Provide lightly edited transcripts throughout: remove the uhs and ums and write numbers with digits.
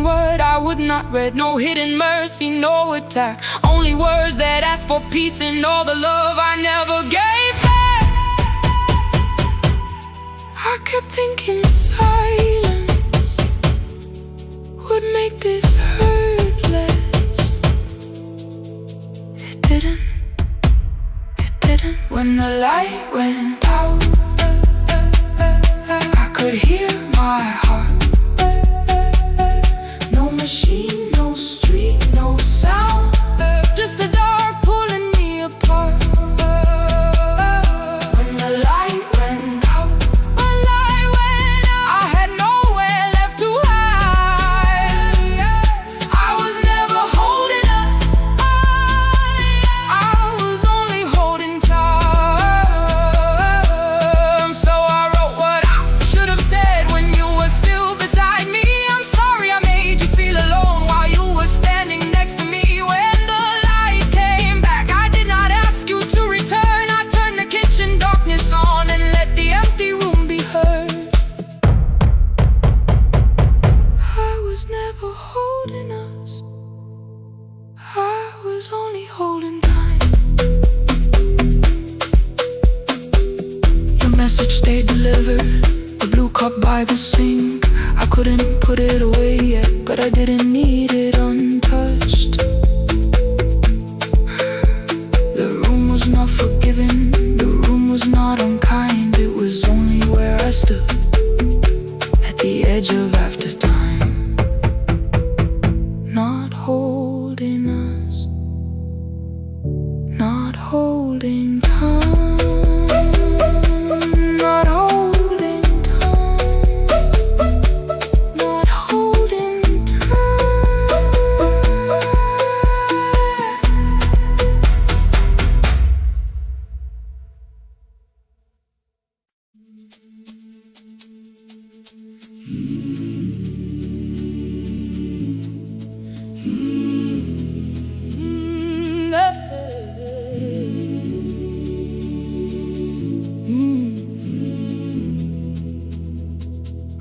word I would not read. No hidden mercy, no attack. Only words that ask for peace and all the love I never gave back. I kept thinking silence would make this hurt less. It didn't. When the light went out, I could hear my heart. No machine, no street, no sound, just the dark pulling me apart. When the light went out, I had nowhere left to hide. I was never holding us, I was only holding time. So I wrote what I should have said when you were still beside me. I'm sorry I made you feel alone while you were standing next to me. When the light came back, I did not ask you to return. I turned the kitchen darkness on and let the empty room be heard. I was never holding us, I was only holding time. Your message stayed delivered, the blue cup by the sink. I couldn't put it away yet, but I didn't need it untouched. The room was not forgiving, the room was not unkind. It was only where I stood, at the edge of after time. Not holding us, not holding time. Not holding time, not holding time.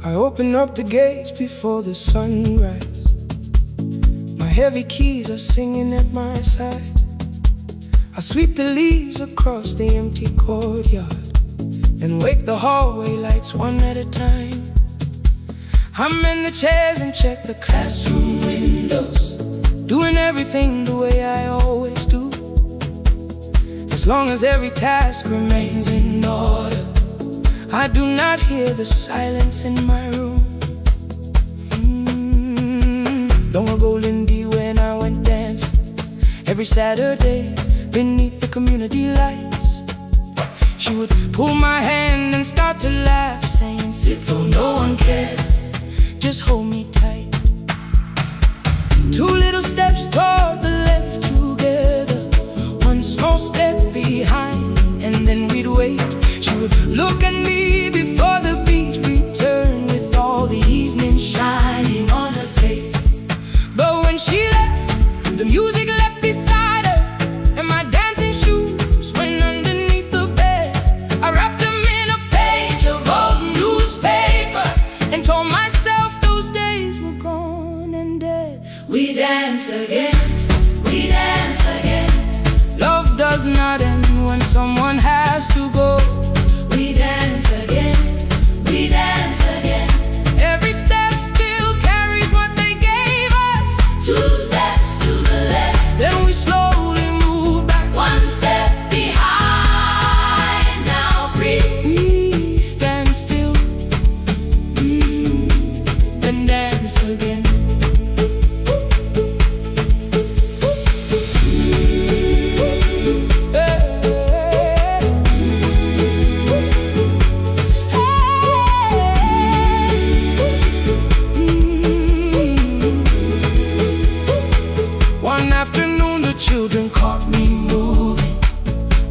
I open up the gates before the sunrise. My heavy keys are singing at my side. I sweep the leaves across the empty courtyard and wake the hallway lights one at a time. I'm in the chairs and check the classroom windows, doing everything the way I always do. As long as every task remains in order, I do not hear the silence in my room. Long ago, Lindy, when I went dancing every Saturday beneath the community lights, she would pull my hand and start to laugh, saying, "Sit though no one cares, just hold me tight." Two little steps toward the left together, one small step behind, and then we'd wait. She would look at me before the beat returned, with all the evening shining on her face. But when she left, the music left beside her, and my dancing shoes went underneath the bed. I wrapped them in a page of old newspaper and told myself those days were gone and dead. We dance again, we dance again. Love does not end when someone has to go. We dance again, we dance again. Every step still carries what they gave us. Two steps to the left, then we slowly move back. One step behind, now breathe. We stand still, then dance again. One afternoon the children caught me moving.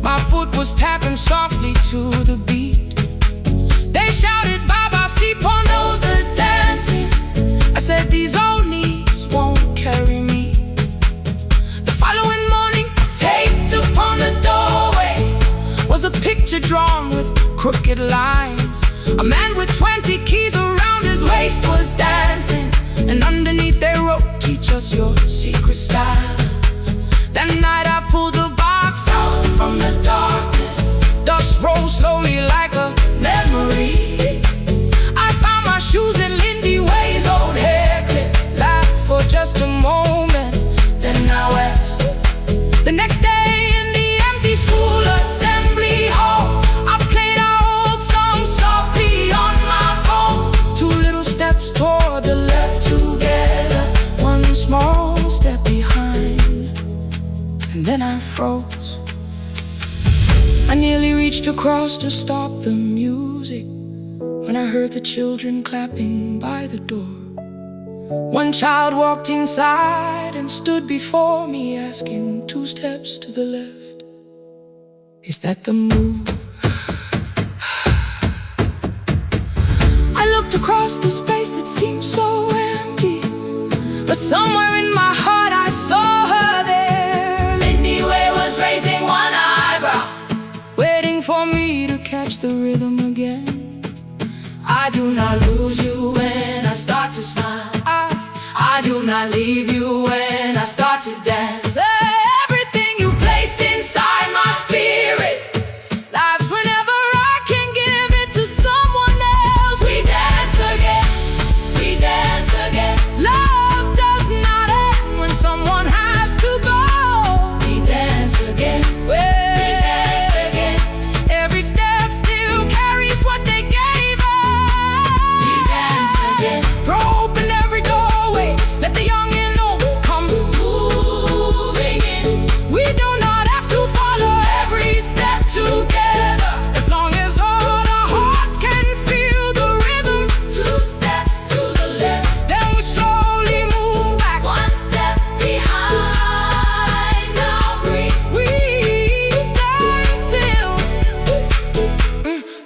My foot was tapping softly to the beat. They shouted, "Baba, Sipo knows the dancing." I said, "These old knees won't carry me." The following morning, taped upon the doorway was a picture drawn with crooked lines. A man with 20 keys around his waist was dancing and underneath they wrote, teach us your secret style. That night I pulled the box out from the darkness. Dust rose slowly like a memory. I found my shoes in Lindy Way's old hair clip. Laughed for just a moment, then I wept. The next day in the empty school assembly hall, I played our old song softly on my phone. 2 little steps toward the left together, 1 small step behind, and then I froze. I nearly reached across to stop the music when I heard the children clapping by the door. 1 child walked inside and stood before me, asking 2 steps to the left, is that the move? I looked across the space that seemed so empty, but somewhere in my heart I saw her there. Lindy Way was raising 1 eyebrow, waiting for me to catch the rhythm again. I do not lose you when I start to smile. I do not leave you when I start to dance. Everything you placed inside my spirit lives whenever I can give it to someone else. We dance again, we dance again. Love does not end when someone has to go. We dance again, we dance again. Every step still carries what they gave us. We dance again. Throw open every doorway, let the young and old come moving in. We do not have to follow every step together, as long as all our hearts can feel the rhythm. 2 steps to the left, then we slowly move back, 1 step behind. Now breathe, we stand still,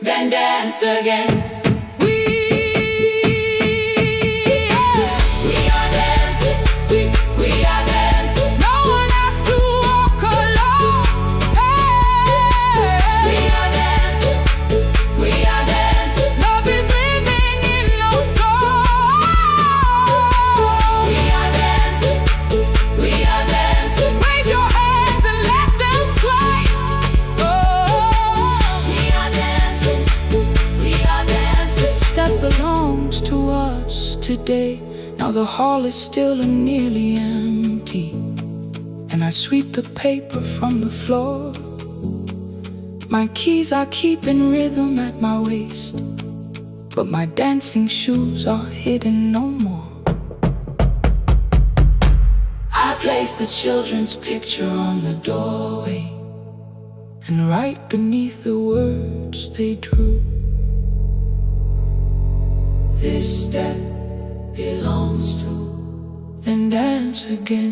then dance again. We are dancing, we are dancing. No one has to walk alone. We are dancing, we are dancing. Love is living in our soul. We are dancing, we are dancing. Raise your hands and let them sway. We are dancing, we are dancing. This step belongs to us today. Now the hall is still and nearly empty, and I sweep the paper from the floor. My keys I keep in rhythm at my waist, but my dancing shoes are hidden no more. I place the children's picture on the doorway, and right beneath the words they drew, this step belongs to, then dance again.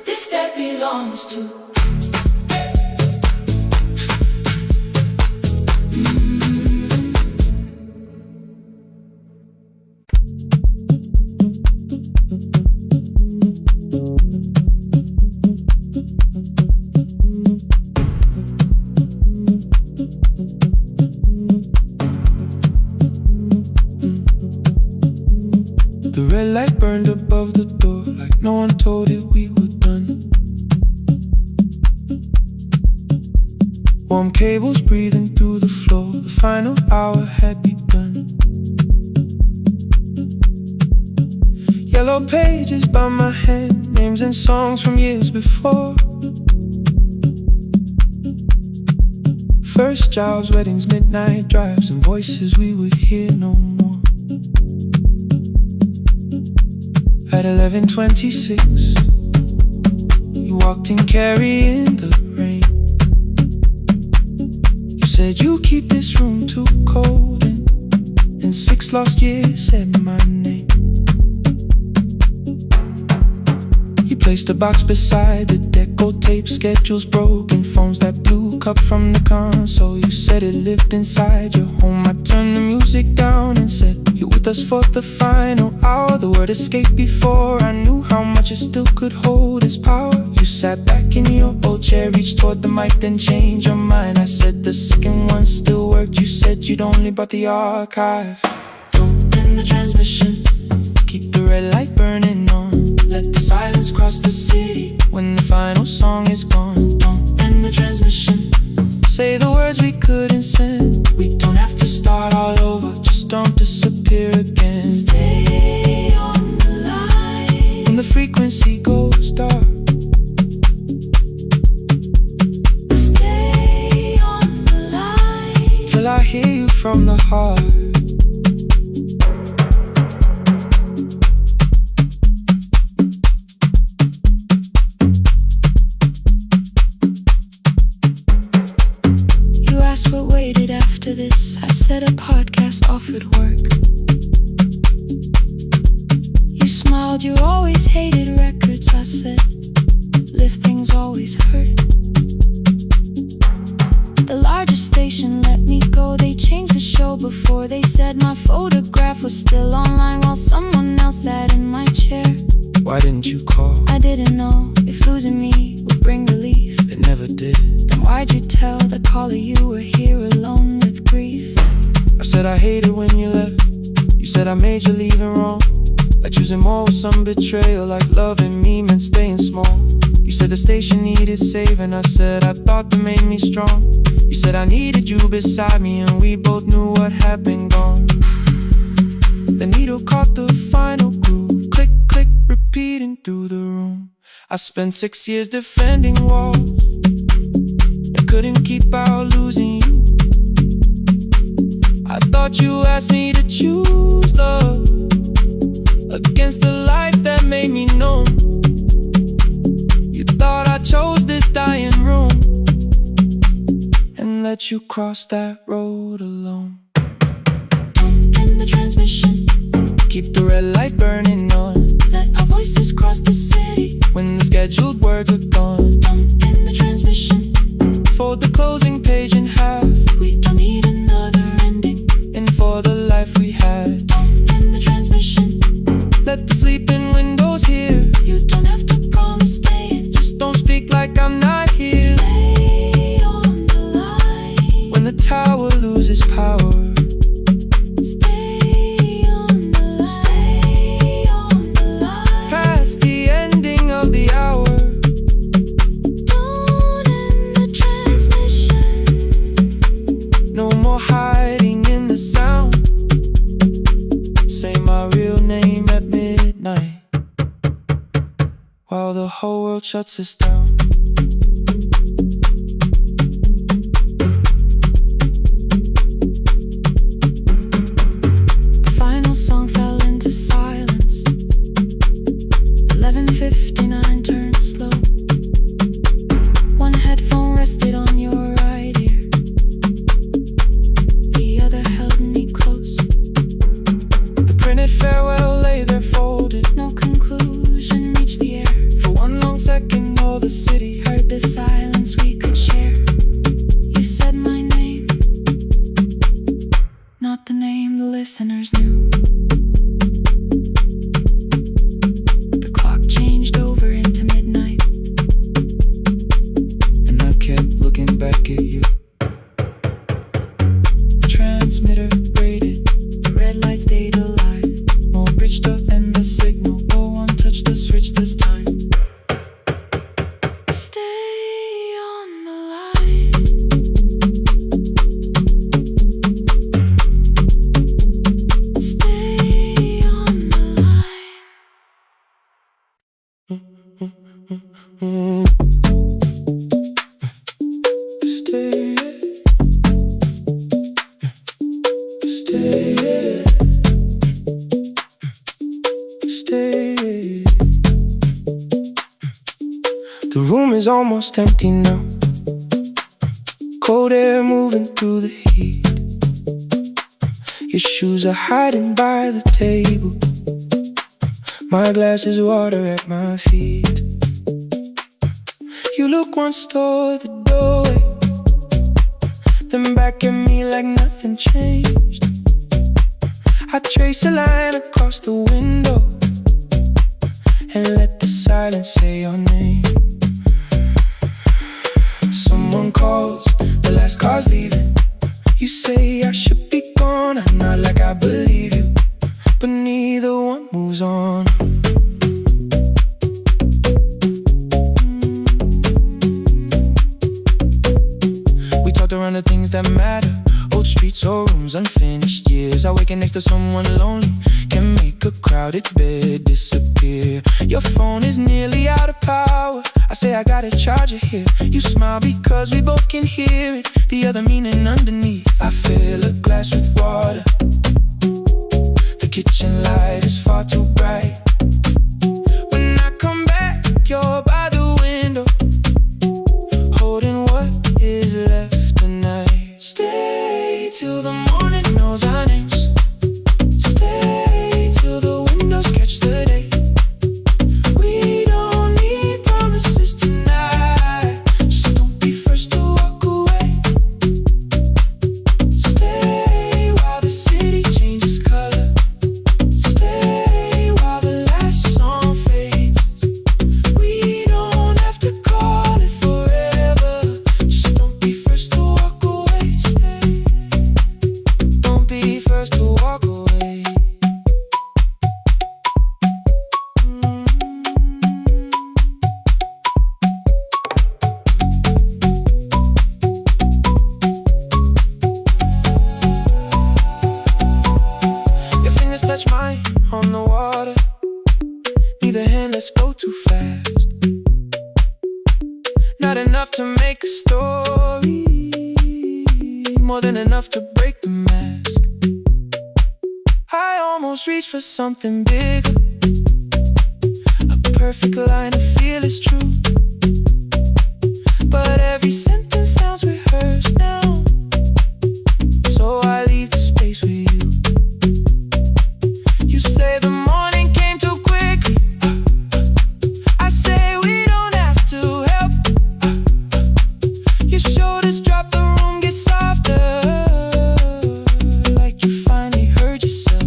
This step belongs to. The red light burned above the door, like no one told it we were done. Warm cables breathing through the floor, the final hour had begun. Yellow pages by my hand, names and songs from years before. First jobs, weddings, midnight drives, and voices we would hear no more. At 11:26, you walked in carrying the rain. You said you keep this room too cold, and in 6 lost years said my name. You placed a box beside the deco tape, schedules broken, phones that blew, cup from the console. You said it lived inside your home. I turned the music down and said, You're with us for the final hour. The word escaped before I knew how much it still could hold its power. You sat back in your old chair, reached toward the mic, then changed your mind. I said the second one still worked. You said you'd only brought the archive. Don't end the transmission, keep the red light burning on. Let the silence cross the city when the final song is gone. Don't end the transmission, say the words we couldn't send. We don't have to start all over, just don't disappear again. Stay on the line when the frequency goes dark. Stay on the line Till I hear you from the heart. What waited after this? I said a podcast offered work. You smiled, you always hated records. I said, lifting's always hurt. The largest station let me go. They changed the show before they said my photograph was still online while someone else sat in my chair. Why didn't you call? I didn't know if losing me would bring relief. It never did. Then why'd you tell the caller you were here alone with grief? I said I hated when you left. You said I made you leaving wrong, like choosing more with some betrayal, like loving me meant staying small. You said the station needed saving. I said I thought that made me strong. You said I needed you beside me, and we both knew what had been gone. The needle caught the final groove, click, click, repeating through the room. I spent 6 years defending walls and couldn't keep out losing you. I thought you asked me to choose love against the life that made me numb. You thought I chose this dying room and let you cross that road alone. Don't end the transmission, keep the red light burning on. let our voices cross the city when the scheduled words are gone. Don't end the transmission, fold the closing page in half. we don't need another ending. And for the life we had, Don't end the transmission, let the sleeping windows hear. you don't have to promise staying. Just don't speak like I'm not here. Stay on the line When the tower loses power, stay on the line, stay on the line past the ending of the hour. Don't end the transmission, No more hiding in the sound. Say my real name at midnight while the whole world shuts us down. the final song fell into silence. 11:59 turned slow. One headphone rested on your right ear, the other held me close. The printed farewell lay there folded. No conclusion reached the air. For one long second all the city Heard the silence we could share. You said my name, not the name the listeners knew. The clock changed over into midnight, and I kept looking back at you. The transmitter braided, the red light stayed alive. more bridged up and the signal. No one touched the switch this time. Stay on the line, stay on the line. Stay, stay, stay. The room is almost empty now. Cold air moving through the heat. Your shoes are hiding by the table. My glass is water at my feet. You look once toward the doorway, then back at me like nothing changed. I trace a line across the window and let the silence say your name. Someone calls, the last car's leaving. You say I should be gone, I nod like I believe you, but neither one moves on. We talked around the things that matter, old streets or rooms, unfinished years. I waking next to someone lonely can make a crowded bed disappear. Your phone is nearly out of power. I say I gotta charge it here. You smile because we both can hear it, the other meaning underneath. I fill a glass with water. The kitchen light is far too bright. When I come back, you're by the window, holding what is left tonight. Stay till the morning knows our names. Stay till the windows catch the day. We don't need promises tonight. Just don't be first to walk away. Stay while the city changes color. Stay while the last song fades. We don't have to call it forever. Just don't be first to walk away. Stay. Don't be first to walk away. Your fingers touch mine on the water. Neither hand, let's go too fast. Not enough to make a story, more than enough to break the mask. I almost reach for something bigger, a perfect line of feel is true, but every sentence sounds rehearsed now. So I leave the space with you. You say the morning came too quickly. I say we don't have to help. Your shoulders drop, the room gets softer, like you finally heard yourself.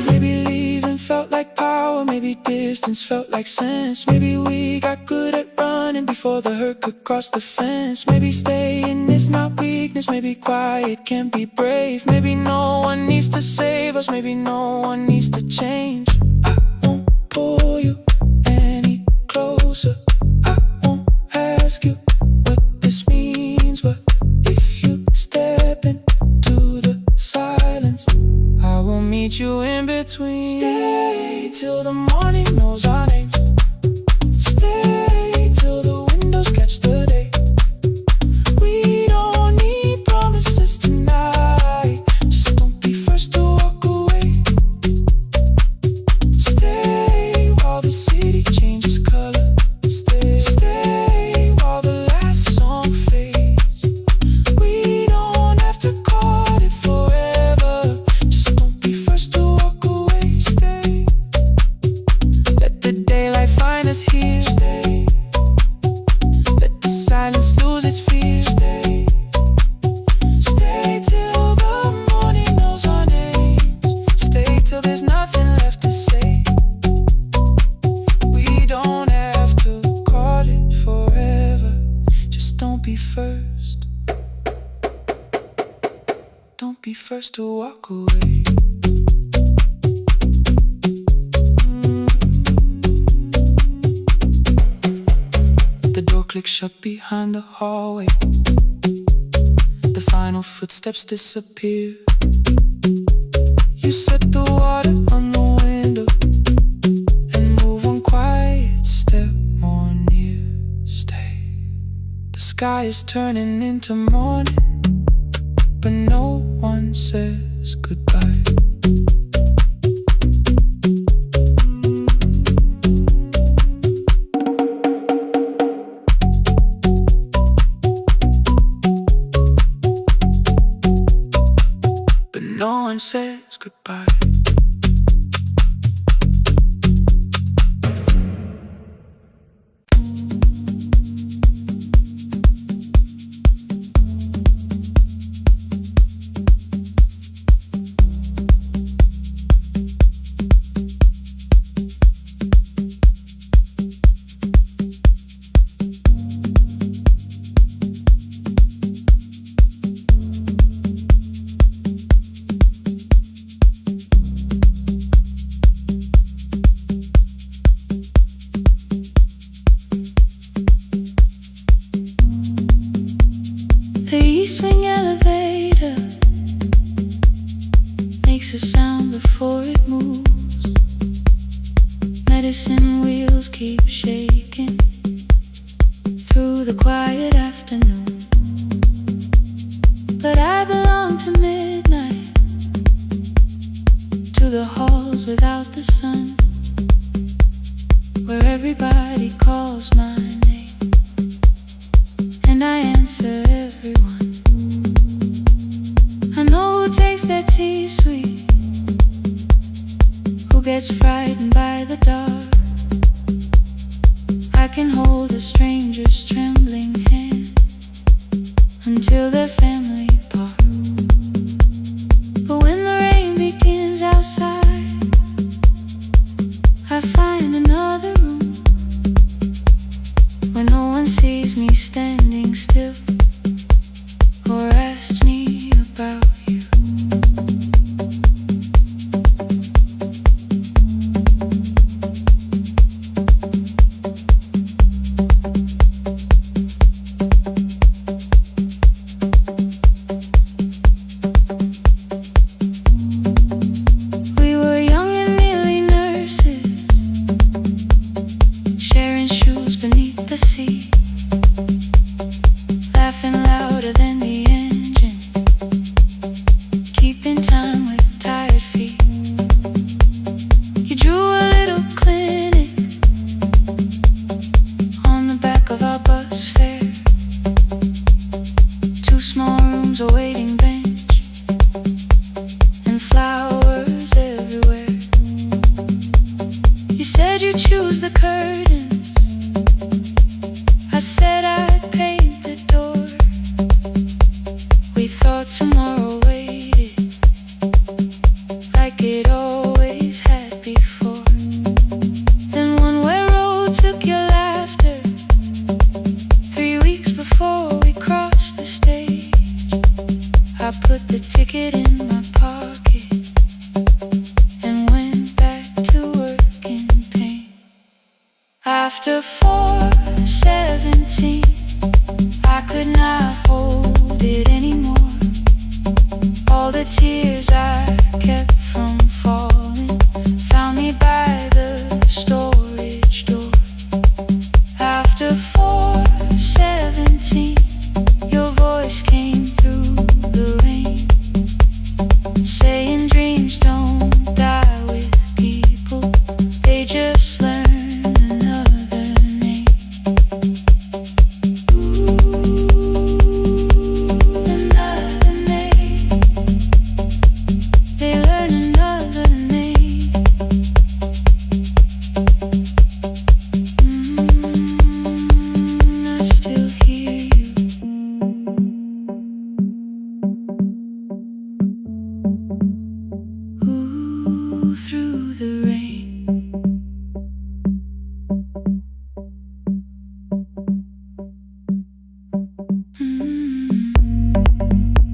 Maybe leaving felt like power, maybe distance felt like sense. Maybe we got good at running before the hurt could cross the fence. Maybe staying is not weakness, maybe quiet can be brave. Maybe no one needs to save us, maybe no one needs to change. I won't pull you any closer. I won't ask you what this means, but if you step into the silence, I will meet you in between. Stay till the morning knows our names. Stay till the windows catch the day. We don't need promises tonight. Just don't be first to walk away. Stay while the city changes color. Stay while the last song fades. We don't have to call it forever. Just don't be first to walk away. Stay. Let the daylight find us here. Stay. Let the silence lose its fear. Stay. Stay till the morning knows our names. Stay till there's nothing left to say. We don't have to call it forever. Just don't be first. Don't be first to walk away. The door clicks shut behind the hallway. The final footsteps disappear. You set the water on the window and move one quiet step more near. Stay. The sky is turning into morning, but no one says goodbye. But no one says goodbye. the quiet afternoon. But I belong to midnight, to the halls without the sun, where everybody calls my name, and I answer everyone. I know who takes their tea sweet, who gets frightened by the dark. I can hold a stranger's trembling hand until their family part. But when the rain begins outside, I find another room where no one sees me standing still or asks me about you. We were young and nearly nurses, sharing shoes beneath the sea, laughing louder than the engine, keeping time with tired feet. You drew a little clinic on the back of our bus fare, 2 small rooms, a waiting bench, and flowers everywhere. You said you'd choose the curtains, I said I'd paint the door. We thought tomorrow waited like it always had before. Then one way road took your laughter, 3 weeks before we crossed the stage. I put the ticket in my pocket and went back to work in pain. After 4:17, I could not hold it anymore. All the tears I kept from falling found me by the storage door. After 4:17, your voice came through the rain, saying dreams don't die with people, they just learn another name. Another name. They learn another name. I still hear you. Ooh, through the rain.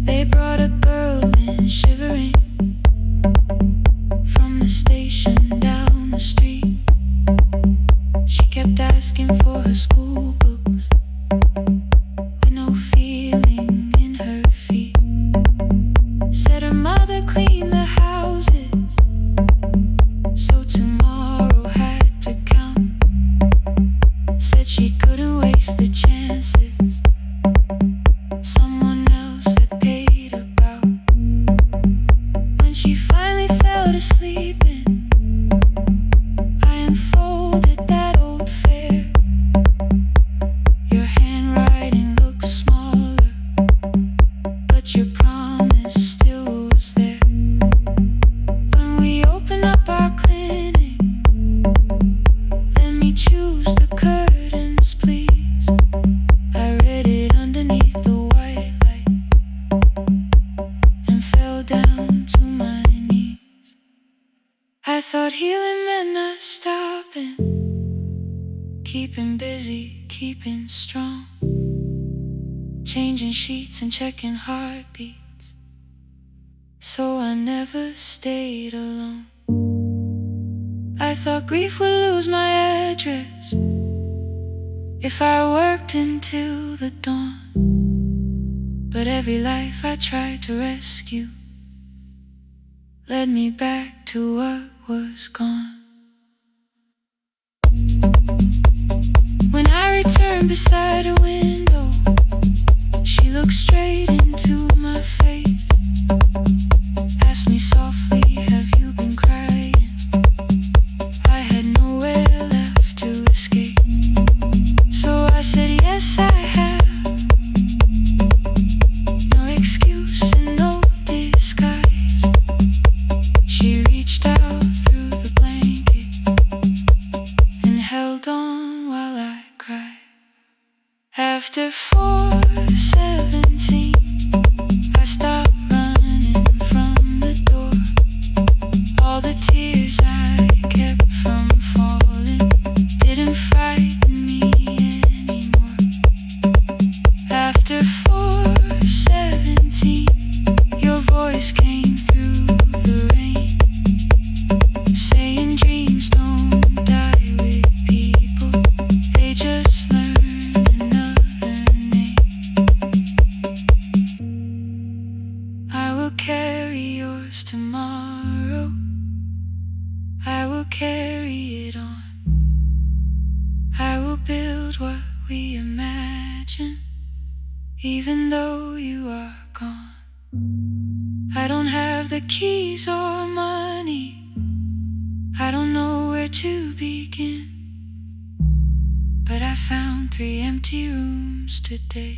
They brought a girl in shivering from the station down the street. She kept asking for her school books with no feeling in her feet. Said her mother cleaned the houses, so tomorrow had to count. Said she couldn't waste the chances someone else had paid about. When she finally fell to sleeping, I unfolded that old fare. Your handwriting looks smaller, but your promise still was there. When we open up our clinic, let me choose the curtains, please. I read it underneath the white light and fell down to my knees. I thought healing meant not stopping, keeping busy, keeping strong, changing sheets and checking heartbeats, so I never stayed alone. I thought grief would lose my address if I worked until the dawn. But every life I tried to rescue led me back to what was gone. When I returned turned beside a window. She looked straight into my face, asked me softly, have you been crying? I had nowhere left to escape, so I said yes, I have. No excuse and no disguise. She reached out through the blanket and held on while I cried. After 4:17, I stopped running from the door. All the tears I kept from falling didn't frighten me anymore. After 4:17, your voice came through the rain, saying dreams don't die with people, they just learn another name. I will carry yours tomorrow, I will carry it on. I will build what we imagine, even though you are gone. I don't have the keys or money, I don't know where to begin, but I found 3 empty rooms today,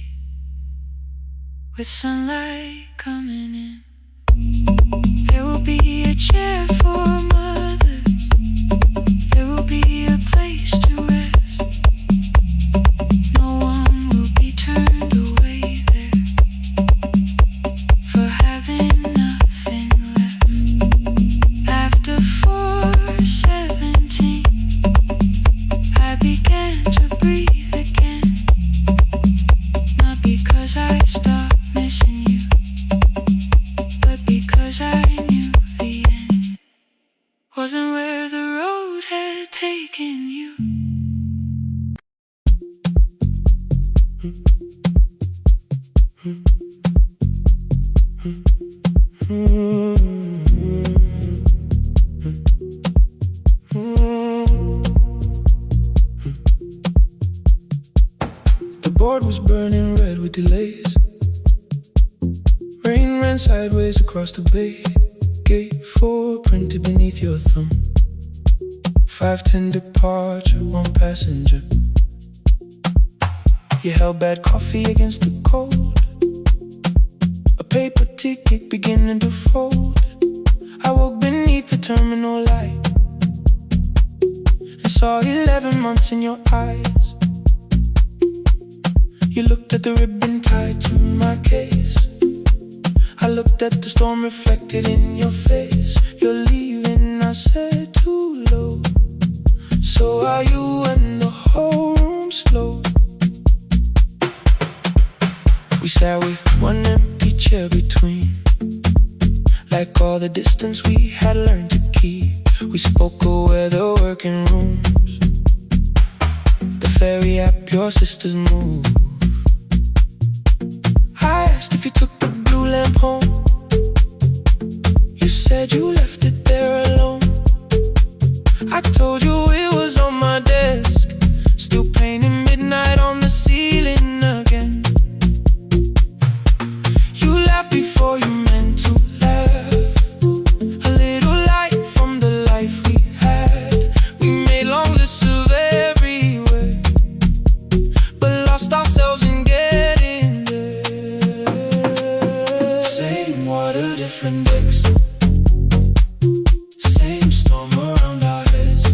with sunlight coming in. There will be a chair for mothers, there will be a place to rest. No one will be turned away there for having nothing left. After 4:17, I began to breathe again, not because I stopped missing you, but because I knew the end wasn't where the road had taken you. The board was burning red with delays. Rain ran sideways across the bay. Gate 4 printed beneath your thumb. 5:10 departure, 1 passenger. You held bad coffee against the cold, a paper ticket beginning to fold. I woke beneath the terminal light and saw 11 months in your eyes. You looked at the ribbon tied to my case, I looked at the storm reflected in your face. You're leaving, I said, too low. So are you, and the whole room slowed. We sat with 1 empty chair between, like all the distance we had learned to keep. We spoke of weather, working rooms, the ferry app your sisters move. I asked if you took the blue lamp home, you said you left it there alone. I told you it was on my desk, still painting midnight on the ceiling again. You laughed before you meant to laugh, a little light from the life we had. We made long lists of everywhere, but lost ourselves in getting there. Same water, different decks, same storm around our heads.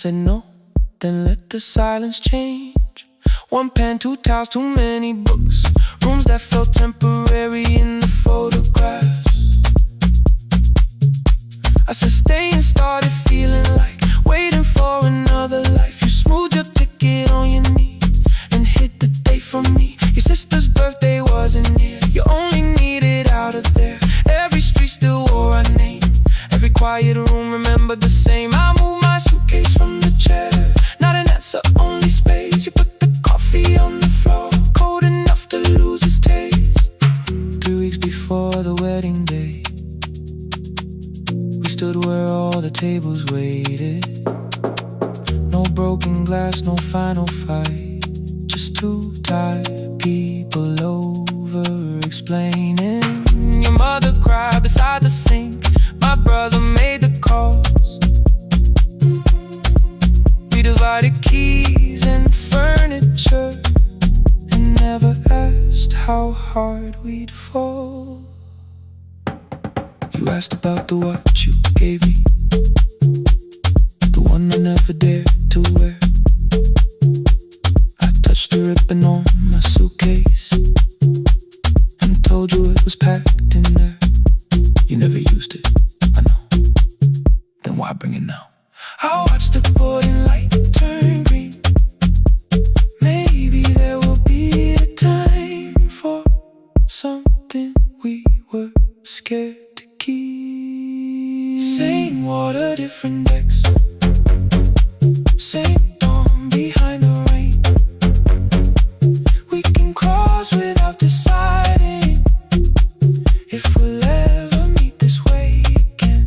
said no, then let the silence change. One pen, two towels, too many books. Rooms that felt temporary in the photographs. I said stay and started feeling like waiting for another life. You smoothed your ticket on your knee and hit the date for me. Your sister's birthday wasn't near. You only needed out of there. Every street still wore our name. Every quiet room remembered the same. I moved my suitcase from the chair. Not an answer, only space. You put the coffee on the floor, cold enough to lose its taste. 3 weeks before the wedding day, we stood where all the tables waited. No broken glass, no final fight. Just two tired people over-explaining. Your mother cried beside the sink. My brother made the calls. We divided keys and furniture and never asked how hard we'd fall. You asked about the watch you gave me, the one I never dared to wear. I touched the ribbon on my suitcase and told you it was packed in there. You never used it, I know. Then why bring it now? I watched the boarding light turn green. Maybe there will be a time for something we were scared to keep. Same water, different decks. Same dawn behind the rain. We can cross without deciding if we'll ever meet this way again.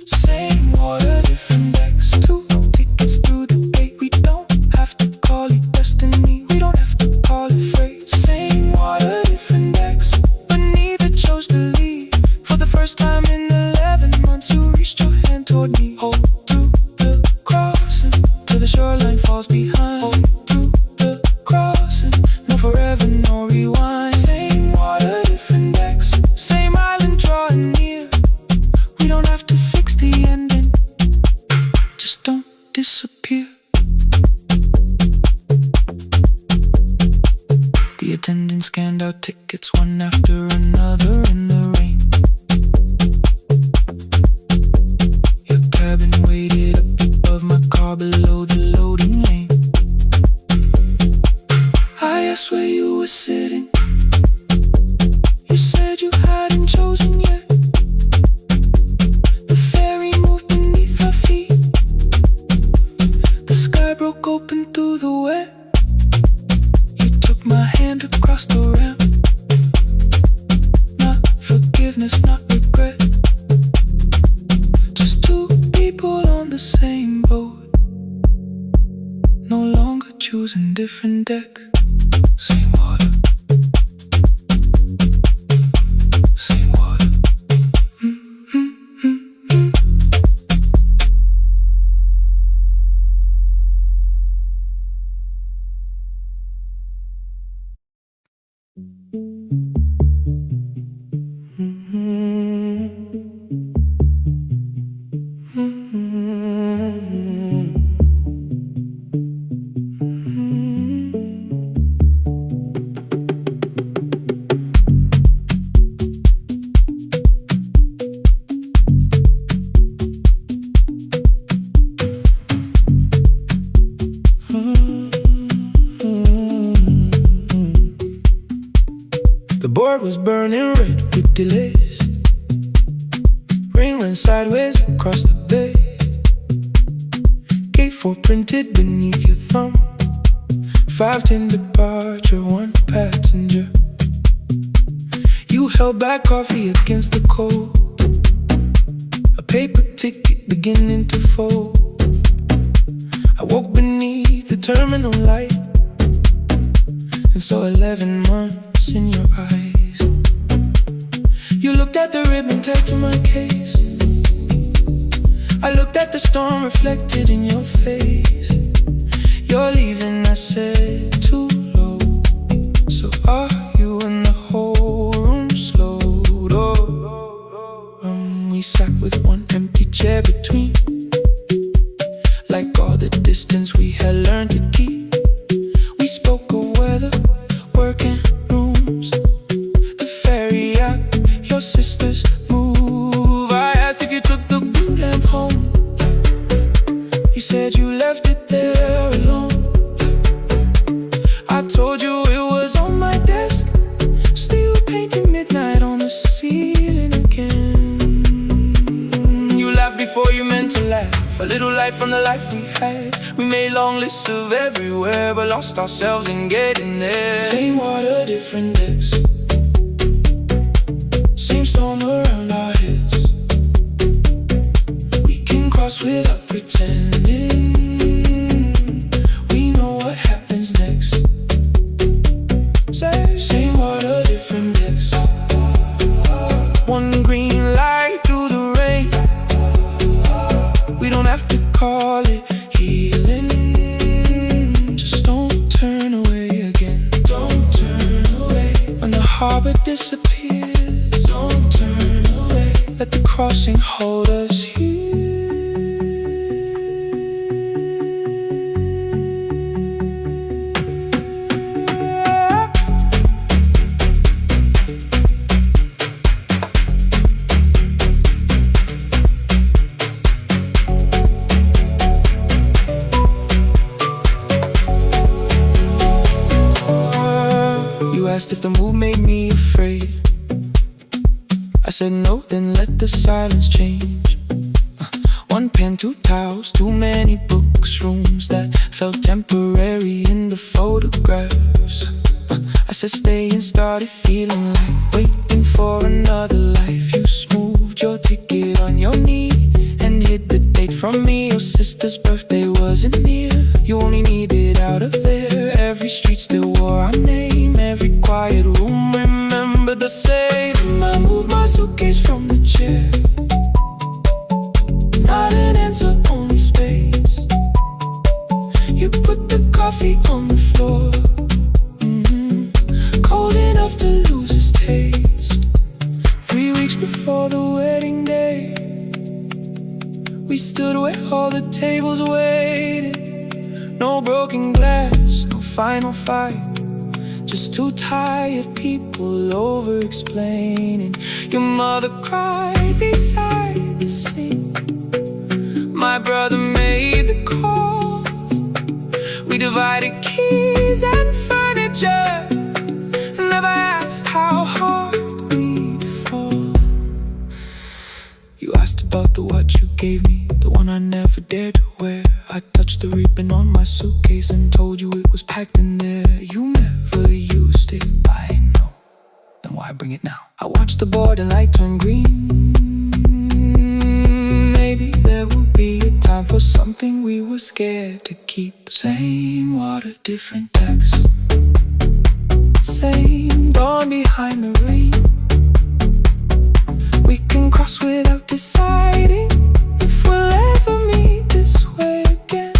Same water, different decks. 2 tickets through the gate. We don't have to call it destiny. We don't have to call it fate. Same water, different decks. But neither chose to leave. For the first time in 11 months, you reached your hand toward me. Hold through the crossing till the shoreline falls behind. Hold through the crossing. No forever, no rewind. Same water, different decks. Same island drawing near. We don't have to fix the ending. Just don't disappear. The attendant scanned our tickets one after another in the rain. Your cabin waited up above my car below the loading lane. I asked where you were sitting. You said you hadn't chosen yet. The ferry moved beneath our feet. The sky broke open through the wet. You took my hand across the ramp. Not forgiveness, not regret. Just two people on the same boat. No longer choosing different decks. Same water. Same water. The board was burning red with delays. Rain ran sideways across the bay. Gate 4 printed beneath your thumb. 5:10 departure, 1 passenger. You held back coffee against the cold. A paper ticket beginning to fold. I woke beneath the terminal light and saw 11 months in your eyes. You looked at the ribbon tagged to my case. I looked at the storm reflected in your face. You're leaving, I said, too low. So are you? And the whole room slowed up. We sat with one empty chair between. light from the life we had. We made long lists of everywhere, but lost ourselves in getting there. Same water, different decks, same storm around our heads. We can cross without pretending. We know what happens next. Same water, different decks. One green light through the rain. We don't have to call it healing. Just don't turn away again. Don't turn away. When the harbor disappears, don't turn away. Let the crossing hold us here. Asked if the move made me afraid. I said no, then let the silence change. One pen, two towels, too many books, rooms that felt temporary in the photographs. I said stay and started feeling like waiting for another life. You smoothed your ticket on your knee and hid the date from me. Your sister's birthday wasn't near. You only needed out of there. Every street still wore our name. Every quiet room remembered the same. I moved my suitcase from the chair. Not an answer, only space. You put the coffee on the floor, cold enough to lose its taste. 3 weeks before the wedding day, we stood where all the tables waited. No broken glass, no final fight, just two tired people over-explaining. Your mother cried beside the sink. My brother made the calls. We divided keys and furniture. Never asked how hard we'd fall. You asked about the watch you gave me, the one I never dared to wear. I touched the ribbon on my suitcase and told you it was packed in there. You never used it, I know. Then why bring it now? I watched the board and light turn green. Maybe there will be a time for something we were scared to keep. Same water, different decks. Same dawn behind the rain. We can cross without deciding if we'll ever meet this way again.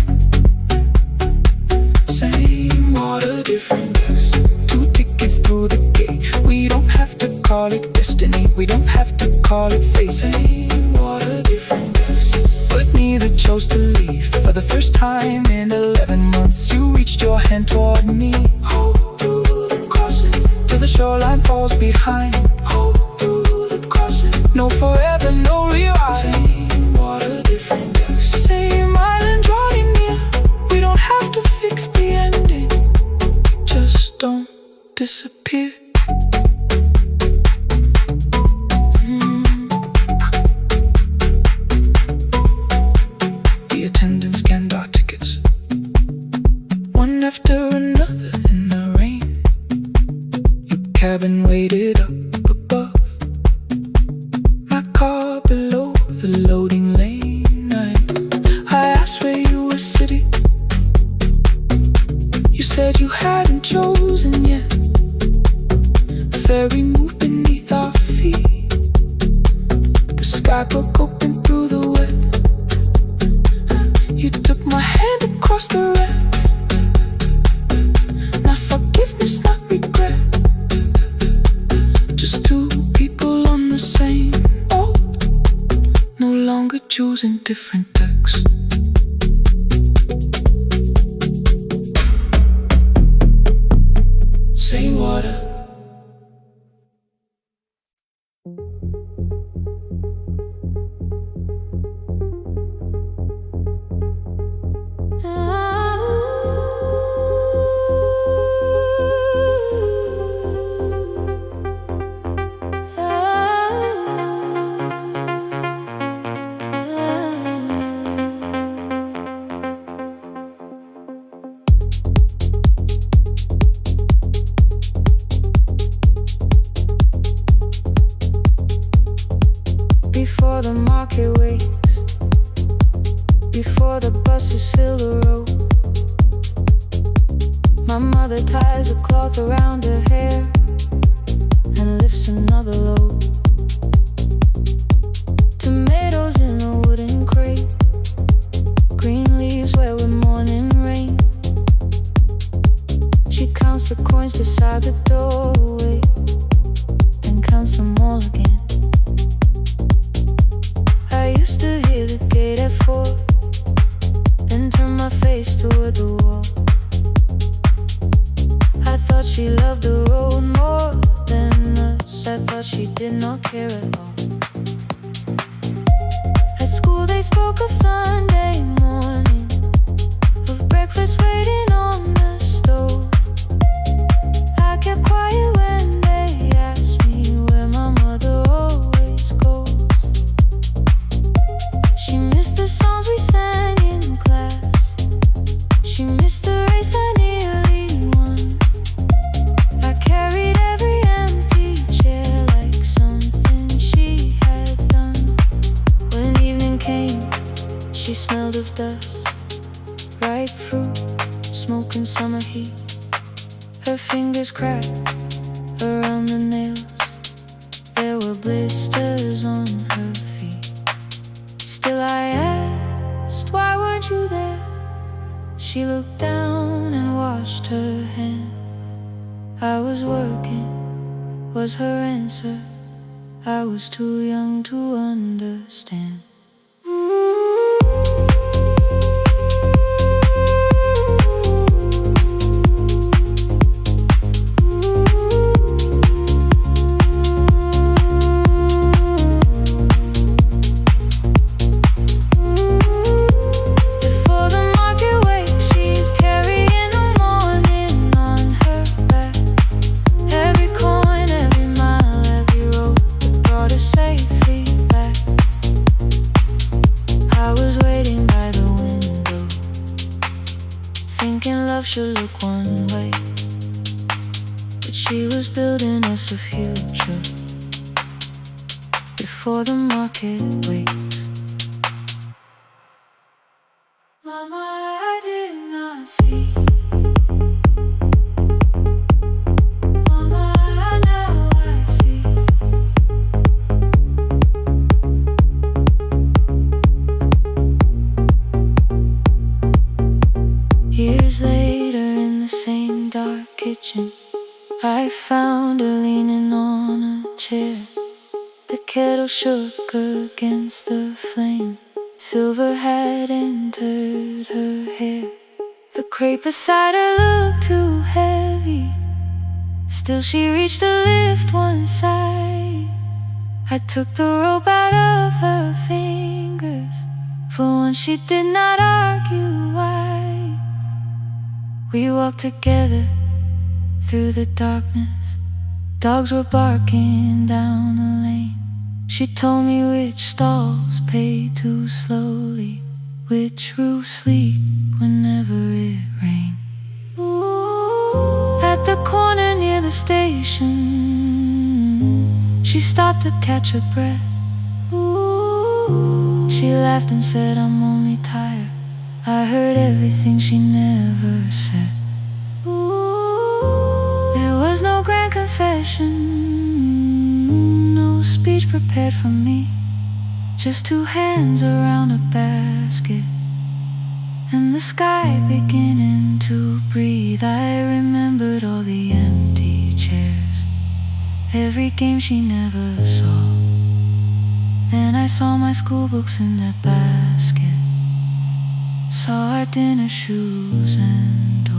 Same water, different decks. 2 tickets through the gate. We don't have to call it destiny. We don't have to call it fate. Same water, different decks. But neither chose to leave. For the first time in 11 months, you reached your hand toward me. Hold through the crossing till the shoreline falls behind. Hold through the crossing. No forever, no rewrite. Same water, different decks. Same island drawing near. We don't have to fix the ending. Just don't disappear. The attendant scanned our tickets, one after another in the rain. Your cabin waited up above, my car below the loading lane. I asked where you were sitting. You said you hadn't chosen yet. The ferry moved beneath our feet. The sky broke open through the wet. You took my hand across the red. Not forgiveness, not regret. Just 2 people on the same boat, no longer choosing different decks. Same water. My mother ties a cloth around her hair and lifts another load. Tomatoes in a wooden crate, green leaves where we're morning rain. She counts the coins beside the doorway, then counts them all again. I used to hear the gate at 4, then turn my face toward the wall. I thought she loved the road more than us. I thought she did not care at all. At school they spoke of Sunday morning, of breakfast waiting on the stove. I kept quiet when they asked me where my mother always goes. She missed the songs we sang in class. She missed the race I nearly won. I carried every empty chair like something she had done. When evening came, she smelled of dust, ripe fruit, smoke and summer heat. Her fingers cracked around the nails. There were blisters on her feet. Still I asked, why weren't you there? She looked down and washed her hand. I was working, was her answer. I was too young to understand. Before the market wakes, she's carrying the morning on her back. Every coin, every mile, every road that brought her safely back. I was waiting by the window, thinking love should look one way, but she was building us a future before the market wakes. Mama, I did not see. Mama, now I see. Years later in the same dark kitchen, I found her leaning on a chair. The kettle shook against the flame. Silver had entered her hair. The crepe beside her looked too heavy. Still she reached to lift one side. I took the rope out of her fingers. For once she did not argue why. We walked together through the darkness. Dogs were barking down the lane. She told me which stalls pay too slowly, which roofs leak whenever it rains. At the corner near the station, she stopped to catch her breath. She laughed and said, I'm only tired. I heard everything she never said. There was no grand confession, no speech prepared for me. Just two hands around a basket and the sky beginning to breathe. I remembered all the empty chairs, every game she never saw. Then I saw my school books in that basket, saw our dinner shoes and door.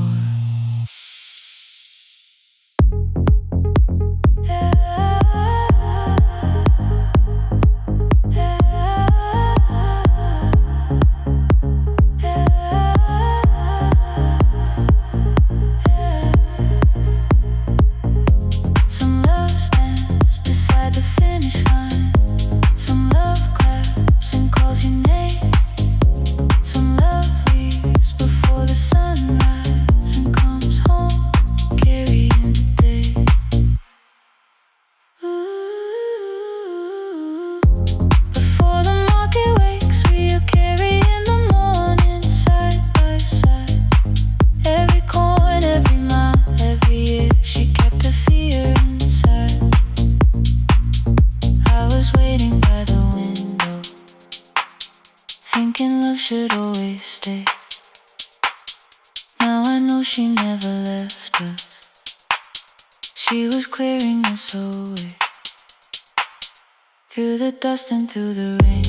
Some love weaves before the sunrise. she never left us. She was clearing us away, through the dust and through the rain.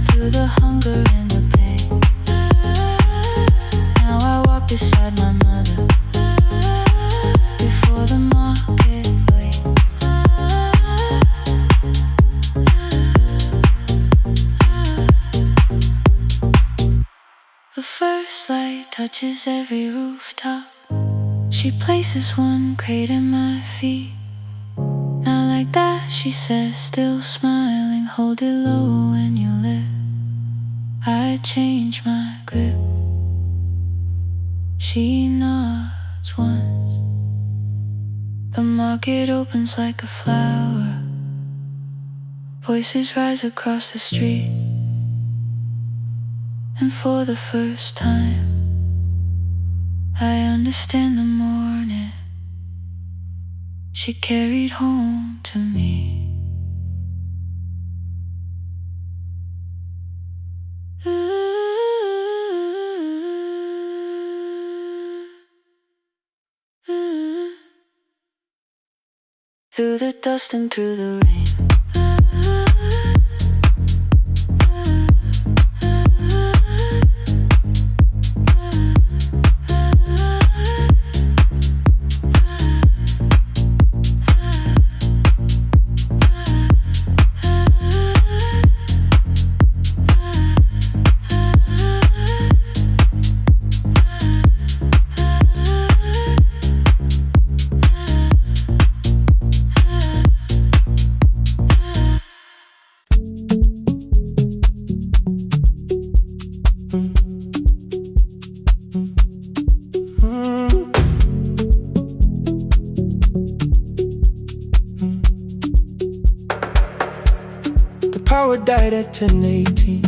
Through the hunger and the pain. Now I walk beside my mother, before the market wait. The first light touches every rooftop. She places one crate at my feet. Now like that, she says, still smiling, hold it low when you live. I change my grip. She nods once. The market opens like a flower. Voices rise across the street. And for the first time, I understand the morning she carried home to me. Through the dust and through the rain. Power died at 10:18.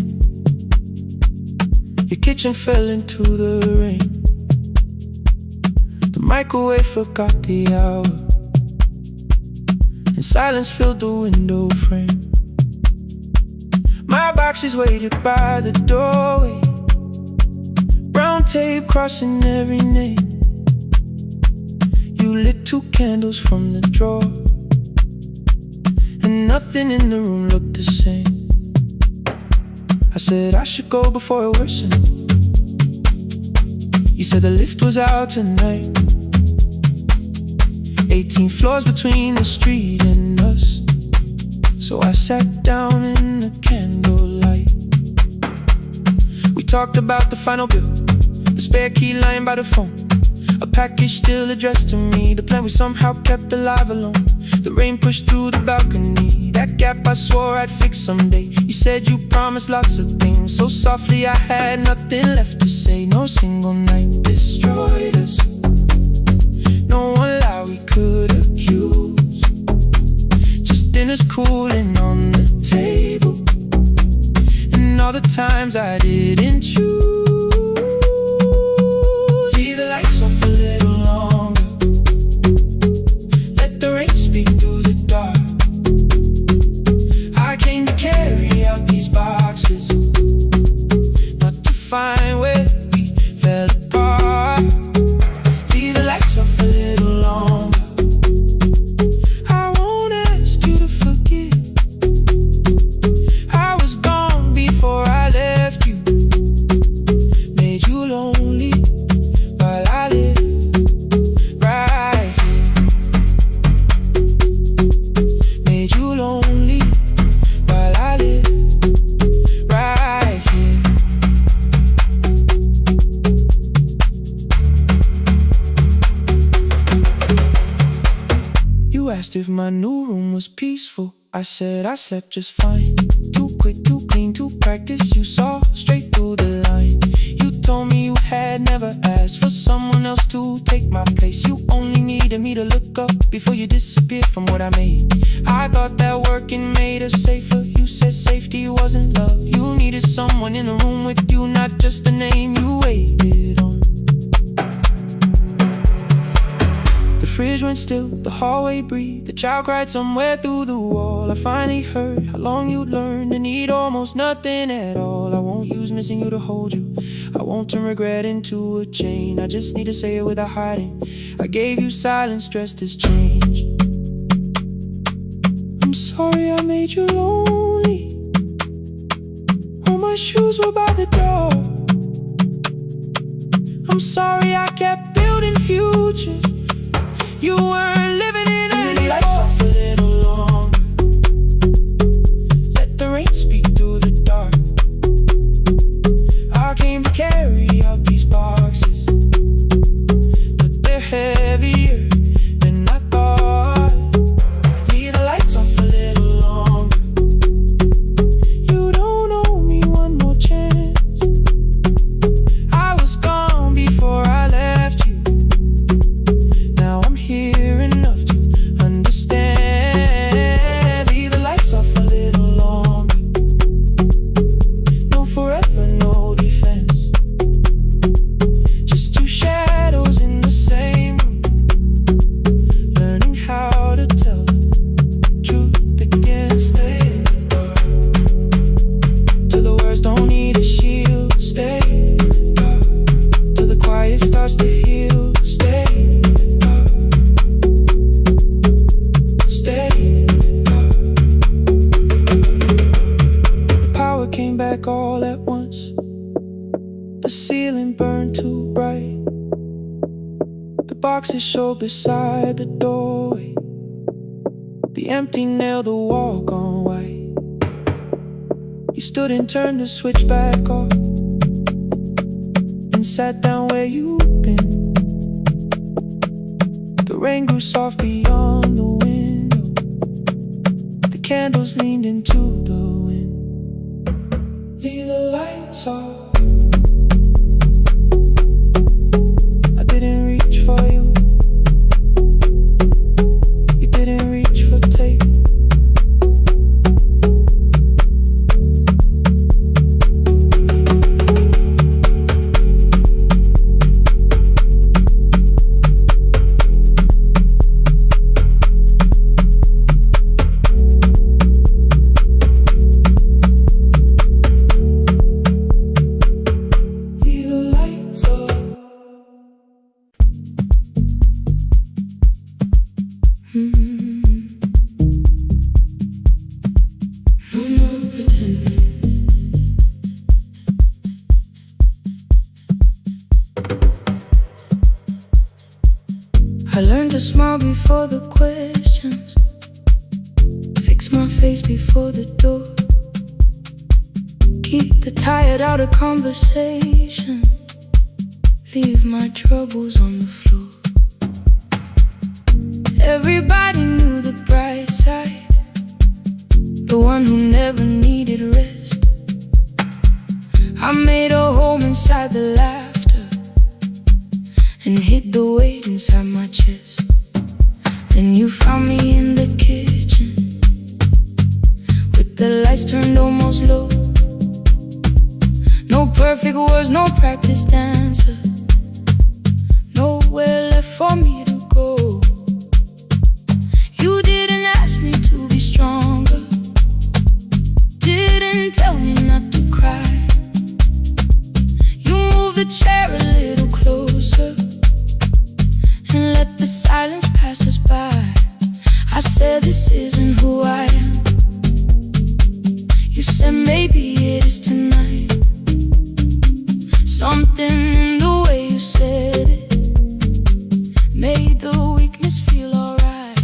Your kitchen fell into the rain. The microwave forgot the hour, and silence filled the window frame. My boxes waited by the doorway, brown tape crossing every name. You lit 2 candles from the drawer, and nothing in the room looked the same. I said I should go before it worsened. You said the lift was out tonight. 18 floors between the street and us. So I sat down in the candlelight. We talked about the final bill, the spare key lying by the phone, a package still addressed to me, the plan we somehow kept alive alone. The rain pushed through the balcony, that gap I swore I'd fix someday. You said you promised lots of things, so softly I had nothing left to say. No single night destroyed us, no one lie we could accuse. Just dinners cooling on the table, and all the times I didn't choose. Leave the lights off a little longer, let the rain speak through the dark. I came to carry out these boxes, not to find where we fell apart. Leave the lights off a little longer, I won't ask you to forget. I was gone before I left you, made you lonely while I live right here. Made you lonely while I live right here. You asked if my new room was peaceful. I said I slept just fine. Too quick, too clean, too practiced. You saw straight through the line. You told me you had never asked for someone else to take my place. You only needed me to look up before you disappeared from what I made. I thought that working made us safer. You said safety wasn't love. You needed someone in the room with you, not just the name you waited on. The bridge went still, the hallway breathed. The child cried somewhere through the wall. I finally heard how long you'd learned to need almost nothing at all. I won't use missing you to hold you. I won't turn regret into a chain. I just need to say it without hiding. I gave you silence dressed as change. I'm sorry I made you lonely. All my shoes were by the door. I'm sorry I kept building futures. You weren't living in any lights off a little longer. Let the rain speak through the dark. I came to carry out these boxes, but they're heavier than I thought. Leave the lights off a little longer. You don't owe me one more chance. I was gone before I left you. Now I'm here enough to understand. Leave the lights off a little longer. No forever, no defense. Just two shadows in the same room, learning how to tell the truth again. Stay in the dark till the words don't need a shield. Stay in the dark till the quiet starts to heal. Stay in the dark. Stay in the dark. The power came back all at once. The ceiling burned too bright. The boxes showed beside the doorway. The empty nail, the wall gone white. You stood and turned the switch back off and sat down where you'd been. The rain grew soft beyond the window. The candles leaned into the wind. Leave the lights off. I didn't reach for you. You didn't reach for tape. Leave the lights off. No more pretending. I learned to smile before the questions, fix my face before the door, keep the tired out of conversation, leave my troubles on the floor. Everybody knew the bright side, the one who never needed rest. I made a home inside the laughter and hid the weight inside my chest. Then you found me in the kitchen with the lights turned almost low. No perfect words, no practiced answer, nowhere left for me to go. You didn't ask me to be stronger, didn't tell me not to cry. You moved the chair a little closer and let the silence pass us by. I said this isn't who I am. You said maybe it is tonight. Something in the way you said it made the weakness feel alright.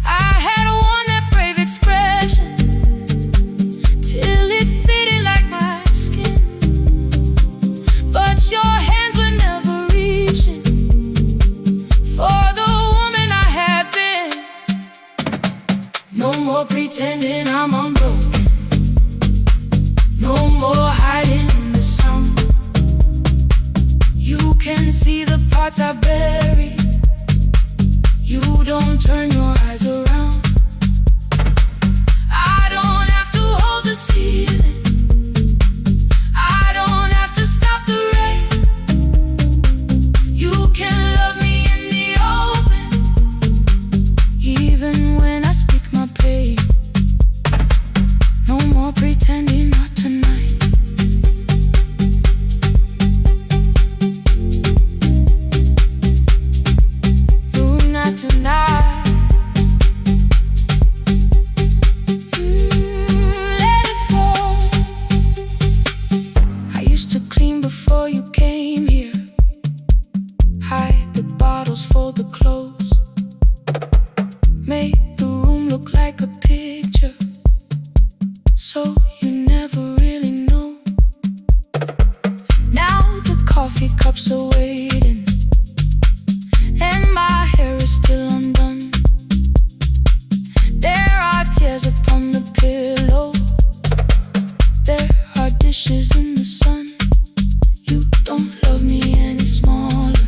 I had worn that brave expression till it fitted like my skin, but your hands were never reaching for the woman I had been. No more pretending I'm unbroken, no more hiding in the sun. You can see the parts I bury. You don't turn your eyes around. I don't have to hold the ceiling, I don't have to stop the rain. You can love me in the tonight. Let it fall. I used to clean before you came here. Hide the bottles, fold the clothes. Make the room look like a picture, so you never really know. Now the coffee cups are waiting, and my hair is still undone. There are tears upon the pillow. There are dishes in the sun. You don't love me any smaller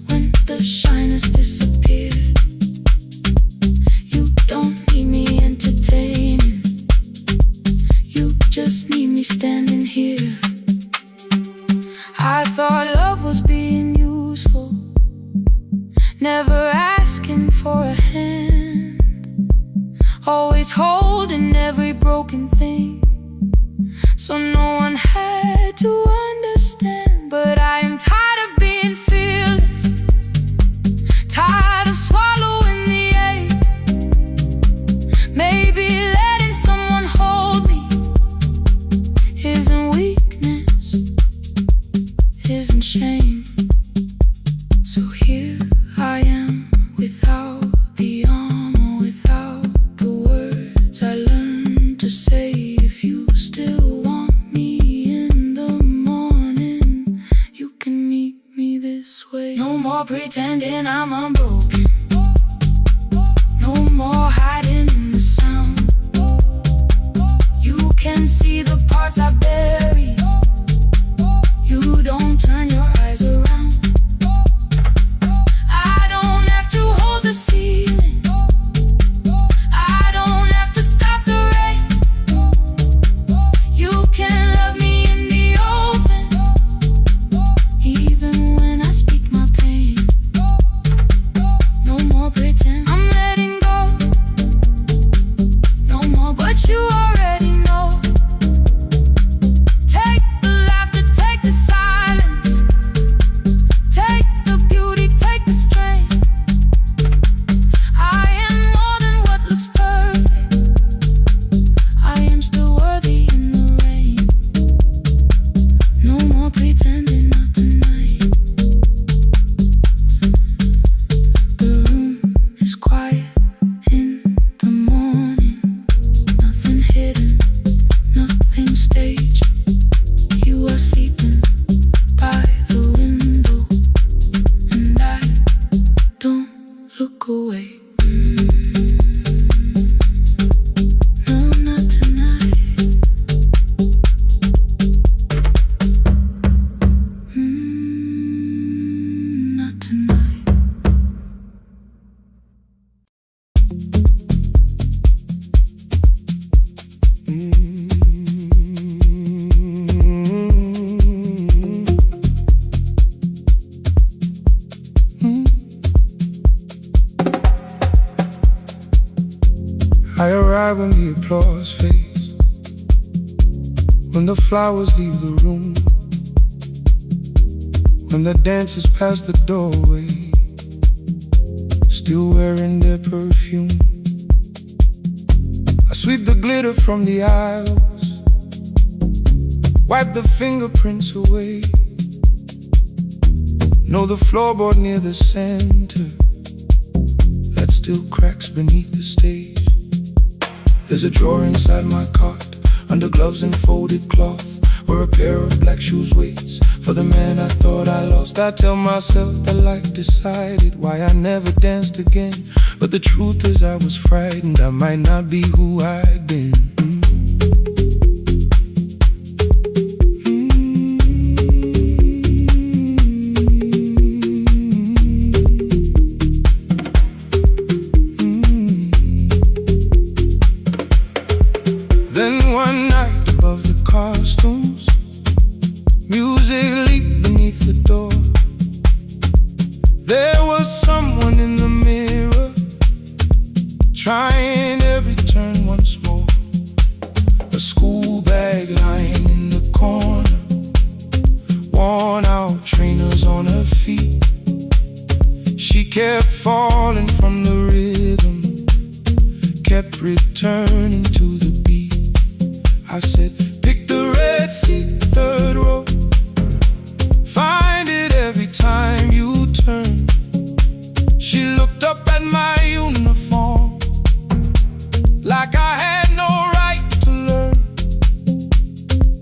when the shine has disappeared. You don't need me entertaining. You just need me standing here. I thought love was being useful, never asking for a hand, always holding every broken thing, so no one had to understand. But I am tired of being fearless, tired of swallowing the ache. Maybe letting someone hold me isn't weakness, isn't shame. So here I am, without the armor, without the words I learned to say. If you still want me in the morning, you can meet me this way. No more pretending I'm unbroken, no more hiding in the sound. You can see the parts I bury. You don't turn your eyes around. I don't have to hold the ceiling. I don't have to stop the rain. You can love me in the open, even when I speak my pain. No more pretend, I'm letting go. No more, but you already know. Take the laughter, take the silence, take the beauty, take the strength. I am more than what looks perfect. I am still worthy in the rain. No more pretending, not tonight. The room is quiet in the morning. Nothing hidden, nothing staged. You are sleeping by the window, and I don't look away. No, not tonight. Not tonight. I arrive when the applause fades, when the flowers leave the room, when the dancers pass the doorway, still wearing their perfume. I sweep the glitter from the aisles, wipe the fingerprints away. Know the floorboard near the center that still cracks beneath the stage. There's a drawer inside my cart, under gloves and folded cloth, where a pair of black shoes waits for the man I thought I lost. I tell myself that life decided why I never danced again, but the truth is I was frightened I might not be who I'd been. Then one night above the costumes, music leaked beneath the door. There was someone in the mirror, trying every turn once more. She kept falling from the rhythm, kept returning to the beat. I said, pick the red seat, third row. Find it every time you turn. She looked up at my uniform like I had no right to learn.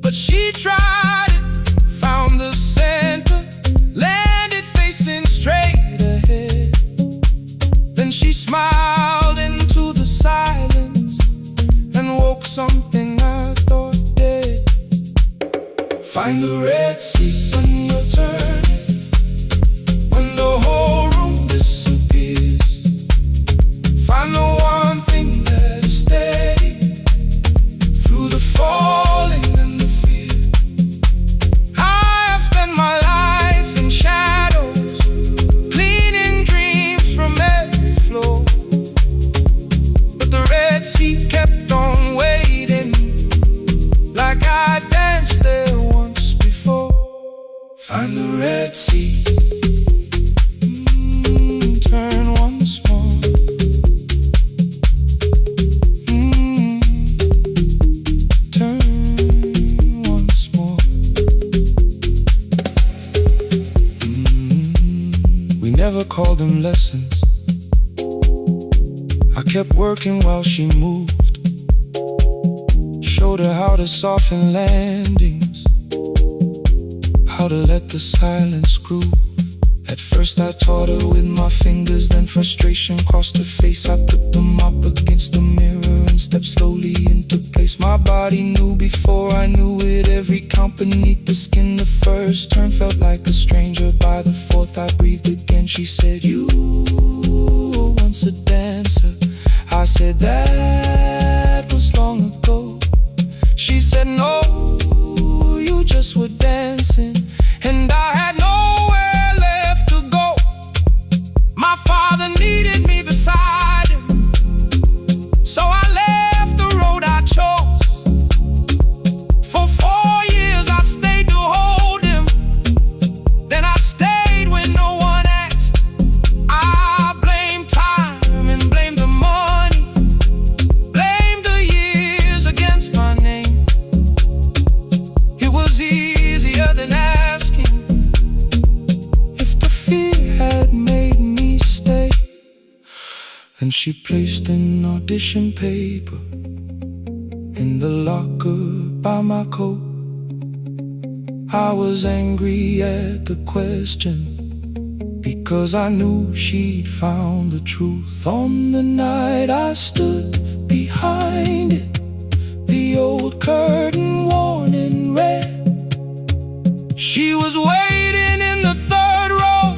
But she tried it, found the center, landed facing straight ahead. Then she smiled into the silence and woke something I thought dead. Find the red seat when you're turning, when the whole room disappears. Find the one thing that is steady through the falling and the fear. I have spent my life in shadows, cleaning dreams from every floor. But the red seat kept on waiting, like I danced there once before. Find the red seat, turn once more. Turn once more. We never called them lessons. I kept working while she moved, showed her how to soften landings, how to let the silence groove. At first I taught her with my fingers, then frustration crossed her face. I put the mop against the mirror and stepped slowly into place. My body knew before I knew it, every count beneath the skin. The first turn felt like a stranger, by the fourth I breathed again. She said, you were once a dancer. I said, that was long ago. She said, no, you just were dancing, and I had nowhere left to go. My father needed me beside him, so I left the road I chose. For 4 years I stayed to hold him, then I stayed when no one asked. I blamed time and blamed the money, blamed the years against my name. It was easier than asking if the fear had made me stay. Then she placed an audition paper in the locker by my coat. I was angry at the question, because I knew she'd found the truth. On the night I stood behind it, the old curtain worn in red. She was waiting in the third row,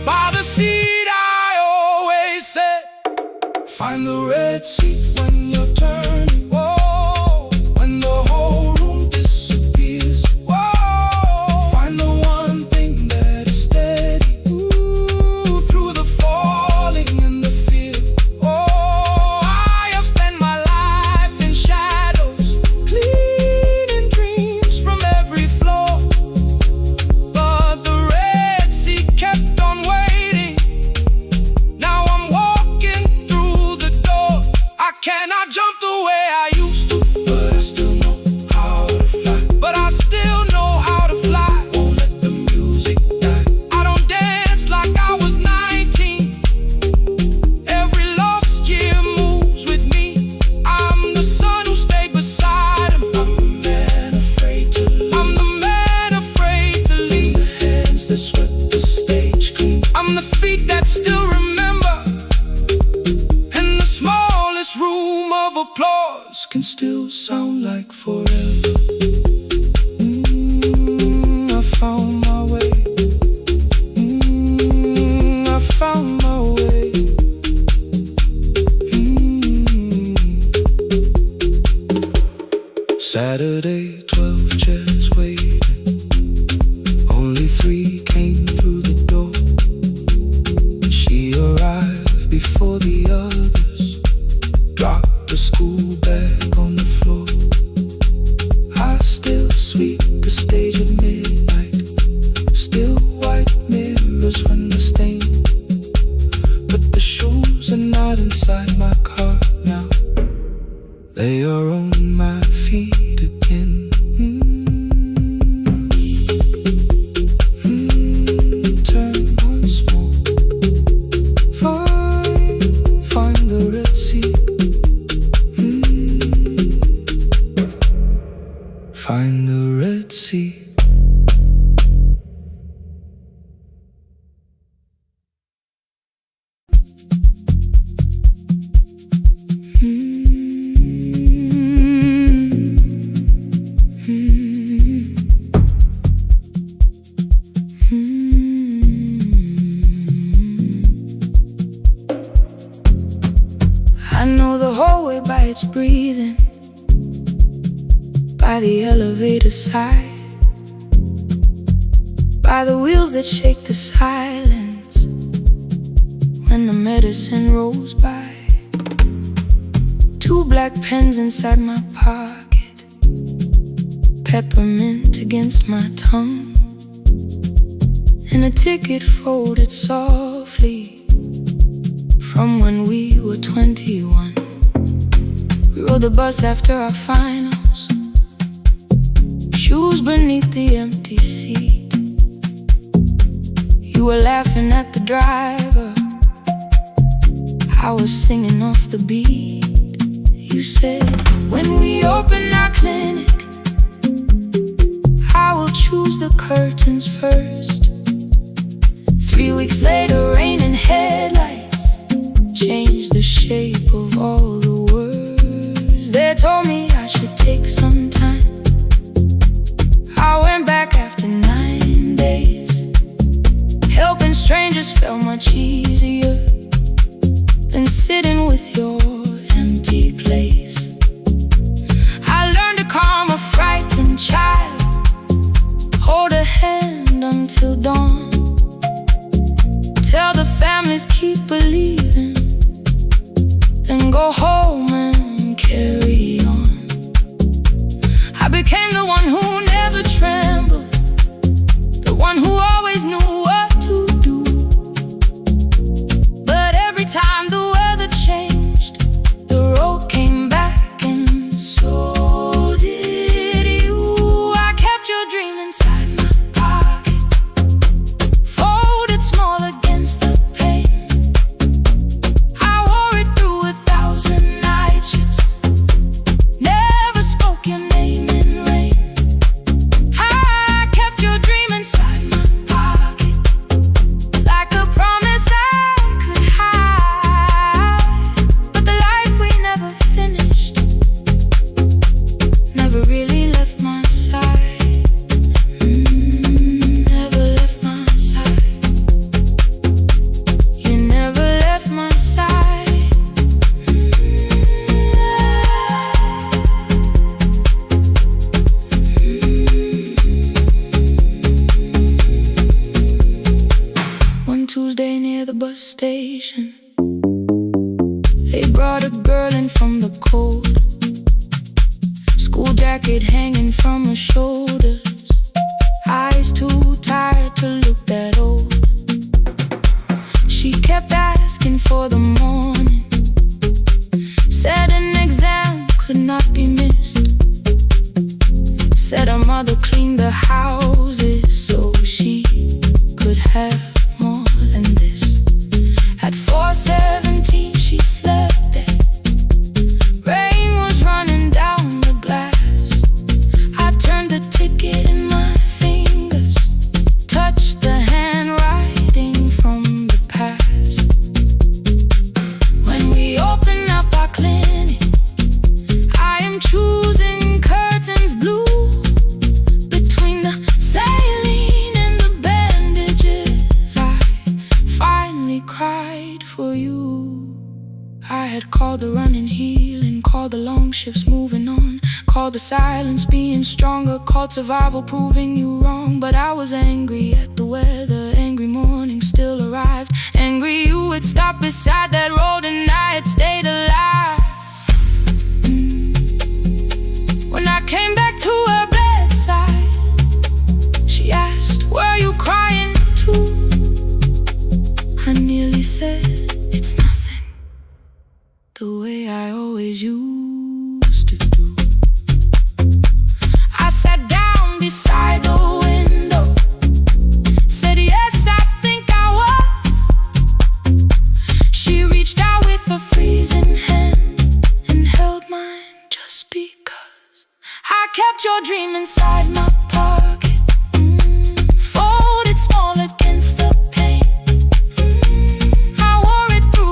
by the seat I always said. Find the red seat when you're turning. Whoa, when the whole room disappears. Whoa, find the one thing that is steady, ooh, through the falling and the fear. Oh, I have spent my life in shadows, cleaning dreams from every floor. But the red seat kept on waiting. Now I'm walking through the door. I cannot jump the way I used to, but I still know how to fly. But I still know how to fly. Won't let the music die. I don't dance like I was 19. Every lost year moves with me. I'm the son who stayed beside him. I'm the man afraid to leave. I'm the man afraid to leave. The hands that swept the stage clean. I'm the feet that still remember. And the smallest room of applause can still sound like forever. I found my way. I found my way. Saturday, 12 chairs waiting. Only 3 came through the door. She I know the hallway by its breathing, by the elevator side, by the wheels that shake the silence when the medicine rolls by. 2 black pens inside my pocket, peppermint against my tongue, and a ticket folded softly from when we were 21. We rode the bus after our finals, shoes beneath the empty seat. You were laughing at the driver, I was singing off the beat. You said, when we open our clinic, I will choose the curtains first. 3 weeks later, rain and headlights changed the shape of all the words. They told me I should take some time. I went back after 9 days. Helping strangers felt much easier than sitting with your empty place. I learned to calm a frightened child, hold a hand until dawn, tell the families keep believing, then go home and carry on. I became the one who never trembled, the one who always knew what to do. But every time the weather changed, the road came back, and so did you. I kept your dream inside my pocket, folded small against the pain. I wore it through 1,000 night shifts, never spoke your name in rain. I kept your dream inside my pocket, like a promise I could hide. But the life we never finished never really left my side. Never left my side. You never left my side. One Tuesday near the bus station, they brought a girl in from the cold, school jacket hanging from her shoulders, eyes too tired to look that old. She kept asking for the morning, said an exam could not be missed, said her mother cleaned the houses so she could have more than this. At 4:17 she slept there, rain was running down the glass. I turned the ticket in my fingers, touched the handwriting from the past. When we open up our clinic, I am choosing curtains blue, between the saline and the bandages. I finally cried for you. I had called the running healing, called the long shifts moving on, called the silence being stronger, called survival proving you wrong. But I was angry at the weather, angry morning still arrived, angry you had stopped beside that road and I had stayed alive. When I came back to her bedside, she asked, were you crying too? I nearly said, it's nothing, the way I always used to do. I sat down beside the window, said yes, I think I was. She reached out with a freezing hand and held mine just because. I kept your dream inside my pocket, folded small against the pain. I wore it through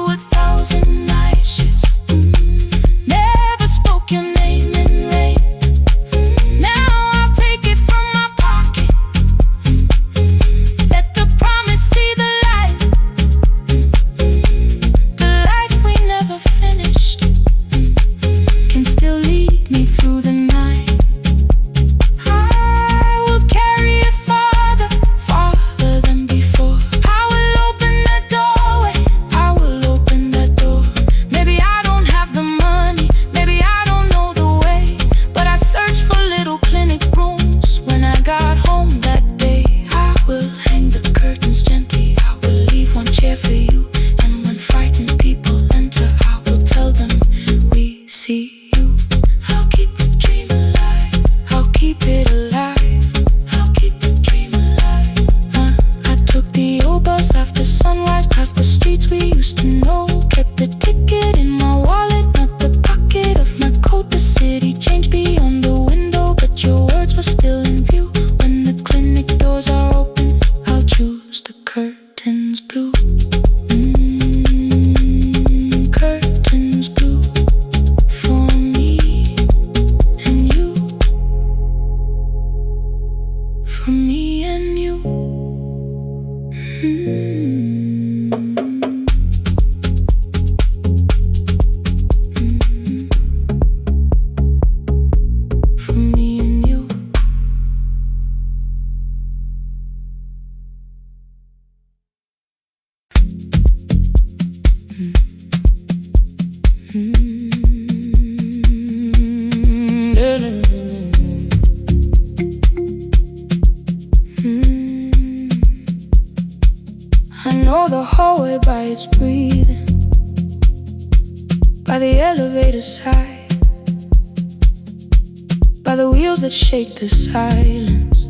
I know the hallway by its breathing, by the elevator side, by the wheels that shake the silence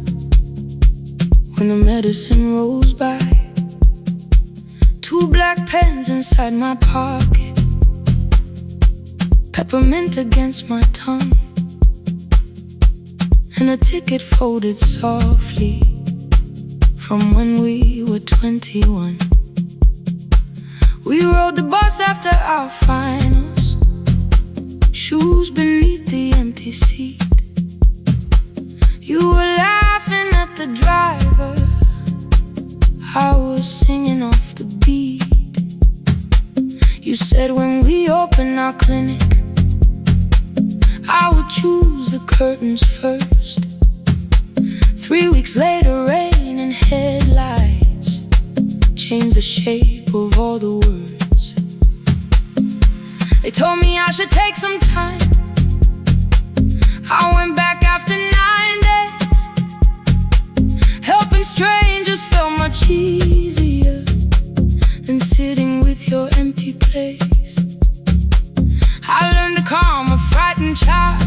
when the medicine rolls by. 2 black pens inside my pocket, peppermint against my tongue, and a ticket folded softly from when we were 21. We rode the bus after our finals, shoes beneath the empty seat. You were laughing at the driver, I was singing off the beat. You said when we open our clinic, I would choose the curtains first. 3 weeks later, rain and headlights changed the shape of all the words. They told me I should take some time. I went back after 9 days. Helping strangers felt much easier than sitting with your empty place. I learned to calm a frightened child,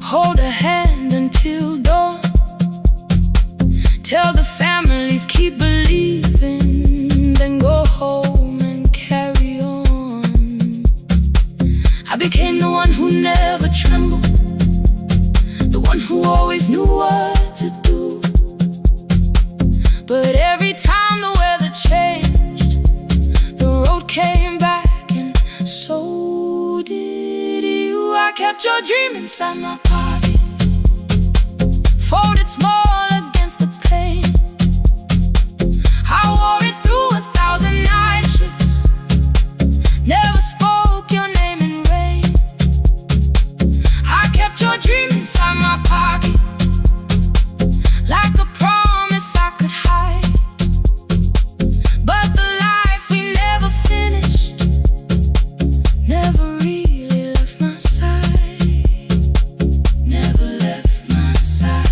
hold a hand until dawn, tell the families keep believing, then go home and carry on. I became the one who never trembled, the one who always knew what to do. But every time the weather changed, the road came back, and so did you. I kept your dream inside my pocket, folded small against the pain. I wore it through 1,000 night shifts, never spoke your name in rain. I kept your dream inside my pocket, like a promise I could hide. But the life we never finished never really left my side, never left my side.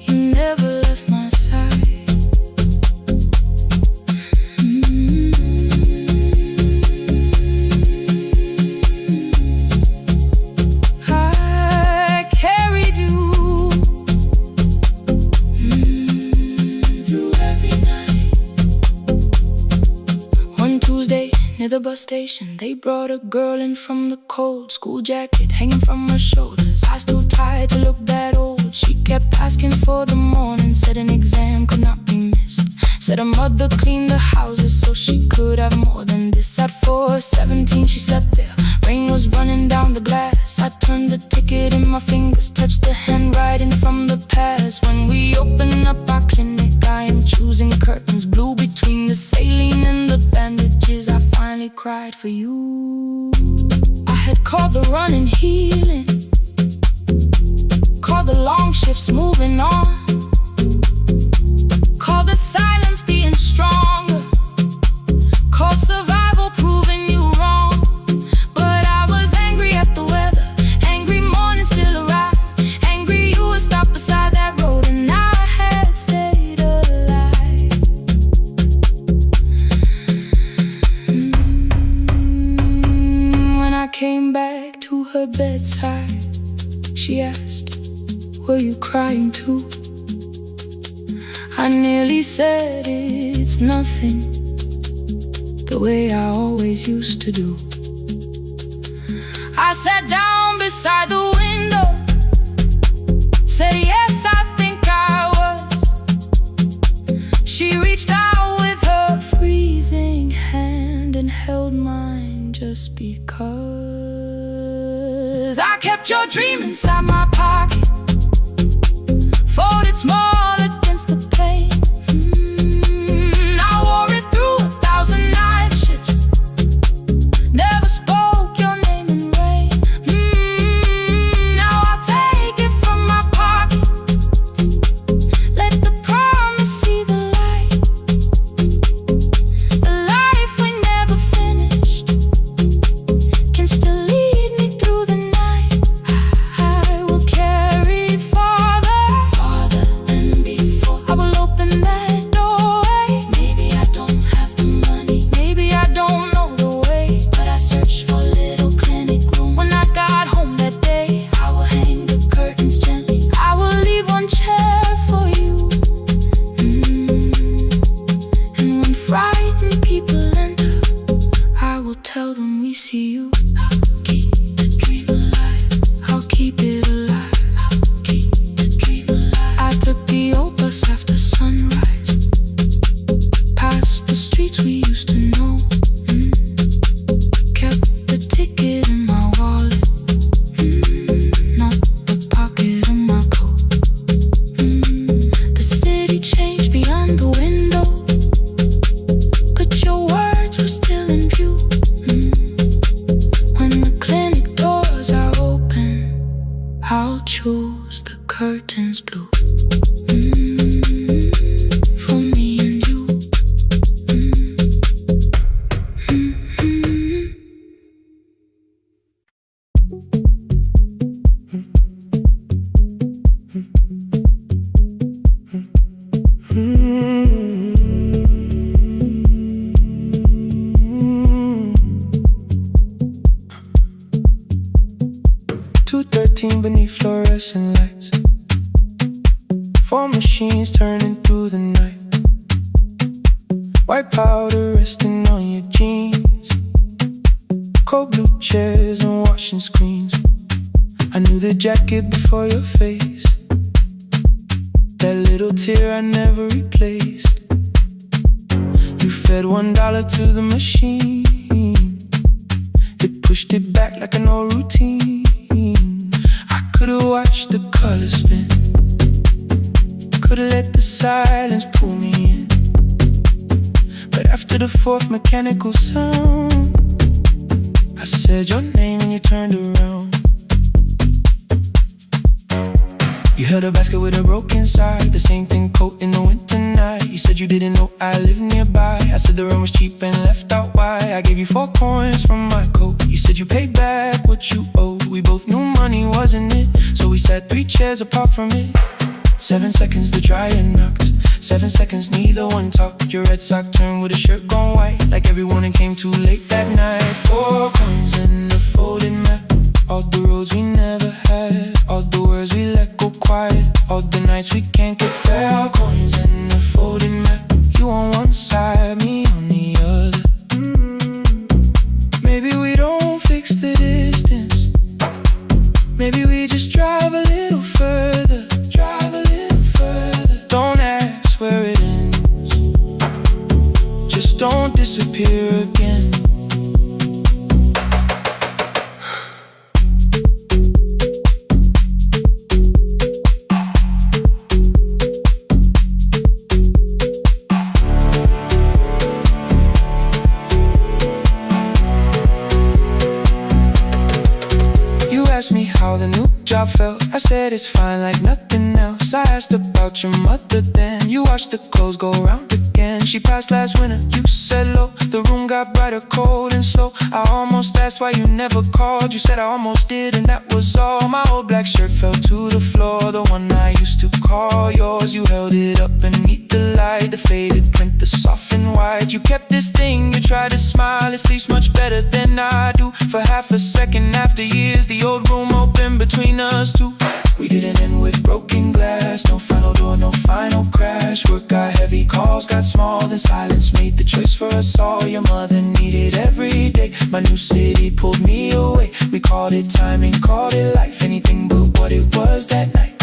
You never left my side. I carried you through every night. One Tuesday near the bus station, they brought a girl in from the cold, school jacket hanging from her shoulders, eyes too tired to look that old. She kept asking for the morning, said an exam could not be missed, said her mother cleaned the houses so she could have more than this. At 4:17 she slept there, rain was running down the glass. I turned the ticket in my fingers, touched the handwriting from the past. When we open up our clinic, I am choosing curtains blue between the saline and the bandages. I finally cried for you. I had called the running healing, called the long shifts moving on, called the silence being stronger, called survival proving you wrong. But I was angry at the weather, angry morning still arrived, angry you would stop beside that road and I had stayed alive. When I came back to her bedside, she asked, were you crying too? I nearly said it's nothing, the way I always used to do. I sat down beside the window, said yes, I think I was. She reached out with her freezing hand and held mine just because. I kept your dream inside my pocket, folded small against the pain. I wore it through 1,000 night shifts, never spoke your name in rain. Now I'll take it from my pocket, let the promise see the light. White powder resting on your jeans, cold blue chairs and washing screens. I knew the jacket before your face, that little tear I never replaced. You fed $1 to the machine, it pushed it back like an old routine. I could've watched the colors spin, could've let the silence pull me in. But after the fourth mechanical sound, I said your name and you turned around. You held a basket with a broken side, the same thing coat in the winter night. You said you didn't know I lived nearby. I said the rent was cheap and left out why. I gave you 4 coins from my coat. You said you paid back what you owed. We both knew money wasn't it, so we sat 3 chairs apart from it. 7 seconds the dryer knocked, 7 seconds neither one talked. Your red sock turned with a shirt gone white, like everyone and came too late that night. 4 coins and a folded map, all the roads we never had, all the words we let go quiet, all the nights we can't get fair. Coins and a folded map, you on one side, me on the other. Maybe we don't fix the distance, maybe we just drive a little further, drive a little further. Don't ask where it ends, just don't disappear again. Asked me how the new job felt, I said it's fine like nothing else. I asked about your mother then, you watched the clothes go round again. She passed last winter, you said low, the room got brighter, cold and slow. I almost asked why you never called, you said I almost did and that was all. My old black shirt fell to the floor, the one I used to call yours. You held it up beneath the light, the faded print, the soft and white. You kept this thing, you tried to smile, it sleeps much better than I do. For half a second after years, the old room open between us two. We didn't end with broken glass, no final door, no final crash. Work got heavy, calls got small, then silence made the choice for us all. Your mother needed every day, my new city pulled me away. We called it timing, called it life, anything but what it was that night.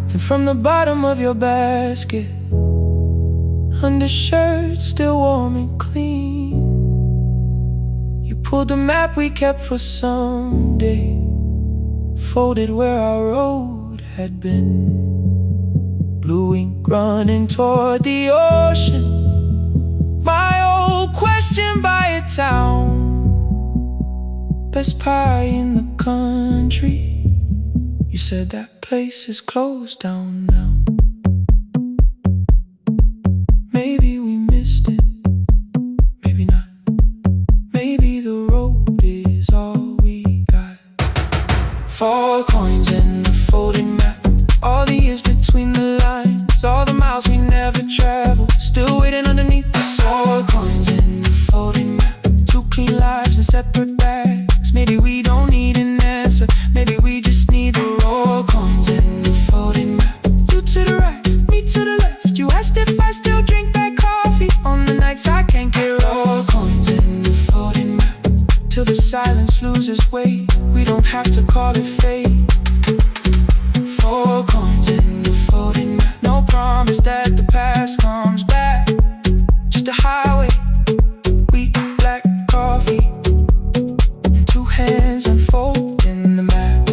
Then from the bottom of your basket, undershirt still warm and clean, you pulled the map we kept for someday, folded where our road had been. Blue ink running toward the ocean, my old question by a town. Best pie in the country, you said that place is closed down now. Maybe we missed it, maybe not. Maybe the road is all we got. 4 coins and a folded map, all the years between the lines, all the miles we never traveled, still waiting underneath the 4 coins and a folded map, 2 clean lives in separate bags. Maybe we don't need an answer, maybe we just need the raw coins and a folded map. You to the right, me to the left, you asked if I still drink that coffee on the nights I can't get raw coins and a folded map, till the silence loses weight, we don't have to call it fate. 4 coins and a folded map, no promise that the past comes back, just a highway, weak black coffee, and 2 hands unfolding the map.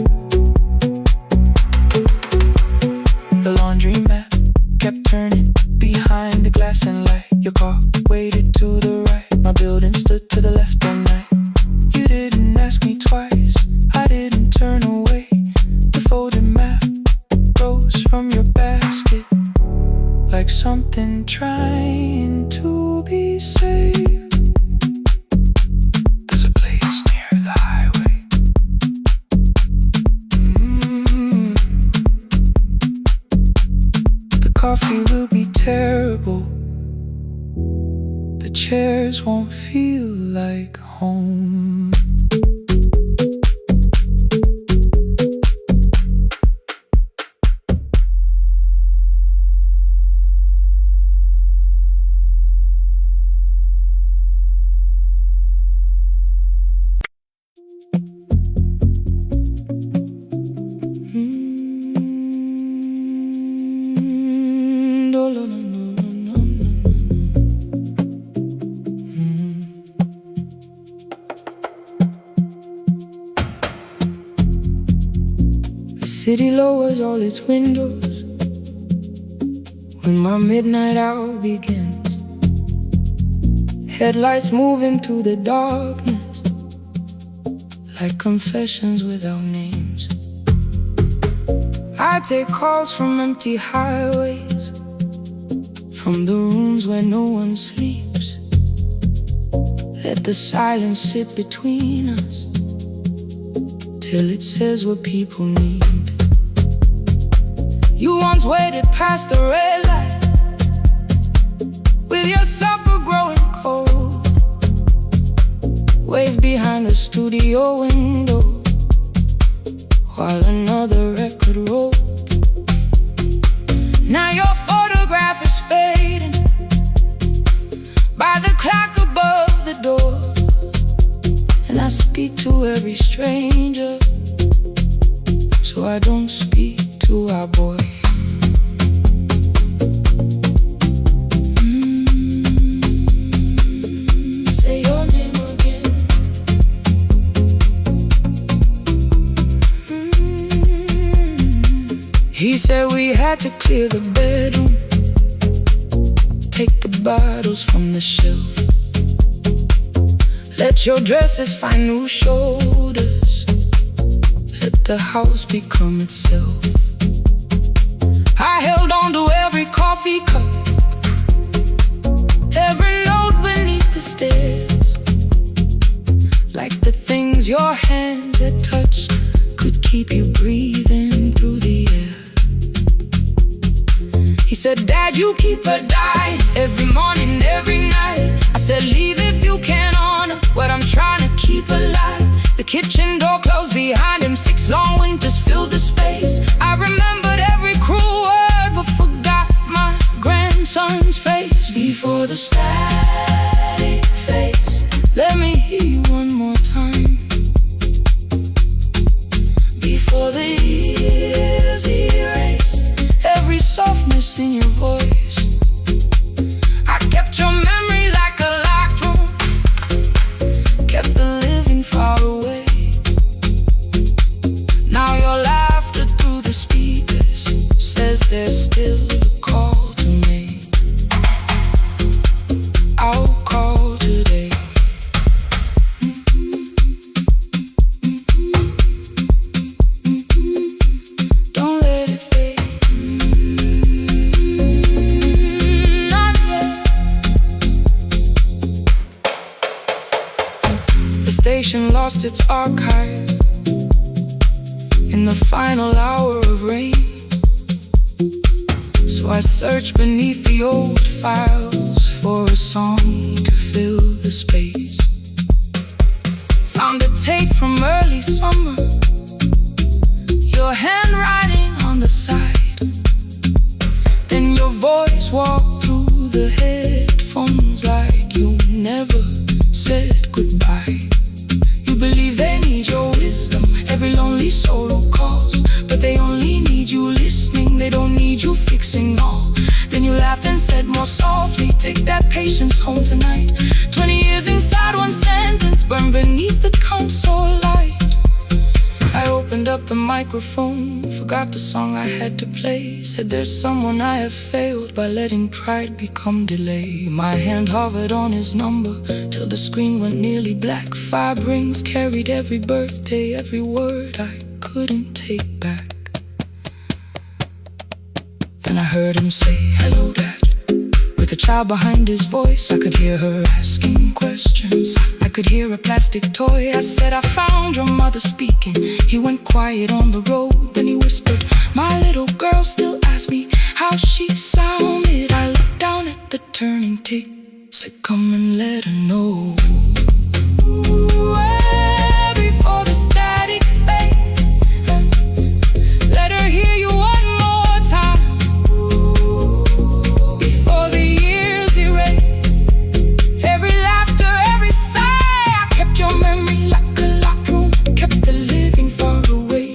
The laundry mat kept turning behind the glass and light. Your car waited to the right, my building stood to the left all night. You didn't ask me twice, I didn't turn away. The folded map rose from your basket, like something trying to be saved. There's a place near the highway. The coffee will be terrible, the chairs won't feel like home. no, no, no, no, no. The city lowers all its windows when my midnight hour begins. Headlights move into the darkness like confessions without names. I take calls from empty highways, from the rooms where no one sleeps. Let the silence sit between us till it says what people need. You once waited past the red light with your supper growing cold, waved behind the studio window while another record rolled. Now your photograph is fading by the clock above the door, and I speak to every stranger, so I don't speak to our boy. Say your name again. He said we had to clear the bedroom, take the bottles from the shelf, let your dresses find new shoulders, let the house become itself. I held on to every coffee cup, every note beneath the stairs, like the things your hands had touched could keep you breathing through the air. He said, Dad, you keep her dying every morning, every night. I said, leave if you can honor what I'm trying to keep alive. The kitchen door closed behind him, 6 long winters filled the space. I remembered every cruel word but forgot my grandson's face. Before the static fades, let me hear you one more time. Before the years erase every softness in your voice, I kept your memory like a locked room, kept the living far away. Now your laughter through the speakers says there's still a call to make. I'll call today. Don't let it fade. Not yet. The station lost its archive in the final hour of rain, so I searched beneath the old files for a song to fill the space. Found a tape from early summer, your handwriting on the side, then your voice walked through the headphones like you never said goodbye. You believe they need your wisdom, every lonely soul who calls, but they only need you listening, they don't need you fixing all. Then you laughed and said more softly, take that patience home tonight. 20 years inside one sentence, burned beneath the console light. I opened up the microphone, forgot the song I had to play. Said there's someone I have failed by letting pride become delay. My hand hovered on his number till the screen went nearly black. 5 rings carried every birthday, every word I couldn't take back. Then I heard him say, hello, Dad. With a child behind his voice, I could hear her asking questions. I could hear a plastic toy. I said, I found your mother speaking. He went quiet on the road, then he whispered, my little girl still asks me how she sounded. I looked down at the turning tick, said, come and let her know. Before the static fades, let her hear you one more time. Before the years erase every laughter, every sigh, I kept your memory like a locked room, kept the living far away.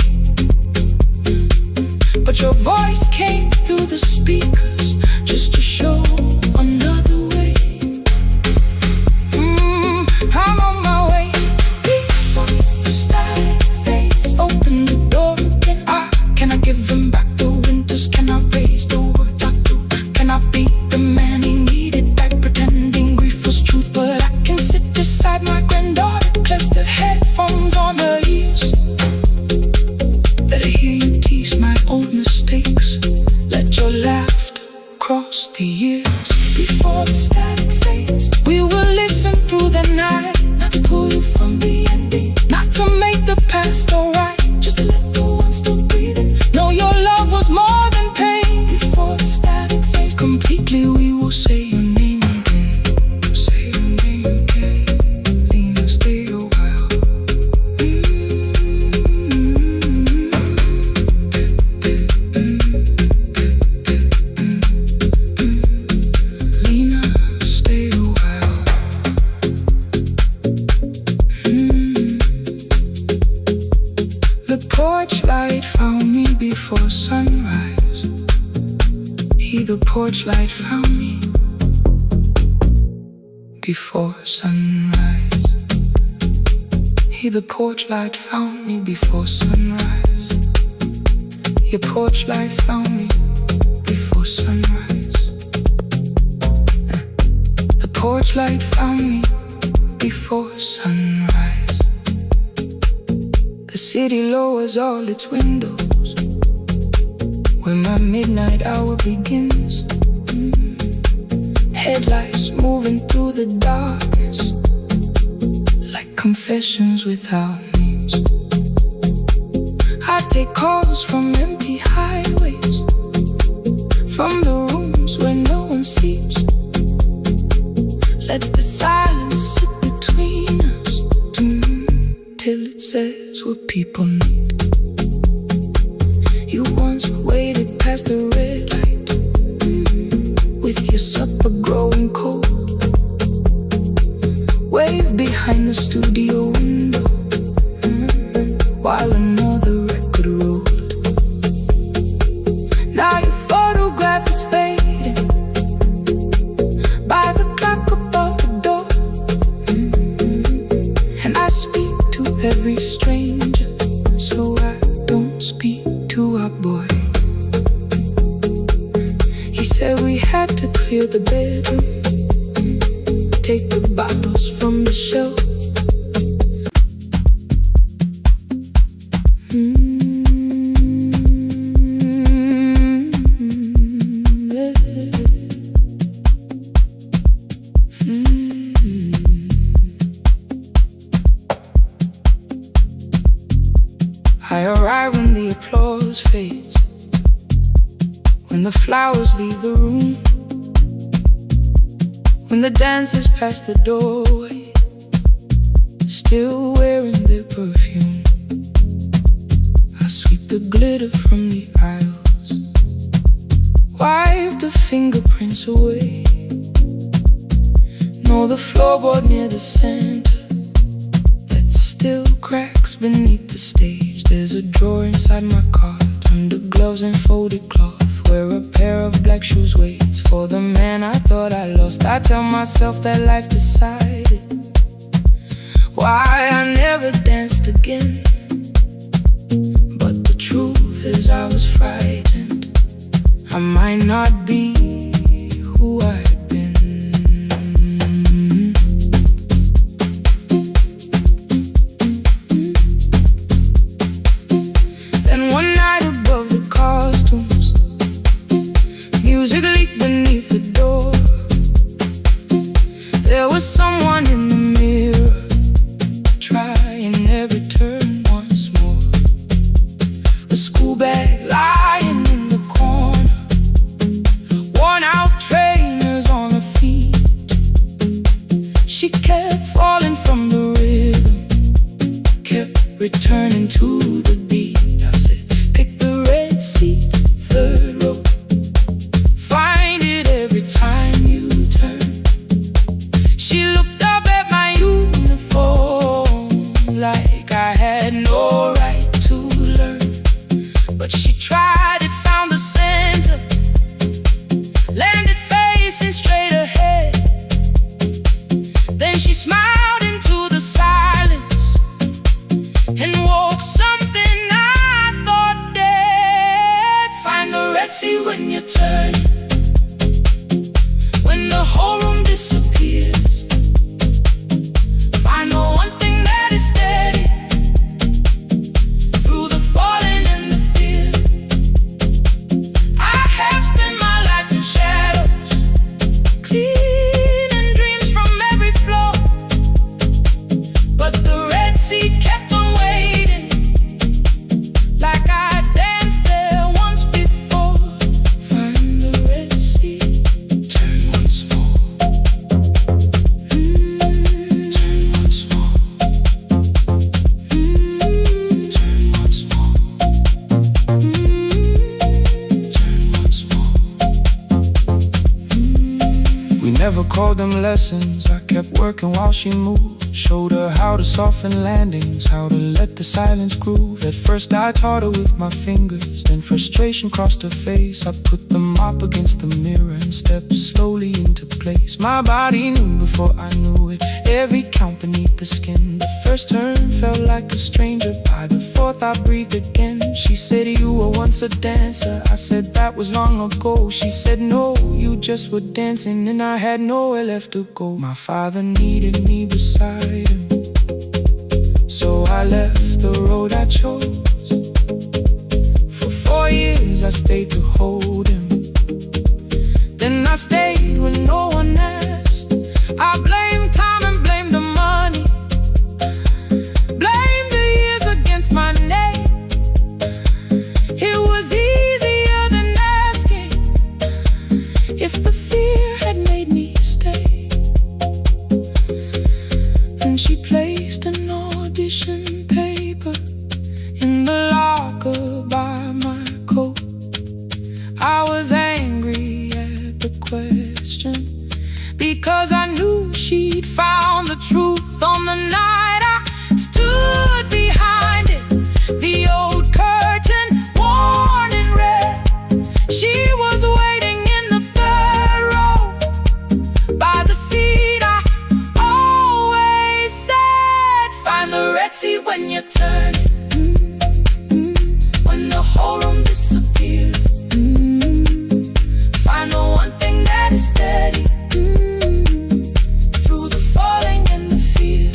But your voice came through the speakers, just not be the man he needed back, pretending grief was truth. But I can sit beside my granddaughter, place the headphones on her ears. Let her hear you tease my old mistakes. Let your laughter cross the years. Before the static fades, we will listen through the night. Not to pull you from the ending, not to make the past alright, just to let the one still breathing know your love was more than pain. Before the static fades completely, we will say your name again. Say your name again. Lena, stay a while. Lena, stay a while. The porch light found me before sunrise. The porch light found me before sunrise. The porch light found me before sunrise. Your porch light found me before sunrise. The porch light found me before sunrise. The city lowers all its windows when my midnight hour begins. Headlights moving through the darkness like confessions without names. I take calls from empty highways, from the rooms where no one sleeps. Let the silence sit between us till it says what people need. You once waited past the red light with your supper growing cold. Wave behind the studio window while another record rolled. Now your photograph is fading by the clock above the door. And I speak to every stranger, so I don't speak to our boy. He said we had to clear the bedroom, take the bottles from the shelf. I arrive when the applause fades, when the flowers leave the room, when the dancers pass the doorway, still wearing their perfume. I sweep the glitter from the aisles, wipe the fingerprints away. Know the floorboard near the center that still cracks beneath the stage. There's a drawer inside my cart, under gloves and folded cloth, where a pair of black shoes waits for the man I thought I lost. I tell myself that life decided why I never danced again. But the truth is I was frightened I might not be who I had been. Then one night above the costumes, music leaked beneath the door. There was someone in the mirror, trying every turn once more. A school bag lying in the corner, worn never called them lessons. I kept working while she moved. Showed her how to soften landings, how to let the silence groove. At first I taught her with my fingers, then frustration crossed her face. I put the mop against the mirror and stepped slowly into place. My body knew before I knew it, every count beneath the skin. The first turn felt like a stranger, by the fourth I breathed again. She said, you were once a dancer. I said, that was long ago. She said, no, you just were dancing, and I had nowhere left to go. My father needed me beside him, so I left the road I chose. For 4 years I stayed to hold him, then I stayed when no one asked. I blamed time and blamed the money, blamed the years against my name. It was easier than asking if the fear had made me stay. Then she placed an audition paper in the locker by my coat. I was angry at the question, because I knew she'd found the truth on the night I stood behind it. The old curtain, worn in red. She was waiting in the third row by the seat I always said, find the red seat when you turn it. When the whole room disappears, find the one thing that is steady through the falling and the fear.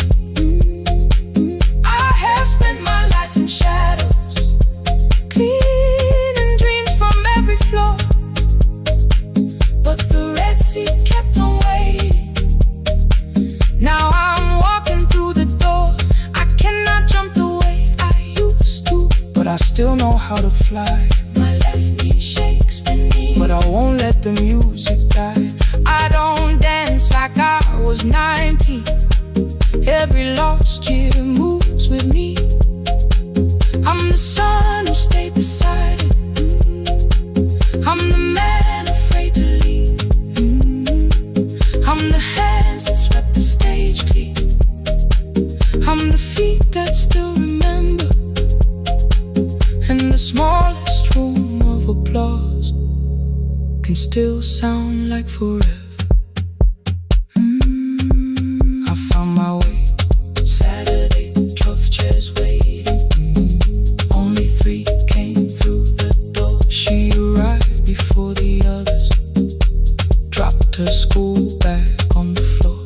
I have spent my life in shadows, cleaning dreams from every floor, but the red seat kept on waiting. Now I'm walking through the door. I cannot jump the way I used to, but I still know how to fly. My left knee shakes beneath, but I won't let the music die. I don't dance like I was 19. Every lost year moves with me. I'm the son who stayed beside it. I'm the man afraid to leave. I'm the hands that swept the stage clean. I'm the feet that still remember, and the smallest room of applause can still sound like forever. I found my way. Saturday, 12 chairs waiting. Only 3 came through the door. She arrived before the others, dropped her school bag on the floor.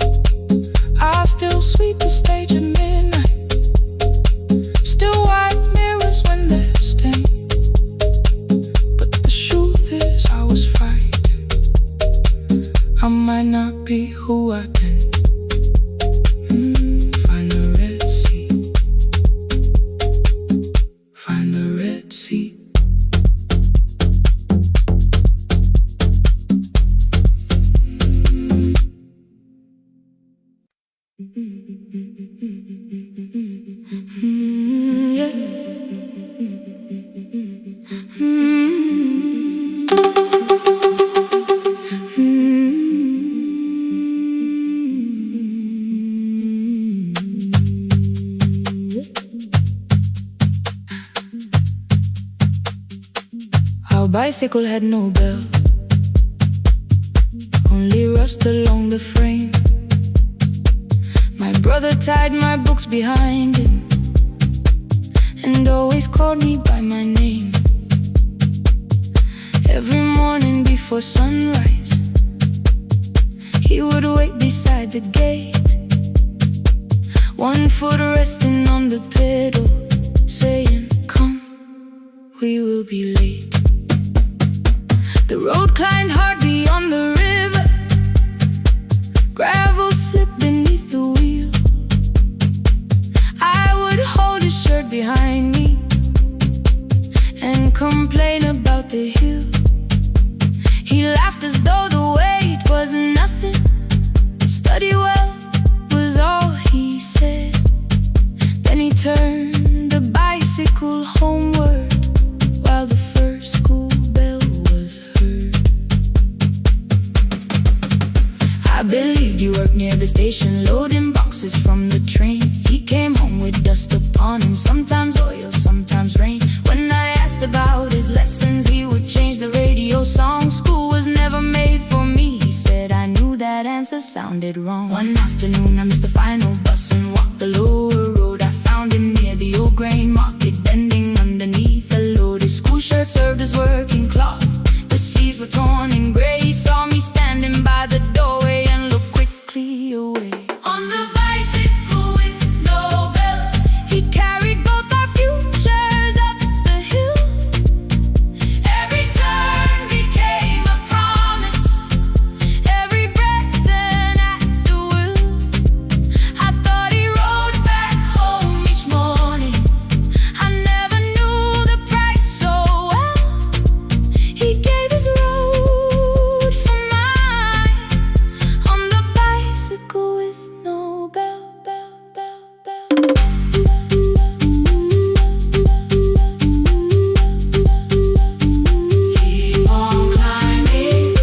I still sweep the stage at midnight, still wipe mirrors when they're stained. But the truth is I was frightened. I might not be who I've been. Find the red seat. Find the red seat. Our bicycle had no bell, only rust along the frame. My brother tied my books behind him and always called me by my name. Every morning before sunrise, he would wait beside the gate, one foot resting on the pedal, saying, come, we will be late. The road climbed hard beyond the river, gravel slipped beneath the wheel. I would hold his shirt behind me and complain about the hill. He laughed as though the weight was nothing. Study well was all he said. Then he turned the bicycle homeward while the first school bell was heard. believed you worked near the station, loading boxes from the train. He came home with dust upon him, sometimes oil, sometimes rain. When I asked about his lessons, he would change the radio song. School was never made for me, he said. I knew that answer sounded wrong. One afternoon I missed the final bus and walked the lower road. I found him near the old grain market, bending underneath a load. His school shirt served as working cloth, the sleeves were torn and gray. He saw me standing by the doorway and looked quickly away. On the bicycle with no belt, he carried both our futures up the hill. Every turn became a promise, every breath an act of will. I thought he rode back home each morning, I never knew the price so well. He gave his road for mine, on the bicycle with no bell. Keep on climbing.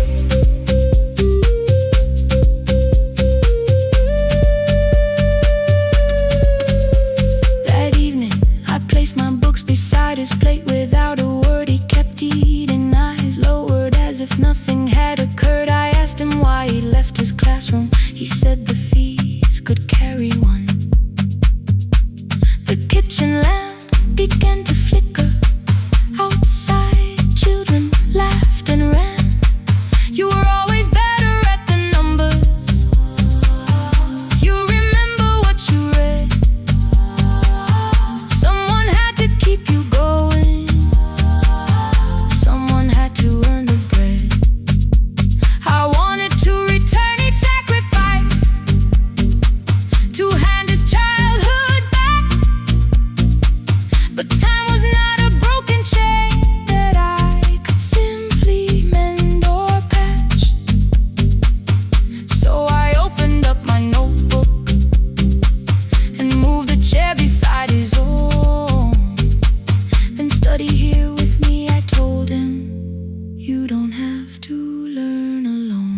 That evening, I placed my books beside his plate. Without a word, he kept eating, eyes lowered as if nothing had occurred. I asked him why he left his classroom. He said the fees could carry one. The kitchen lamp began to flicker. Outside, children laughed and ran. You were always better at the numbers. You remember what you read. Someone had to keep you going, someone had to earn the bread. I wanted to return each sacrifice, to hand his childhood back. But time was not a broken chain that I could simply mend or patch. So I opened up my notebook and moved a chair beside his own. Then study here with me, I told him. You don't have to learn alone.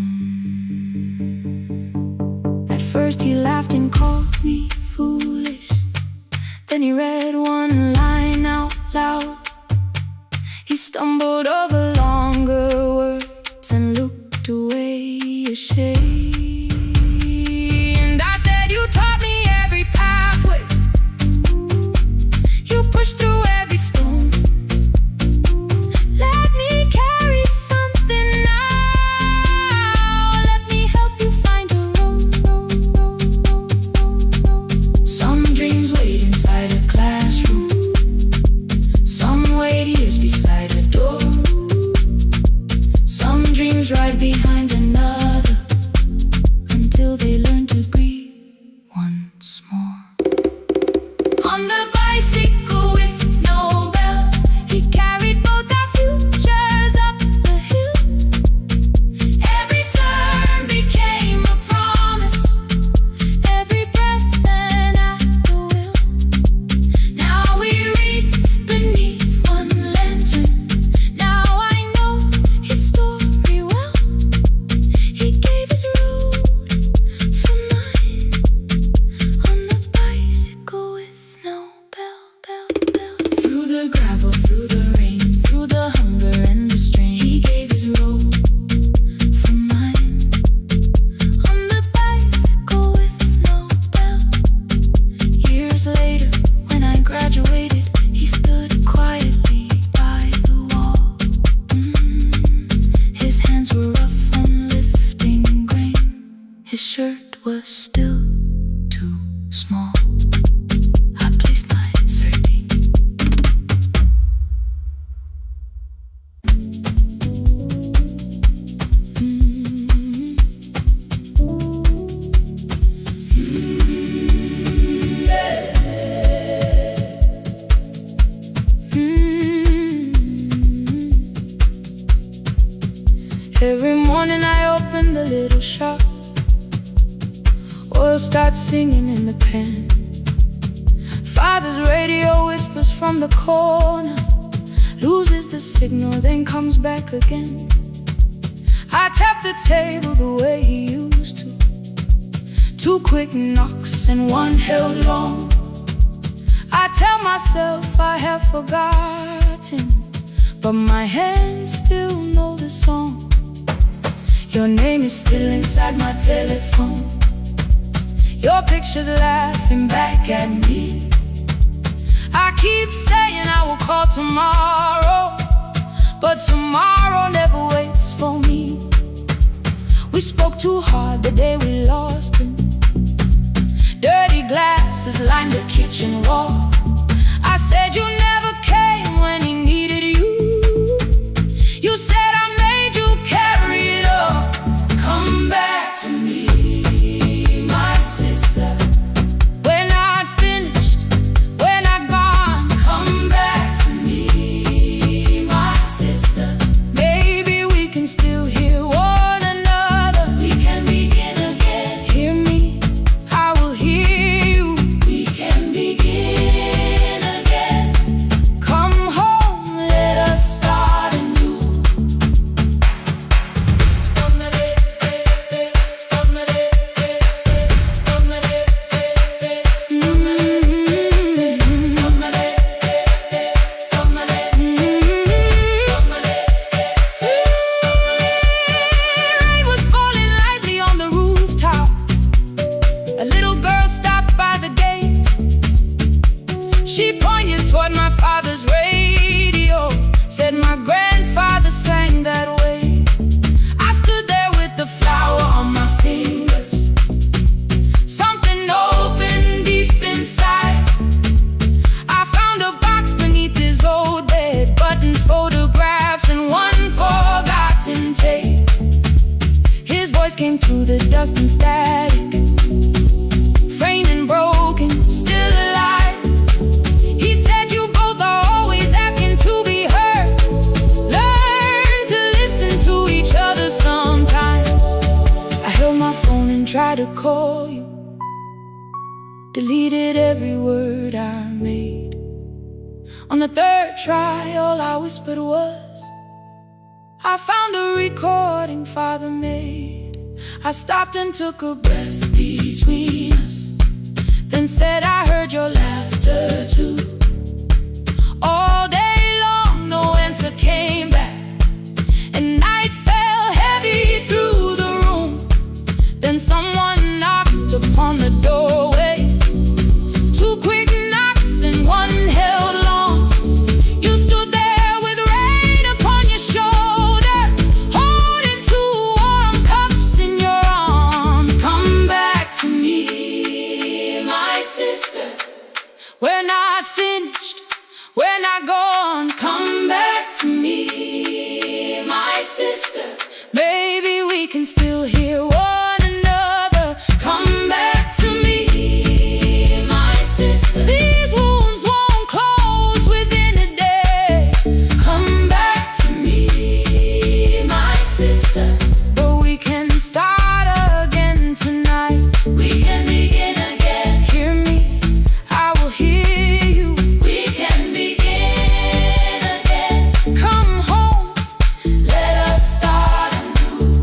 At first he laughed and called me foolish. Then he read one line out loud. He stumbled over longer words and looked away ashamed. And I said, you taught me every pathway, you pushed through every stone. Let me carry something now, let me help you find a road. Some dreams wait inside a classroom, some wait years beside a door. Some dreams right behind another, until they learn to breathe once more. On the bicycle with no bell, he carried both our futures up the hill. Every turn became a promise, every breath an act of will. Now we read beneath one lantern, now I know his story well. He gave his road for mine, on the bicycle with no bell. Through the gravel, through the rain, through the hunger and the strain, he gave his road for mine, on the bicycle with no bell. Years later, when I graduated, he stood quietly by the wall. His hands were rough from lifting grain, his shirt was still too small. I placed my sardine. Every morning I open the little shop, oil starts singing in the pan. Father's radio whispers from the corner, loses the signal, then comes back again. I tap the table the way he used to, Two quick knocks and one held long. I tell myself I have forgotten, but my hands still know the song. Your name is still inside my telephone. Your picture's laughing back at me. I keep saying I will call tomorrow, but tomorrow never waits for me. We spoke too hard the day we lost him. Dirty glasses lined the kitchen wall. I said you never came when he needed you. You said I made you carry it all. Come back to me, my sister. We're not finished, we're not gone. Come back to me, my sister. Maybe we can still hear one another. We can begin again. Hear me, I will hear you. We can begin again. Come home, let us start anew. Rain was falling lightly on the rooftop. A little girl stopped by the gate. She pointed toward my father's radio, said my grandfather sang that way. I stood there with the flower on my fingers. Something opened deep inside. I found a box beneath his old bed, buttons, photographs, and one forgotten tape. His voice came through the dust and static, framed and broken, still alive. He said you both are always asking to be heard. Learn to listen to each other sometimes. I held my phone and tried to call you, deleted every word I made. On the third try, all I whispered was, I found a recording Father made. I stopped and took a breath between us, then said I heard your laughter too. All day long, no answer came back, and night fell heavy through the room. Then someone knocked upon the doorway. Two quick knocks and one held long. You stood there with rain upon your shoulder, holding two warm cups in your arms. Come back to me, my sister. We're not finished, we're not gone. Come back to me, my sister. Maybe we can still hear one another. Come back to me, my sister. These wounds won't close within a day. Come back to me, my sister. But we can start again tonight. We can begin again. Hear me, I will hear you. We can begin again. Come home, let us start anew.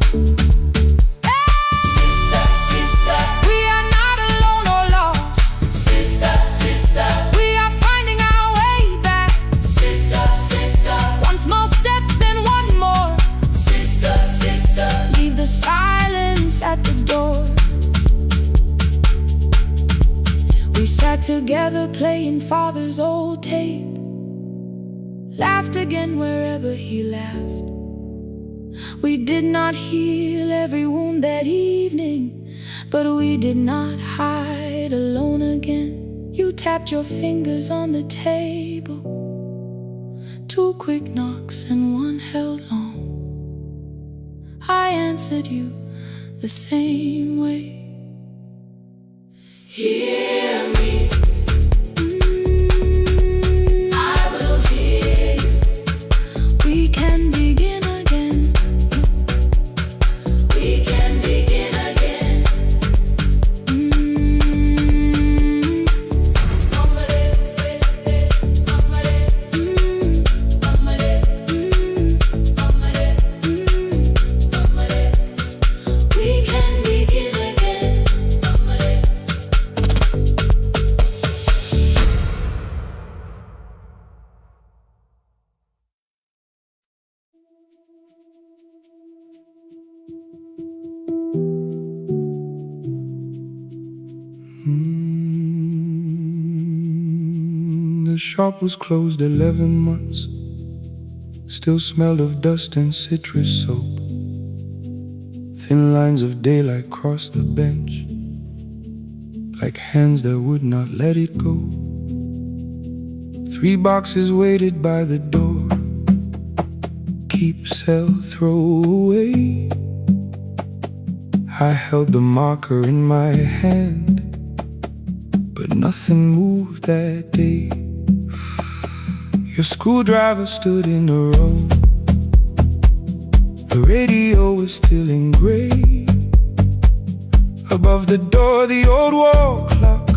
Sister, sister, we are not alone or lost. Sister, sister, we are finding our way back. Sister, sister, one small step, then one more. Sister, sister, leave the silence at the door. We sat together playing Father's old tape, laughed again wherever he laughed. We did not heal every wound that evening, but we did not hide alone again. You tapped your fingers on the table. Two quick knocks and one held long. I answered you the same way. Hear me. I will hear you. We can begin again. We can begin again. We can begin again. shop was closed 11 months. Still smelled of dust and citrus soap. Thin lines of daylight crossed the bench, like hands that would not let it go. 3 boxes waited by the door. Keep, sell, throw away. I held the marker in my hand, but nothing moved that day. Your screwdriver stood in a row. The radio was still in gray. Above the door, the old wall clock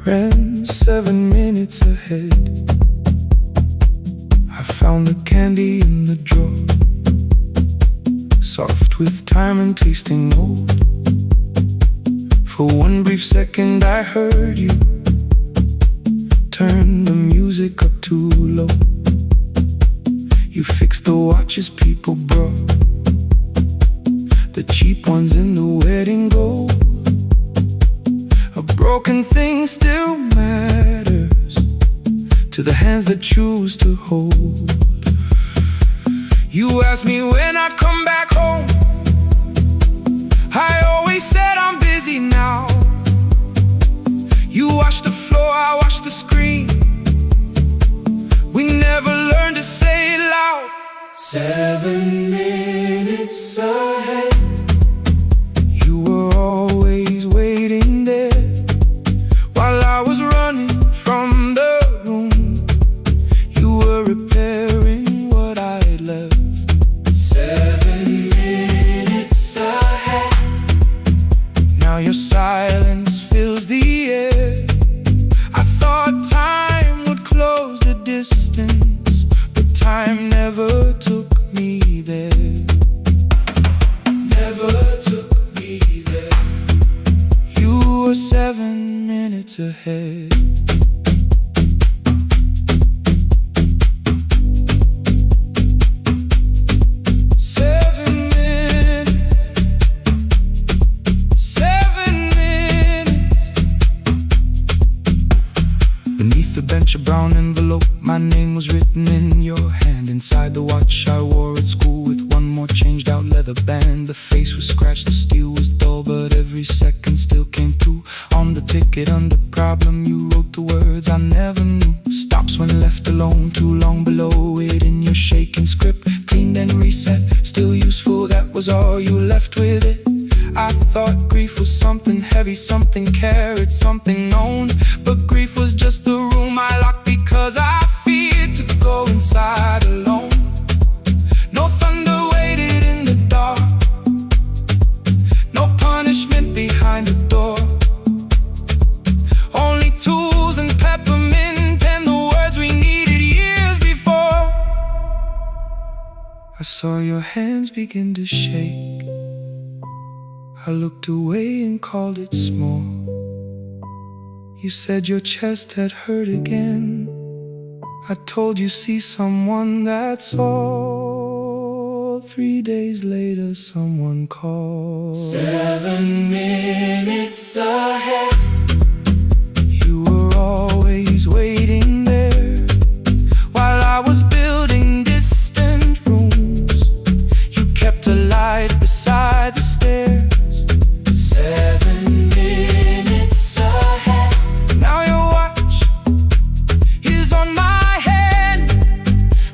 ran 7 minutes ahead. I found the candy in the drawer, soft with time and tasting old. For one brief second I heard you turn the music up too low. You fixed the watches people brought, the cheap ones in the wedding gold. A broken thing still matters to the hands that choose to hold. You asked me when I'd come back home. I always said I'm busy now. You washed the floor, I washed the screen. We never learned to say it loud. 7 minutes ahead. You were always waiting there while I was running from the room. You were repairing what I had left. 7 minutes ahead. Now your silence fills the air. I thought time would close the distance, but time never took me there. Never took me there. You were 7 minutes ahead. A brown envelope, my name was written in your hand. Inside the watch I wore at school with one more changed out leather band. The face was scratched, the steel was dull, but every second still came through. On the ticket under problem you wrote the words I never knew. Stops when left alone, too long below it in your shaking script. Cleaned and reset, still useful, that was all you left with it. I thought grief was something heavy, something carried, something known. But grief was just the room I locked because I feared to go inside alone. No thunder waited in the dark, no punishment behind the door. Only tools and peppermint and the words we needed years before. I saw your hands begin to shake. I looked away and called it small. You said your chest had hurt again. I told you see someone, that's all. 3 days later someone called. 7 minutes ahead. You were always waiting there while I was building distant rooms. You kept a light beside the stairs. 7 minutes ahead. Now your watch is on my hand.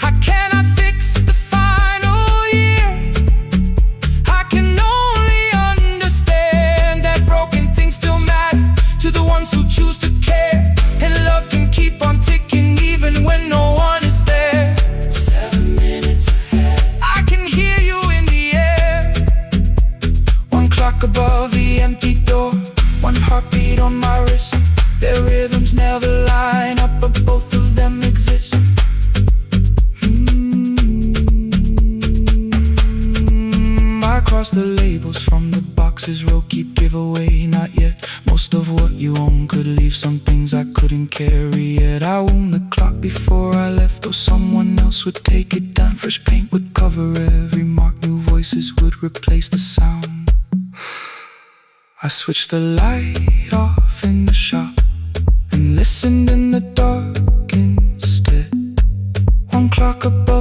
I cannot fix the final year. I can only understand that broken things still matter to the ones who choose to care. And love can keep on ticking even when no one is there. 7 minutes ahead. I can hear you in the air. One clock above the empty door, one heartbeat on my wrist. Their rhythms never line up, but both of them exist. I cross the labels from the boxes, row keep giveaway, not yet. Most of what you own could leave, some things I couldn't carry yet. I wound the clock before I left, or someone else would take it down. Fresh paint would cover every mark, new voices would replace the sound. I switched the light off in the shop and listened in the dark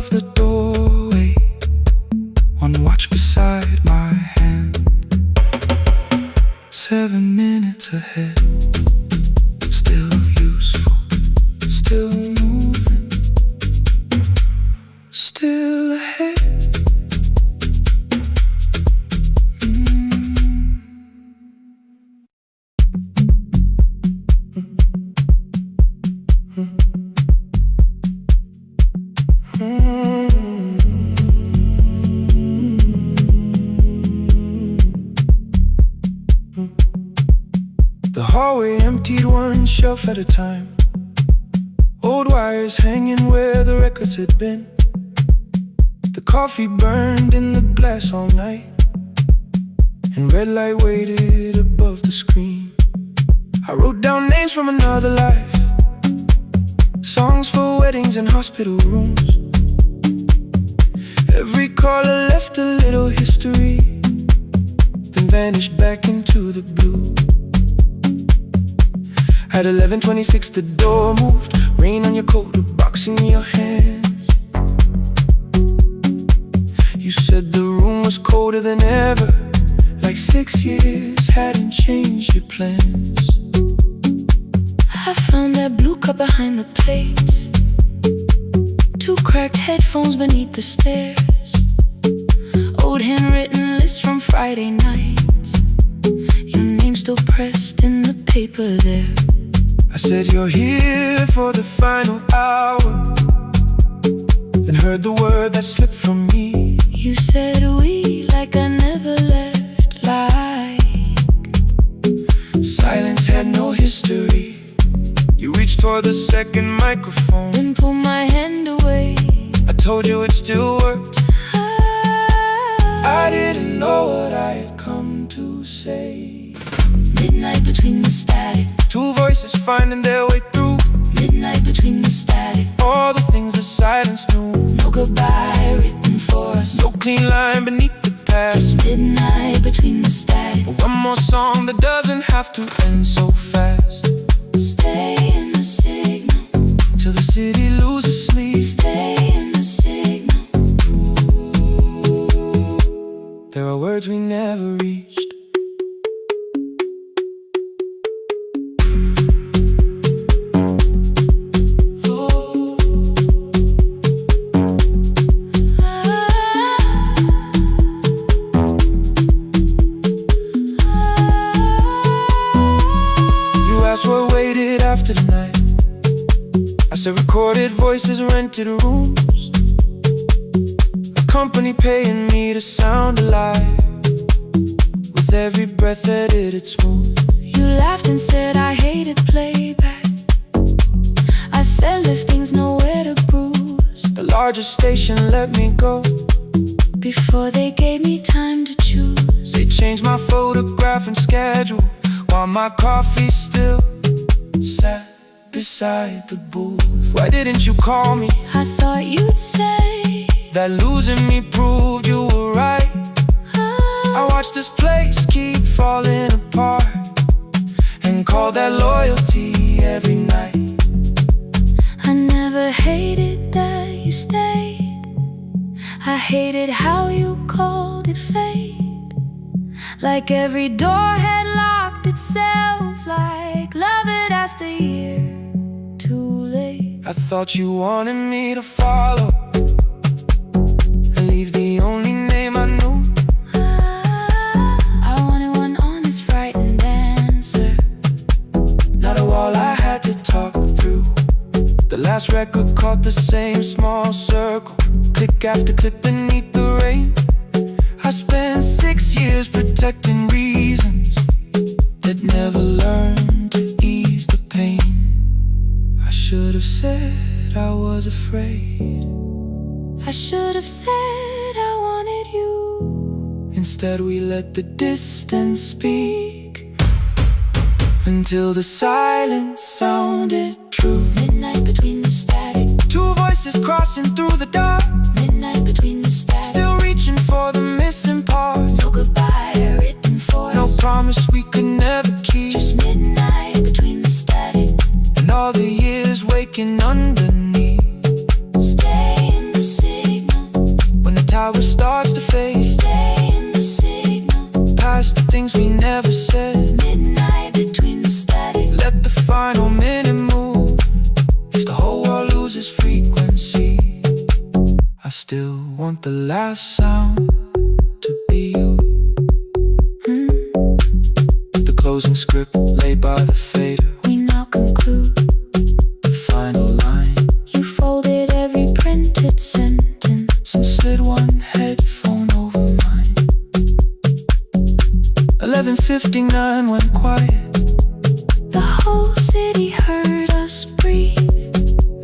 of the doorway, one watch beside my hand. 7 minutes ahead, still useful, still moving, still ahead. The hallway emptied one shelf at a time, old wires hanging where the records had been. The coffee burned in the glass all night, and red light waited above the screen. I wrote down names from another life, songs for weddings and hospital rooms. Every caller left a little history, then vanished back into the blue. At 11:26 the door moved, rain on your coat, a box in your hands. You said the room was colder than ever, like 6 years hadn't changed your plans. I found that blue cup behind the plates, 2 cracked headphones beneath the stairs, old handwritten lists from Friday nights, your name still pressed in the paper there. I said you're here for the final hour, then heard the word that slipped from me. You said we like I never left, like silence had no history. You reached toward the second microphone, then pulled my hand away. I told you it still worked. I didn't know what I had come to say. Midnight between the static, 2 voices finding their way through. midnight between the static, All the things the silence knew. no goodbye written for us, No clean line beneath the past. just midnight between the static. One more song that doesn't have to end so fast. Stay in the signal, Till the city loses sleep. stay in the signal. There are words we never reached. What waited after the night? I said recorded voices, rented rooms, a company paying me to sound alive, with every breath edited smooth. You laughed and said I hated playback. I said lifting's nowhere to bruise, The largest station let me go before they gave me time to choose. They changed my photograph and schedule, while my coffee still sat beside the booth. Why didn't you call me? I thought you'd say that losing me proved you were right. I watched this place keep falling apart, and call that loyalty every night. I never hated that you stayed, I hated how you called it fate, like every door had locked itself, like love had asked a year too late. I thought you wanted me to follow and leave the only name I knew. I wanted one honest, frightened answer, not a wall I had to talk through. The last record caught the same small circle, click after click beneath the rain. I spent 6 years protecting reasons that never learned to ease the pain. I should have said I was afraid, I should have said I wanted you. instead we let the distance speak, until the silence sounded true. Midnight between the static, 2 voices crossing through the dark, midnight between the static, still reaching for the missing part. no goodbye written for No us, promise we could never keep, just midnight between the static, and all the years waking underneath. stay in the city. things we never said. Midnight between the static. Let the final minute move. If the whole world loses frequency, I still want the last sound to be you. The closing script laid by the fader. We now conclude The final line. You folded every printed sentence And slid one headphone over mine. 11:59 went quiet. The whole city heard us breathe.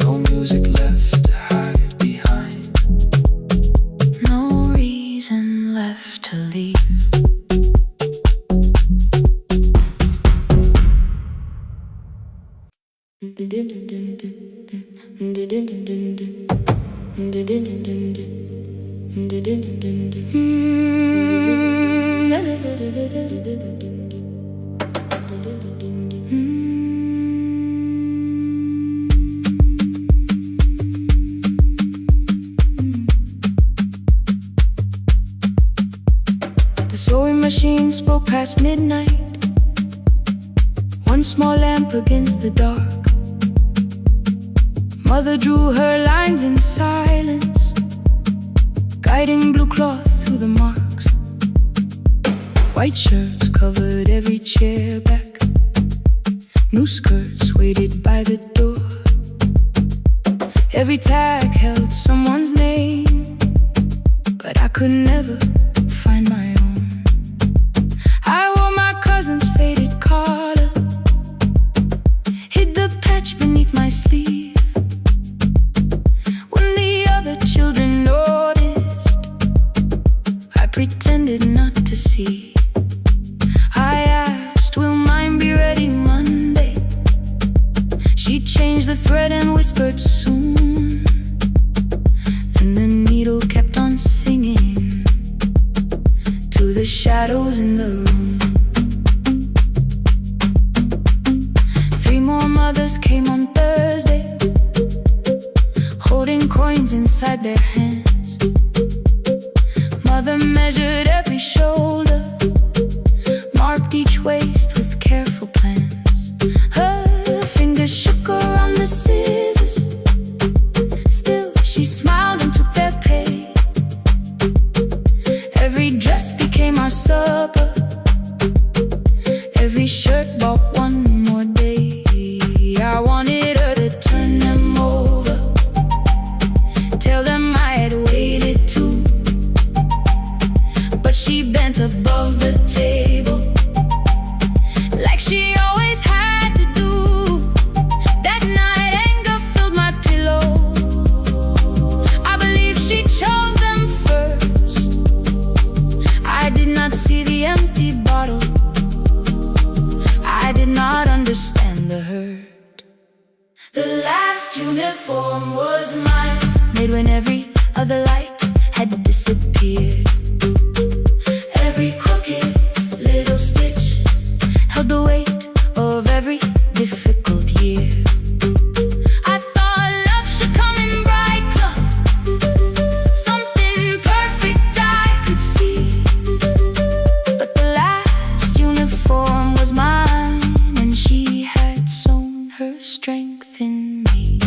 No music left to hide behind. No reason left to leave. The sewing machine spoke past midnight. One small lamp against the dark. Mother drew her lines in silence, guiding blue cloth through the marks. White shirts covered every chair back. New skirts waited by the door. Every tag held someone's name, but I could never find my own. I wore my cousin's faded collar, hid the patch beneath my sleeve. When the other children noticed, I pretended not to see. I asked, will mine be ready Monday? She changed the thread and whispered soon. Then the needle kept on singing to the shadows in the room. 3 more mothers came on Thursday, holding coins inside their hands. Mother measured every shoulder, marked each waist with careful plans. Her fingers shook around the scissors. Still she smiled and took their pay. Every dress became our supper. Every shirt bought one more day. I wanted her to turn them over, tell them I had waited too. But she bent above the table, like she always had to do. That night anger filled my pillow. I believe she chose them first. I did not see the empty bottle. I did not understand the hurt. The last uniform was mine, made when every other light had disappeared. Every crooked little stitch held the weight of every difficult year. I thought love should come in bright color, something perfect I could see. But the last uniform was mine, and she had sewn her strength in me.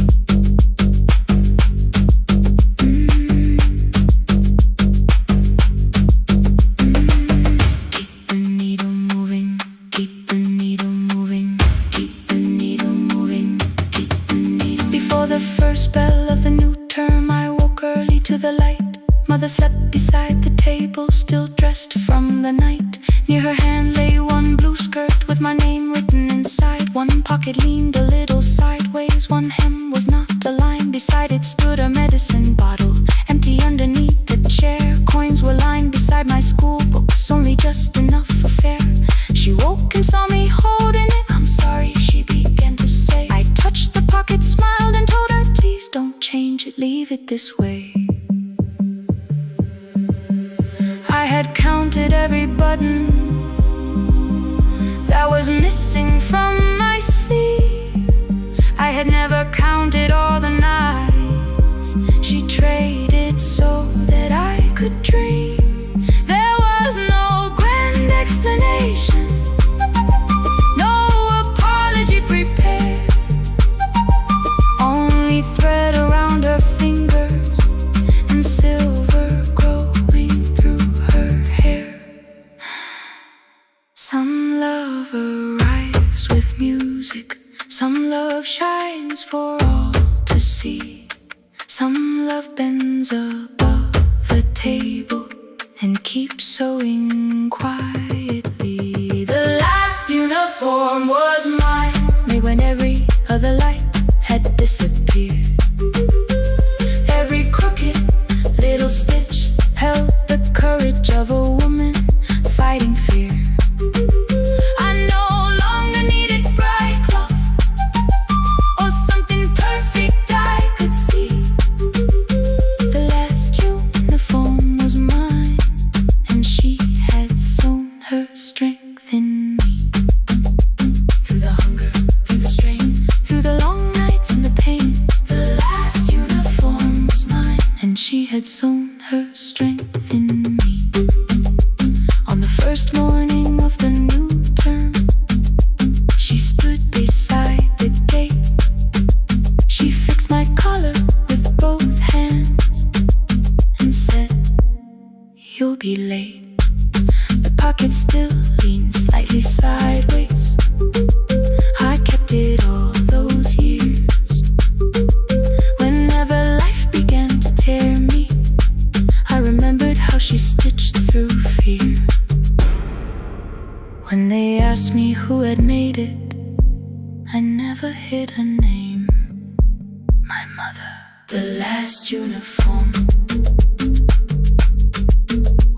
Keep the needle moving, keep the needle moving, keep the needle moving, keep the needle. Before the first bell of the new term, I woke early to the light. Mother slept beside the table, still dressed from the night. Near her hand lay one blue skirt with my name written inside. One pocket leaned a little sideways, one hem was not aligned. Beside it stood a medicine bottle, empty underneath the chair. Coins were lined beside my school books, only just enough for fare. She woke and saw me holding it. I'm sorry, she began to say. I touched the pocket, smiled and told her, please don't change it, leave it this way. I had counted every button that was missing from my sleeve. I had never counted all the nights she traded so that I could dream. There was no grand explanation. Some love arrives with music, some love shines for all to see. Some love bends above a table and keeps sewing quietly. The last uniform was mine, made when every other light had disappeared. Every crooked little stitch held the courage of a woman fighting fear. I no longer needed bright cloth or something perfect I could see. The last uniform was mine, and she had sewn her strength in me. Through the hunger, through the strain, through the long nights and the pain, the last uniform was mine, and she had sewn her strength in me. On the first morning of the new term, she stood beside the gate. She fixed my collar with both hands and said, "You'll be late." The pocket still leaned slightly sideways. I kept it all those years. Whenever life began to tear me, I remembered how she stitched through fear. When they asked me who had made it, I never hid her name. My mother. The last uniform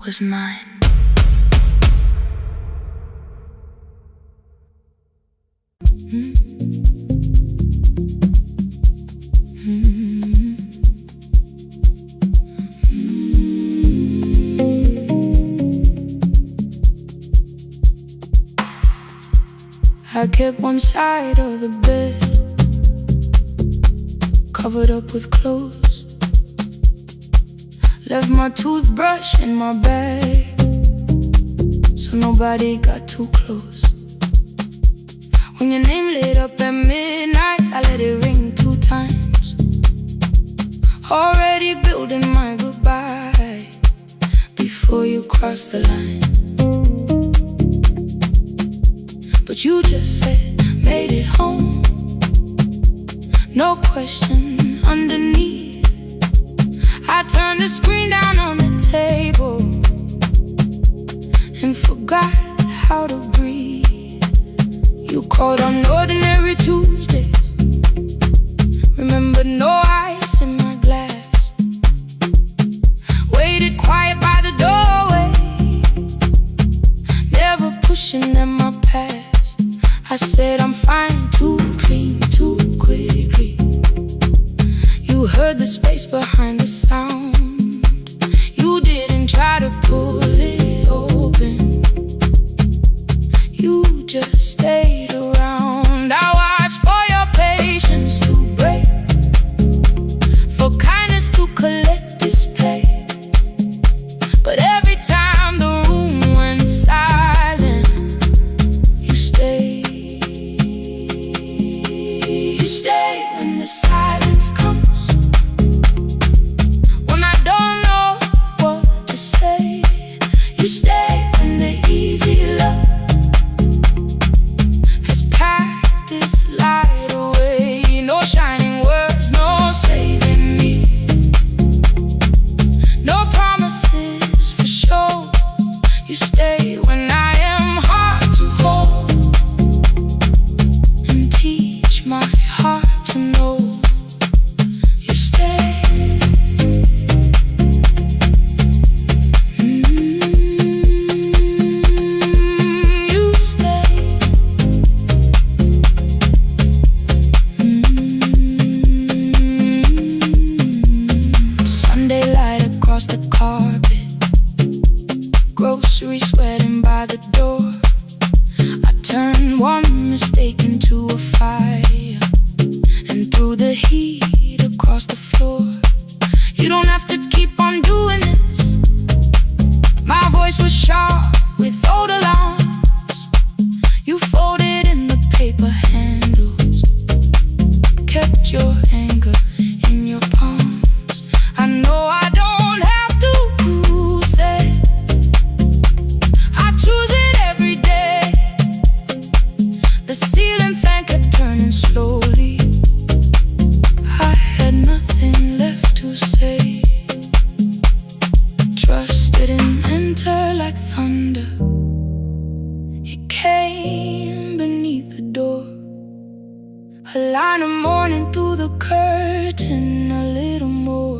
was mine. I kept one side of the bed covered up with clothes. Left my toothbrush in my bag so nobody got too close. When your name lit up at midnight, I let it ring 2 times. Already building my goodbye before you cross the line. But you just said, made it home. No question underneath. I turned the screen down on the table and forgot how to breathe. You called on ordinary Tuesdays. Remember, no ice in my glass. Waited quiet by the doorway, never pushing at my past. I said I'm fine, too clean, too quickly. You heard the space behind the sound. You didn't try to pull it open. You just stayed around. I watched for your patience to break, for kindness to collect display. But every time the room went silent, you stayed. You stay when the silence comes, when I don't know what to say. You stay when the easy love has packed its light away. No shining words, no saving me, no promises for sure. You stay when I am hard to hold and teach my heart to know. You stay. You stay. Sunday light across the carpet, groceries sweating by the door. I turned one mistake into a fire and threw the heat across the floor. You don't have to keep on doing this. My voice was sharp with old alarms. You folded in the paper handles, kept your anger in your palms. I know I don't have to say I choose it every day. line of morning through the curtain. A little more,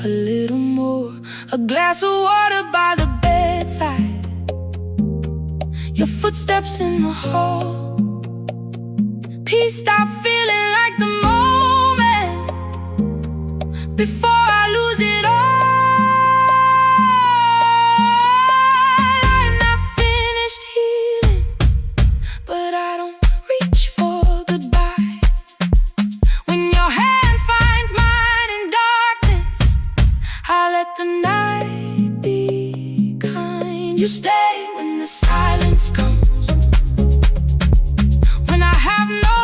a little more. A glass of water by the bedside. Your footsteps in the hall. Peace, stop feeling like the moment before I lose it all. I'm not finished healing, but I don't reach for goodbye. When your hand finds mine in darkness, I let the night be kind. You stay when the silence comes, when I have no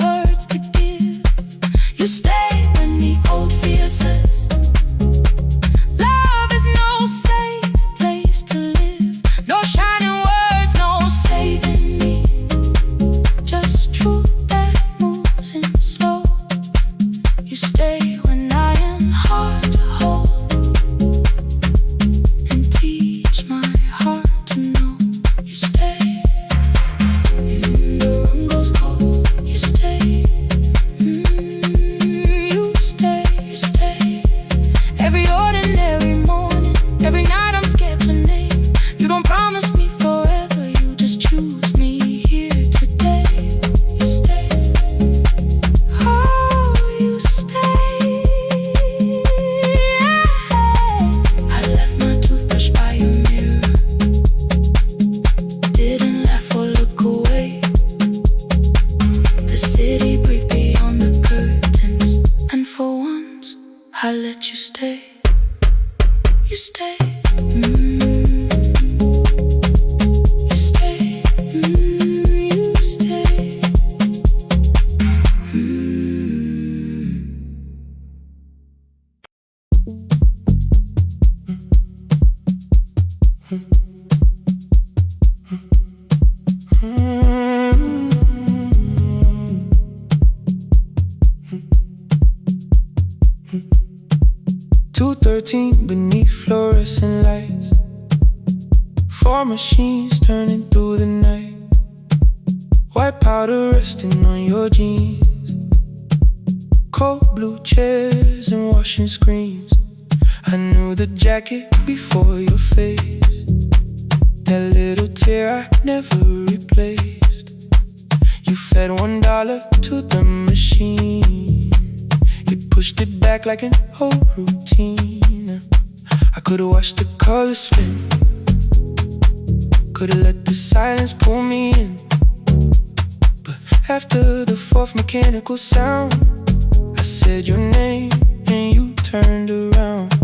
words to give. You stay when the old fear says love is no safe place to live. No shining words, no saving me, just truth that moves in slow. You stay when I am hard to hold, and teach my heart to know. You stay when the room goes cold. You stay, you stay, you stay. Every ordinary morning, every night I'm scared to name. You don't promise me forever, you just choose me here today. You stay, oh, you stay. I left my toothbrush by your mirror, didn't laugh or look away. The city breathed beyond the curtains, and for once I let you stay. You stay, you stay, you stay. 2:13 beneath fluorescent lights, 4 machines turning through the night. White powder resting on your jeans, cold blue chairs and washing screens. I knew the jacket before your face, that little tear I never replaced. You fed $1 to the machine, you pushed it back like an old routine. I could've watched the colors spin, could've let the silence pull me in. But after the 4th mechanical sound, I said your name and you turned around.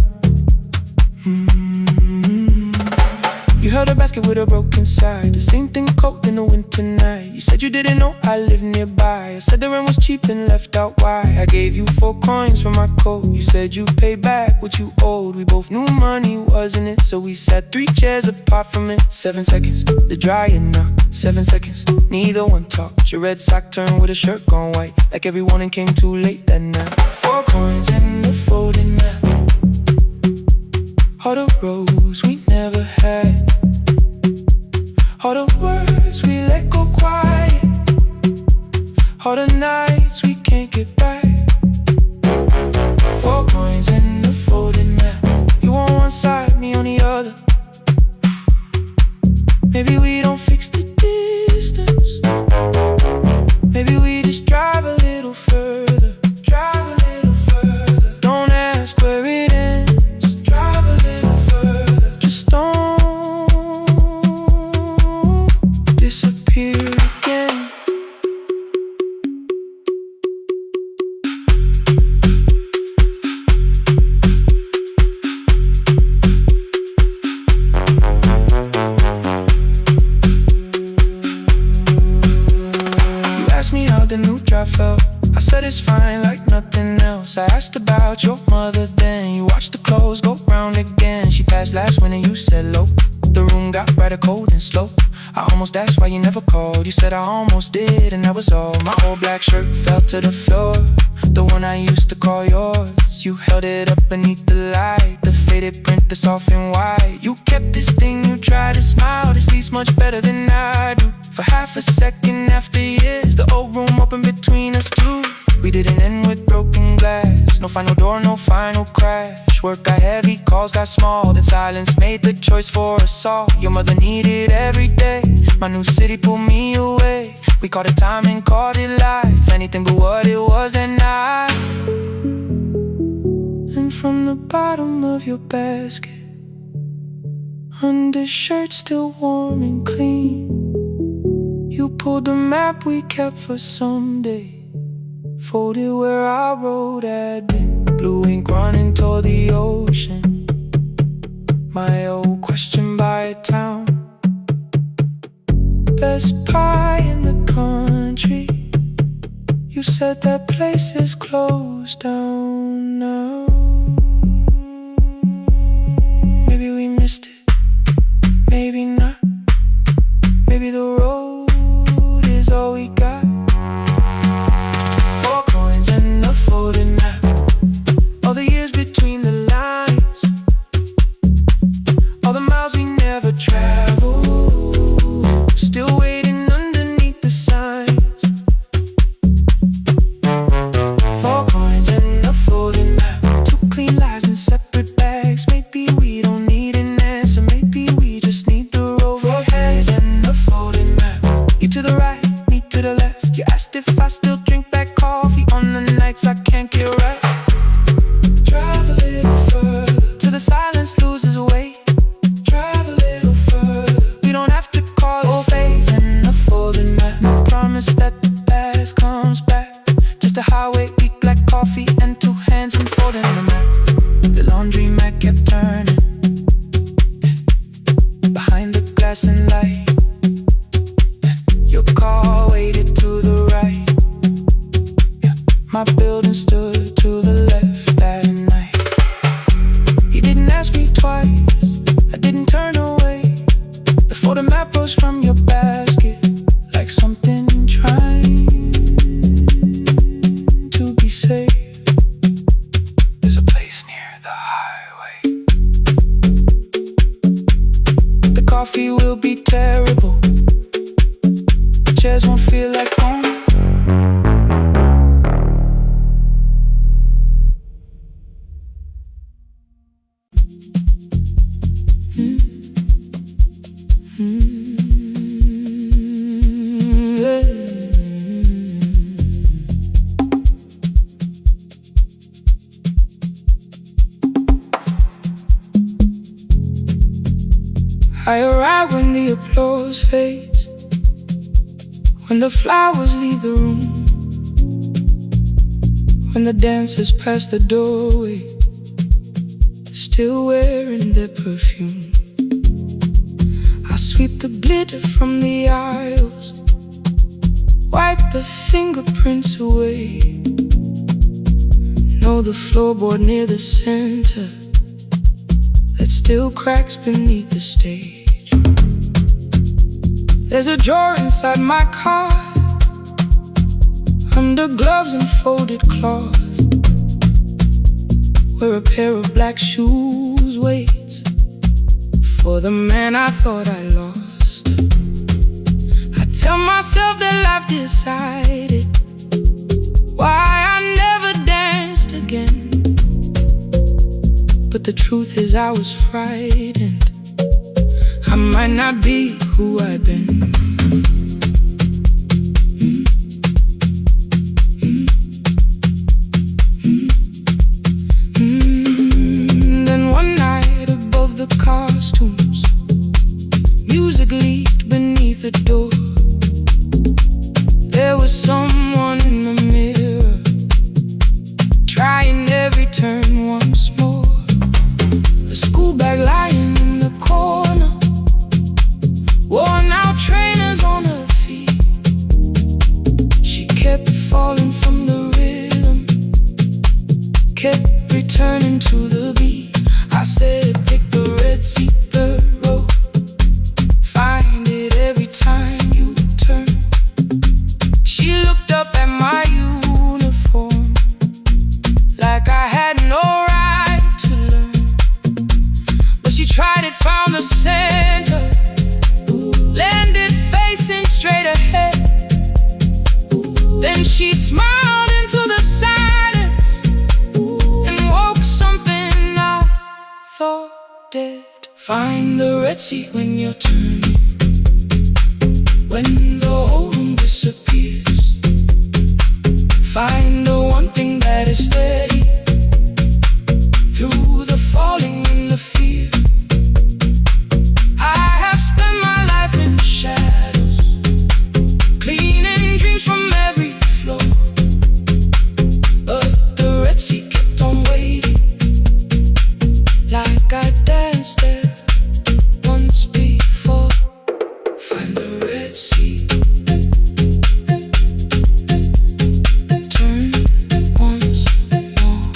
You held a basket with a broken side, the same thing cold in the winter night. You said you didn't know I lived nearby. I said the rent was cheap and left out why. I gave you 4 coins for my coat. You said you'd pay back what you owed. We both knew money wasn't it, so we sat 3 chairs apart from it. 7 seconds, the dryer knocked. 7 seconds, neither one talked. Your red sock turned with a shirt gone white, like every warning came too late that night. 4 coins and a folding map, all the roads we never had, all the words we let go quiet, all the nights we can't get back. 4 coins and a folding map, you on one side, me on the other. Maybe we don't fix the distance, maybe we just drive a little further. Drive a little further, don't ask where it ends. Drive a little further, just don't disappear again. You asked me how the new drive felt, I said it's fine like nothing else. I asked about your mother then, you watched the clothes go round again. She passed last winter, you said low. The room got brighter, cold and slow. I almost asked why you never called. You said I almost did and that was all. My old black shirt fell to the floor, the one I used to call yours. You held it up beneath the light, the faded print that's off and white. You kept this thing, you tried to smile, this leaves much better than I do. For half a second after years, the old room opened between didn't end with broken glass. No final door, no final crash. Work got heavy, calls got small, then silence made the choice for us all. Your mother needed every day. My new city pulled me away. We called it time and called it life. Anything but what it was at night. And from the bottom of your basket, undershirt still warm and clean, you pulled the map we kept for someday, folded where our road had been. Blue ink running toward the ocean. My old question by a town. Best pie in the country. You said that place is closed down now. Maybe we missed it, maybe not. Maybe the road is all we got. 4 coins and a folded map. All the years between the lines, all the miles we never traveled, still waiting underneath the signs. 4 coins and a folded map. 2 clean lives in separate bags. Maybe we don't need an answer, maybe we just need the road. 4 hands and a folded map. You to the right, me to the left. You asked if I still drink that coffee on the nights I can't get right. Drive a little further till the silence loses weight. Drive a little further, we don't have to call it phase and a folded map. I promise that the past comes back. Just a highway, big black coffee and 2 hands and folding the map. The laundry mat kept turning behind the glass and light. Your car waited to the right. My building stood to the left that night. You didn't ask me twice, I didn't turn away. The photo map rose from your basket like something trying to be safe. There's a place near the highway. The coffee will be terrible, the chairs won't feel like home. I arrive when the applause fades, when the flowers leave the room, when the dancers pass the doorway, still wearing their perfume. I sweep the glitter from the aisles, wipe the fingerprints away. Know the floorboard near the center that still cracks beneath the stage. There's a drawer inside my car, under gloves and folded cloth, where a pair of black shoes waits for the man I thought I lost. I tell myself that life decided why I never danced again. But the truth is I was frightened. I might not be who I've been. Then one night above the costumes, music leaked beneath the door. There was someone in the mirror, trying every turn once more. A school bag lying in the corner, worn out train Sea when you're turning, when the whole room disappears. Find the one thing that is steady through the falling and the fear. I have spent my life in shadows, cleaning dreams from every floor. But the Red Sea kept on waiting, like I danced there once before. Find the Red Sea, turn once more.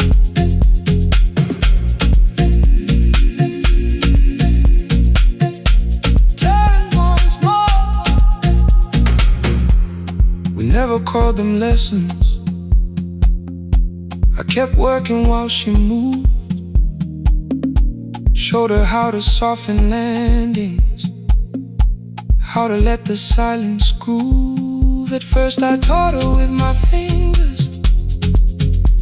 Turn once more. We never called them lessons. I kept working while she moved, showed her how to soften landings, how to let the silence groove. At first I taught her with my fingers,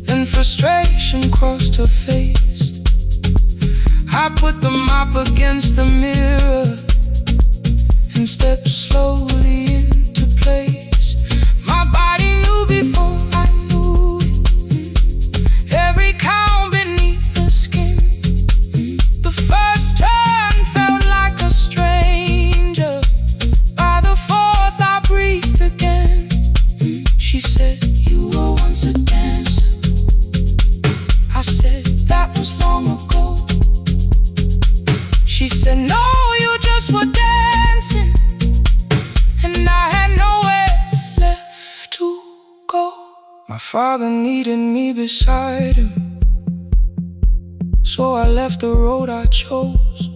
then frustration crossed her face. I put the mop against the mirror and stepped slowly into place. My body knew before I knew it, every count beneath the skin. The first turn felt like a stranger. By the fourth I breathed again. She said, you were once a dancer. I said, that was long ago. She said, no, you just were dancing, and I had nowhere left to go. My father needed me beside him, so I left the road I chose.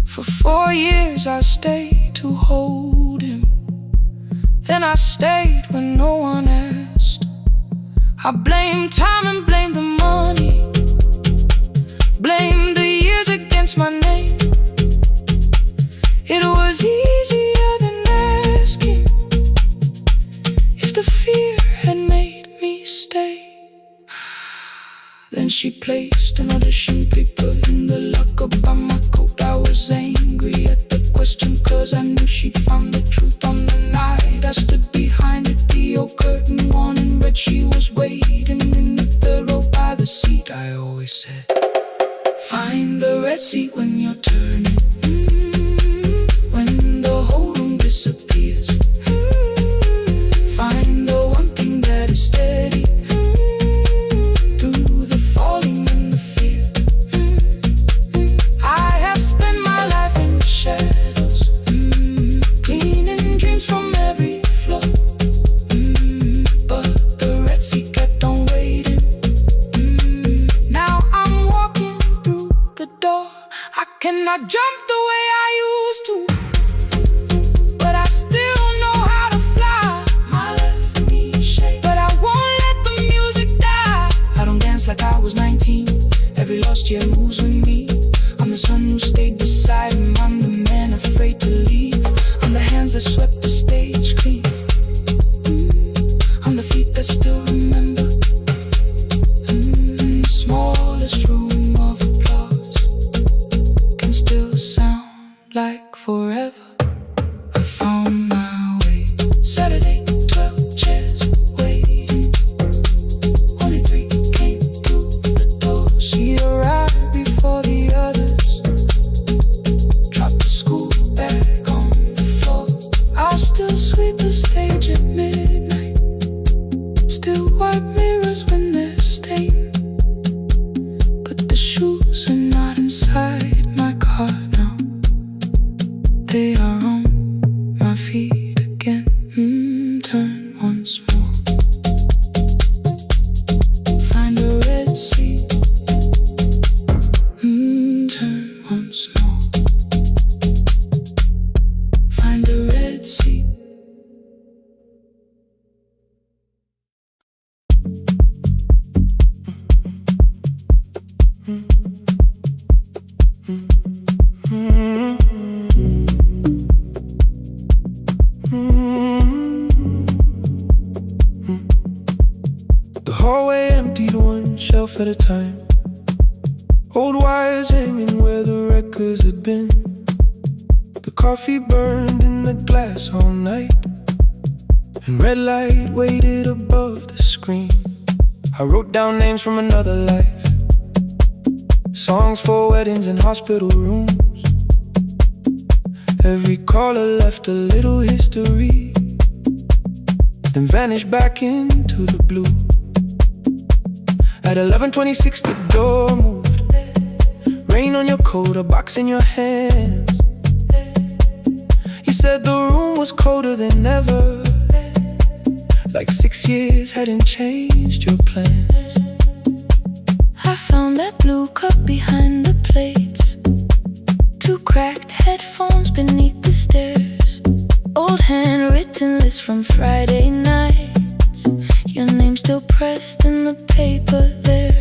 For 4 years I stayed to hold him, then I stayed when no one asked. I blamed time and blamed the money, blamed the years against my name. It was easier than asking if the fear had made me stay. Then she placed an audition paper in the locker by my coat. I was angry at the question, cause I knew she'd found the truth on the night I stood behind it. The old curtain worn in red, she was waiting in the third row by the seat. I always said, find the Red Sea when you're turning, when the whole room disappears. Find the one thing that is steady through the falling and the fear. I have spent my life in shadows, cleaning dreams from every floor. But the Red Sea kept on waiting. Now I'm walking through the door. I cannot jump the way I used to, but I still know how to fly. My left knee shakes, but I won't let the music die. I don't dance like I was 19. Every lost year moves with me. I'm the son who stayed beside him. I'm the man afraid to leave. I'm the hands that swept the stage clean. I'm the feet that still remember. In the smallest room of applause can still sound like forever. I found my way. Saturday, 12 chairs waiting. Only 3 came through the door. She arrived before the others, dropped the school bag on the floor. I'll still sweep the stage at midnight, still wipe mirrors when they're stained. But the shoes are not inside my car now, they are on my feet again. Turn once more. Find a Red Sea. Turn once more. Find a Red Sea. The hallway emptied one shelf at a time. Old wires hanging where the records had been. coffee burned in the glass all night, and red light waited above the screen. I wrote down names from another life, songs for weddings and hospital rooms. Every caller left a little history, then vanished back into the blue. At 11:26 the door moved, rain on your coat, a box in your hands. You said the room was colder than ever, like 6 years hadn't changed your plans. I found that blue cup behind the plates, 2 cracked headphones beneath the stairs, old handwritten list from Friday nights, your name still pressed in the paper there.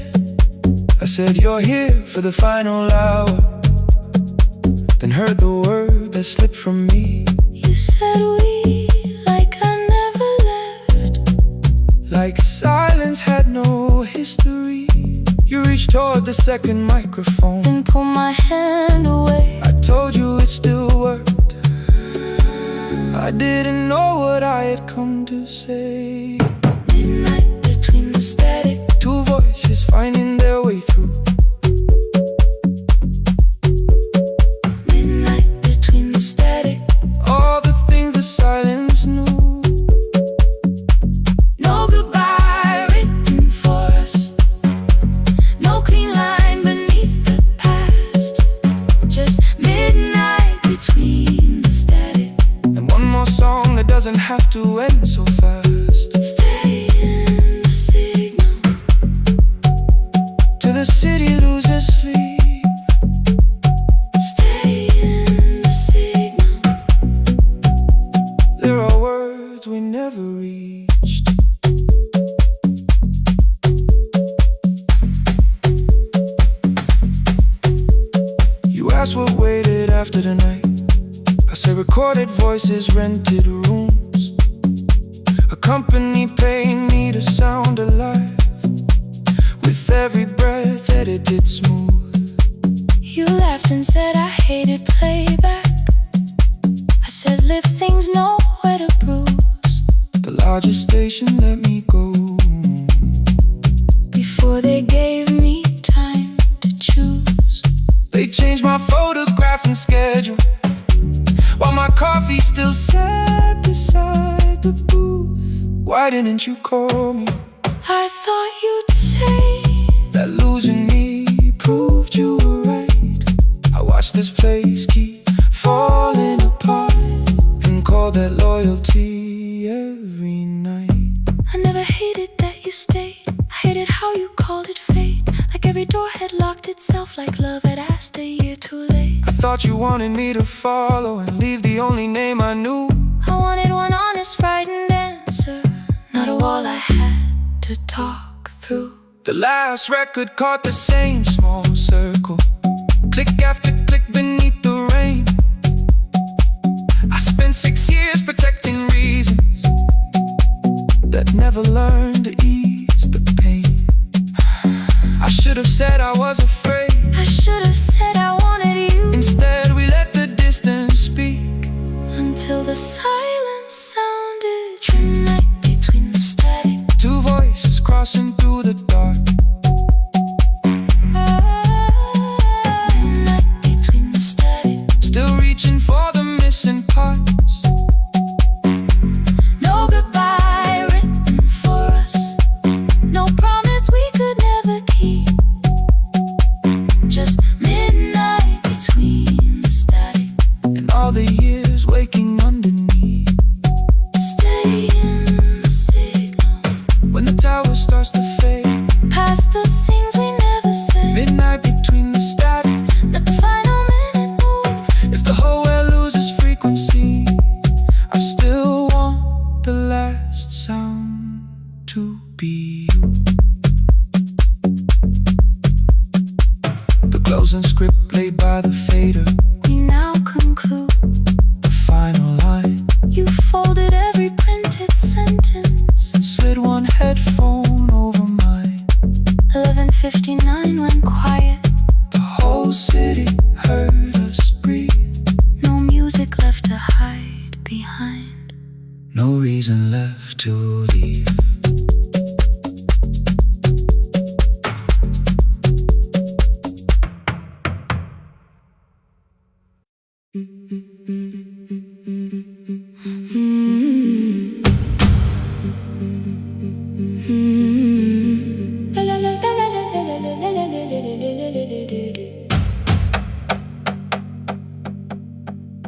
I said you're here for the final hour, then heard the word that slipped from me. You said we, like I never left, like silence had no history. You reached toward the second microphone, then pulled my hand away. I told you it still worked. I didn't know what I had come to say. Midnight between the static, 2 voices finding their way through. midnight between the static. All the things the silence knew. No goodbye written for us, no clean line beneath the past, just midnight between the static. And one more song that doesn't have to end so fast. Stay in the signal, Till the city loses sleep. stay in the signal. There are words we never reached. You asked what waited after the night. I say recorded voices, rented rooms, a company paying me to sound alive, with every breath edited smooth. You laughed and said I hated playback. I said live things nowhere to bruise, The largest station let me go. before they gave me time to choose. They changed my photograph and schedule, while my coffee still sat beside the booth. Why didn't you call me? I thought you'd say That losing me proved you were right. I watched this place keep falling apart, and called that loyalty every night. I never hated that you stayed. I hated how you called it fate, like every door had locked itself, like love had asked a year too late. I thought you wanted me to follow and leave the only name I knew. I wanted one honest, frightened answer, not a wall I had to talk through. The last record caught the same small circle, click after click beneath the rain. I spent 6 years protecting reasons that never learned to ease the pain. I should have said I was afraid. I should have said I wanted you. Instead we let the distance speak, Until the silence sounded midnight between the static. 2 voices crossing through the dark. Midnight between the static. Still reaching for the missing parts. No goodbye written for us, no promise we could never keep, just midnight between the static. And all the years waking underneath. Stay in the signal, When the tower starts to behind. No reason left to leave.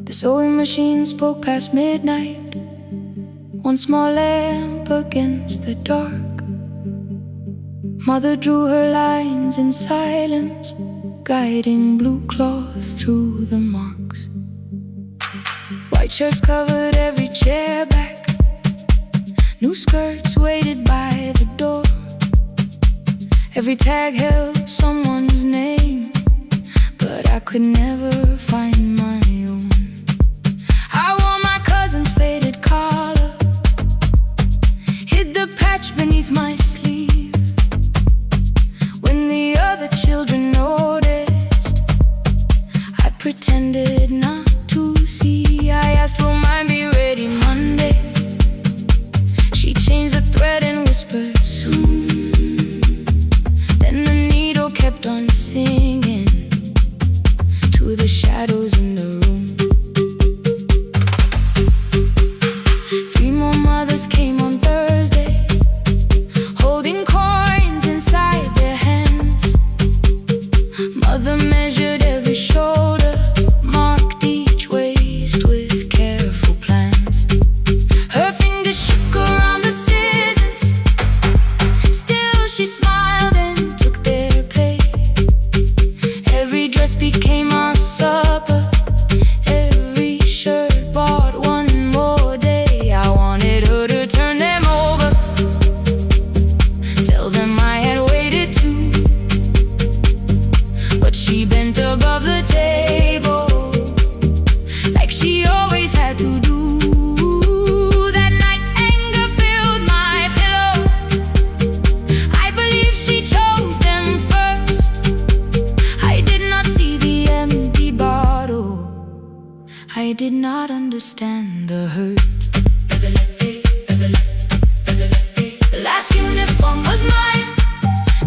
The sewing machine spoke past midnight, one small lamp against the dark. Mother drew her lines in silence, guiding blue cloth through the marks. White shirts covered every chair back, new skirts waited by the door. Every tag held someone's name, but I could never find my own. I wore my cousin's faded collar, hid the patch beneath my sleeve. When the other children noticed, I pretended not to see. I asked, will mine be ready Monday? She changed the thread and whispered, soon. Then the needle kept on singing to the shadows in the room. 3 more mothers came on Thursday, holding coins inside their hands. Mother measured every shoulder, marked each waist with careful plans. Her fingers shook around the scissors, still she smiled and took their pay. Every dress became our supper, every shirt bought one more day. I wanted her to turn them over, tell them I had waited too. But she bent above the table, like she always had to do. That night anger filled my pillow, I believe she chose them first. I did not see the empty bottle, I did not understand the hurt. The last uniform was mine,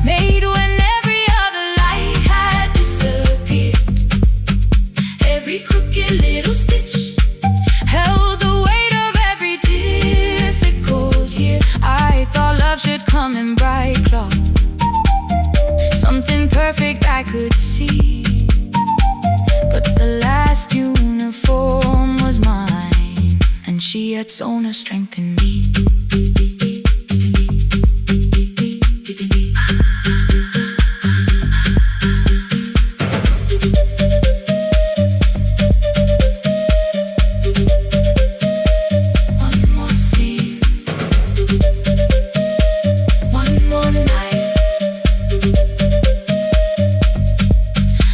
made when every other light had disappeared. Every crooked little stitch held the weight of every difficult year. I thought love should come in bright cloth, something perfect I could see. But the last uniform was mine, and she had sewn her strength in me. One more scene, one more night.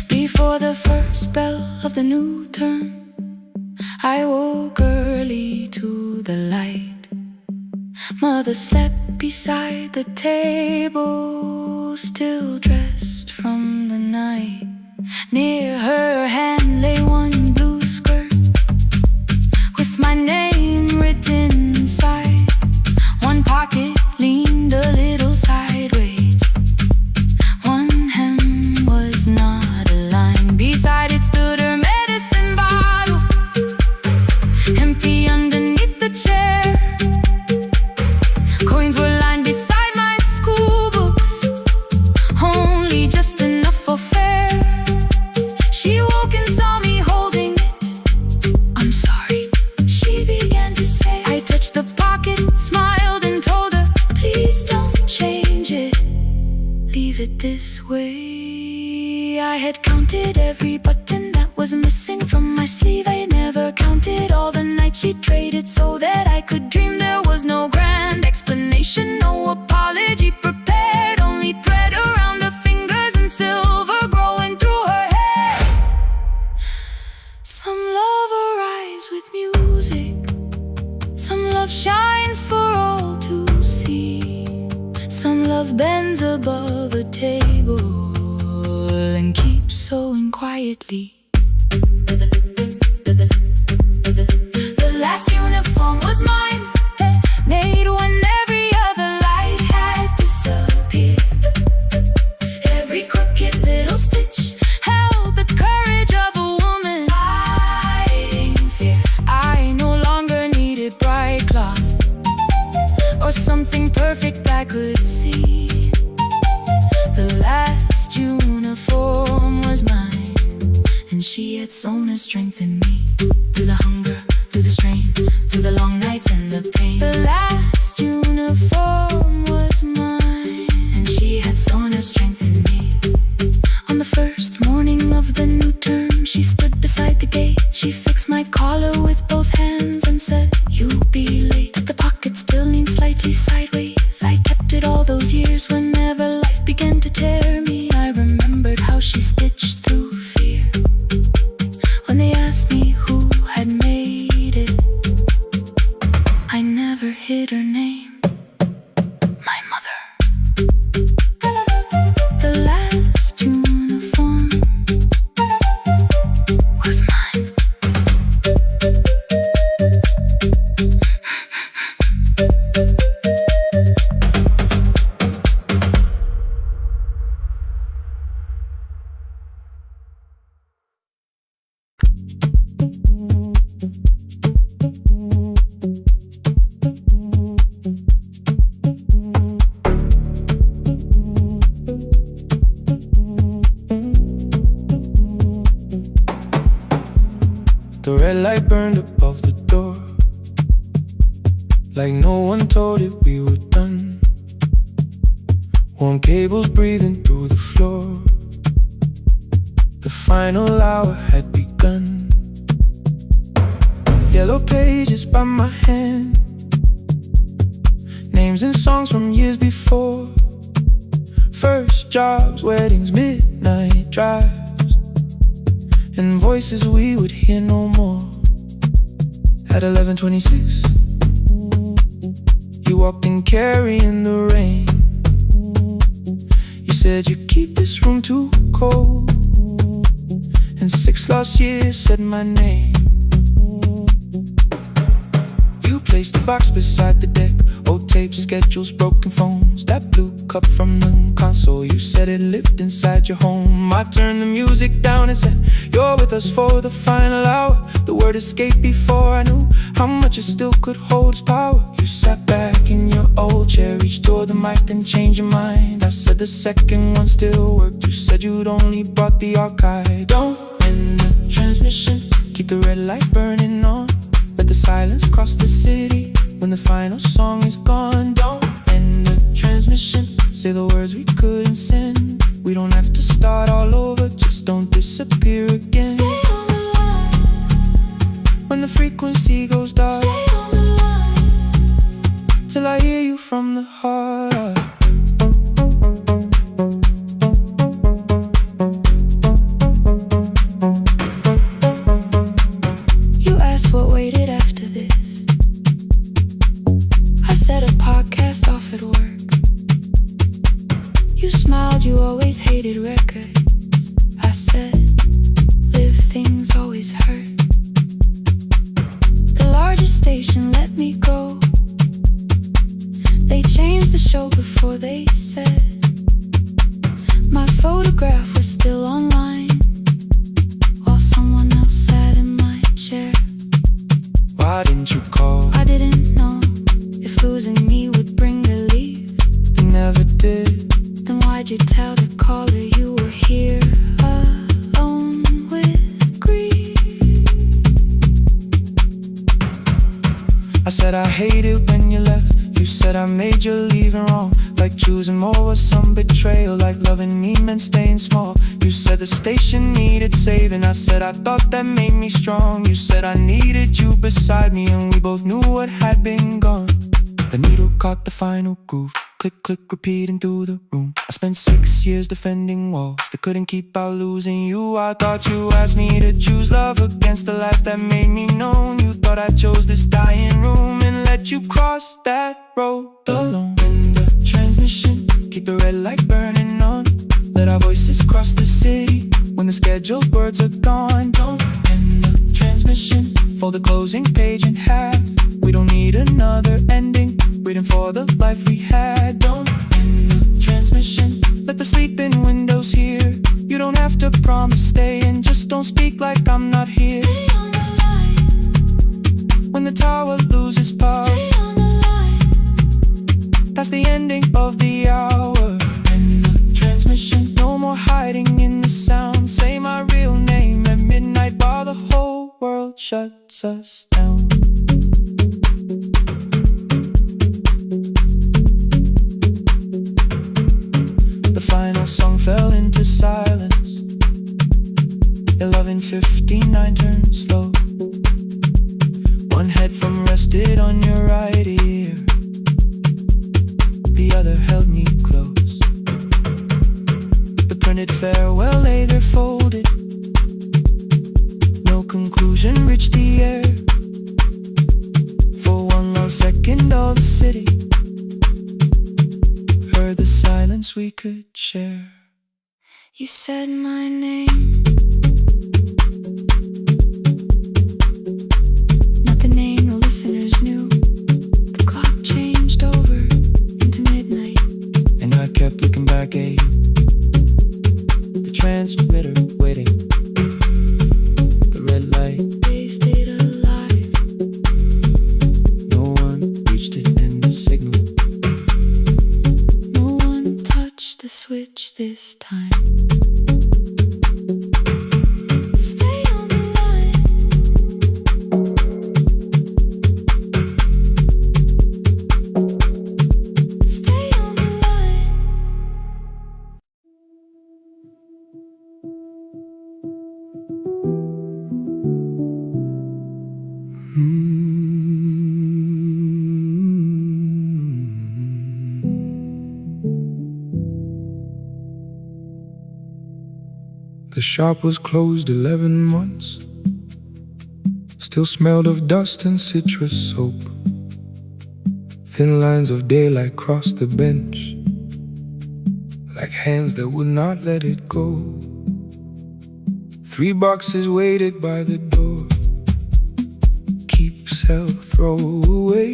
Before the first bell of the new term, I woke early to the light. Mother slept beside the table, still dressed from the night. Near her hand lay one blue skirt with my name written inside. One pocket leaned a little sideways, one hem was not aligned. Beside it stood her medicine bottle, empty underneath the chair. Coins were lined beside my school books, only just enough for fare. She woke and saw me holding it. I'm sorry, she began to say. I touched the pocket, smiled and told her, please don't change it, leave it this way. I had counted every button that was missing from my sleeve. I had never counted all the nights she traded so that I could dream. There was no grand explanation, no apology prepared, only thread around her fingers and silver growing through her hair. Some love arrives with music, some love shines for all to see. Some love bends above a table and keeps sewing quietly. The last was mine, made when every other light had disappeared. Every crooked little stitch held the courage of a woman fighting fear. I no longer needed bright cloth or something perfect I could see. The last uniform was mine, and she had sewn her strength in me. Through the hunger, through the strain, through the long nights and the pain. The last uniform was mine, and she had sewn her strength in me. On the first morning of the new term, she stood beside the gate. She fixed my collar with both hands and said, "You'll be late." The pocket still leaned slightly sideways. I kept it all those years. Whenever life began to tear me, I remembered how she stitched through fear. When they asked me who had made it, I never hid her name. My mother. The last uniform was mine. The red light burned above the door, like no one told it we were done. Warm cables breathing through the floor. The final hour had begun. Yellow pages by my hand, names and songs from years before. First jobs, weddings, midnight drives, and voices we would hear no more. At 11:26, you walked in carrying the rain. You said you keep this room too cold, and 6 lost years said my name. You placed a box beside the deck, old tapes, schedules, broken phones. That blue cup from the console, you said it lived inside your home. I turned the music down and said, "You're with us for the final hour." The word escaped before I knew how much it still could hold its power. You sat back in your old chair, reached toward the mic, then changed your mind. I said the second one still worked. You said you'd only brought the archive. Don't end the transmission, keep the red light burning on. Let the silence cross the city when the final song is gone. Don't end the transmission, say the words we couldn't send. We don't have to start all over, just don't disappear again. Stay on the line. When the frequency goes dark, Stay on the line. till I hear you from the heart up. You asked what waited after this. I said a podcast off at work. You smiled, you always hated records. I said, live things always hurt. The largest station let me go. They changed the show before they said my photograph was still online, while someone else sat in my chair. Why didn't you call? I didn't know if losing me would bring relief. You never did. Then why'd you tell the caller you were here alone with grief? I said I hate it when you left. You said I made you leaving wrong, like choosing more was some betrayal, like loving me meant staying small. You said the station needed saving. I said I thought that made me strong. You said I needed you beside me, and we both knew what had been gone. The needle caught the final groove. Click, click, repeating through the room. I spent 6 years defending walls that couldn't keep out losing you. I thought you asked me to choose love against the life that made me known. You thought I chose this dying room and let you cross that road alone. In the transmission, keep the red light burning on. Let our voices cross the city when the scheduled words are gone. Don't end the transmission, fold the closing page in half. We don't need loses power. Stay on the line. That's the ending of the hour. End the transmission, no more hiding in the sound. Say my real name at midnight while the whole world shuts us down. The final song fell into silence. 11:59 turned slow. One headphone rested on your right ear, the other held me close. The printed farewell lay there folded. No conclusion reached the air. For one long second all the city heard the silence we could share. You said my name, not the name the listeners knew. The clock changed over into midnight, And I kept looking back at you, the transmitter waiting, the red light. they stayed alive. No one reached it in the signal. No one touched the switch this time. Stay on the line. Stay on the line. The shop was closed 11 months. Still smelled of dust and citrus soap. Thin lines of daylight crossed the bench, like hands that would not let it go. 3 boxes waited by the door. Keep, sell, throw away.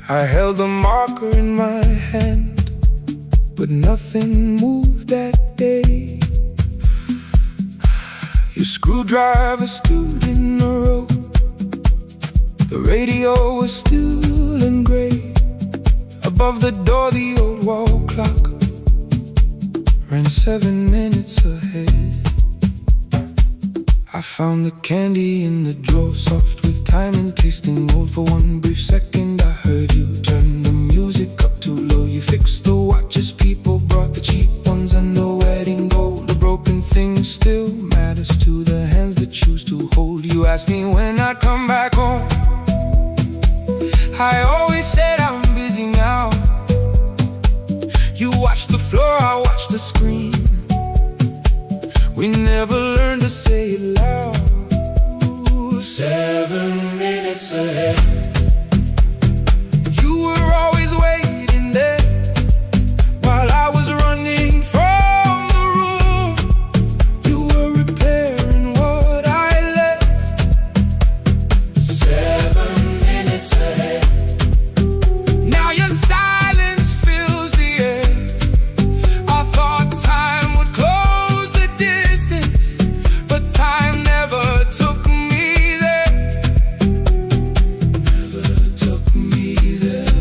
I held the marker in my hand, but nothing moved that day. Your screwdriver stood in the road. The radio was still and gray. Above the door the old wall clock ran 7 minutes ahead. I found the candy in the drawer, soft with time and tasting old. For one brief second I heard you turn the music up too low. You fixed the watches, people brought the cheap ones and the wedding gold. The broken thing still matters to the hands that choose to hold. You asked me when I'd come back home. I always said I'm busy now. You watched the floor, I watched the screen. We never learned to say it loud. 7 minutes ahead. You were always waiting there while I was running from the room. You were repairing what I left. 7 minutes ahead. Now your silence fills the air. I thought time would close the distance, but time never took me there. Never took me there.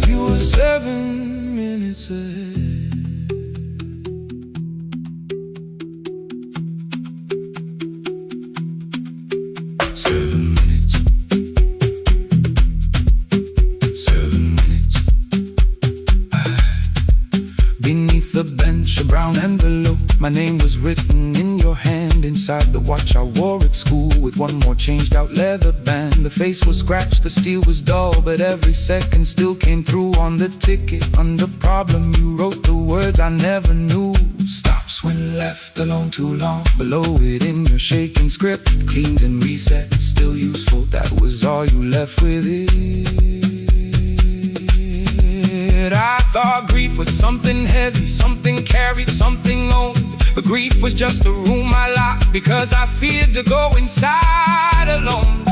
You were 7 minutes ahead. Seven minutes. 7 minutes. Beneath the bench, a brown envelope. My name was written in your hand. Inside the watch I wore at school, with one more changed out leather band. The face was scratched, the steel was dull, but every second still came through on the ticket. Under problem you wrote the words I never knew. Stops when left alone too long. Below it in your shaking script, cleaned and reset, still useful. That was all you left with it. I thought grief was something heavy, something carried, something owned. But grief was just a room I locked because I feared to go inside alone.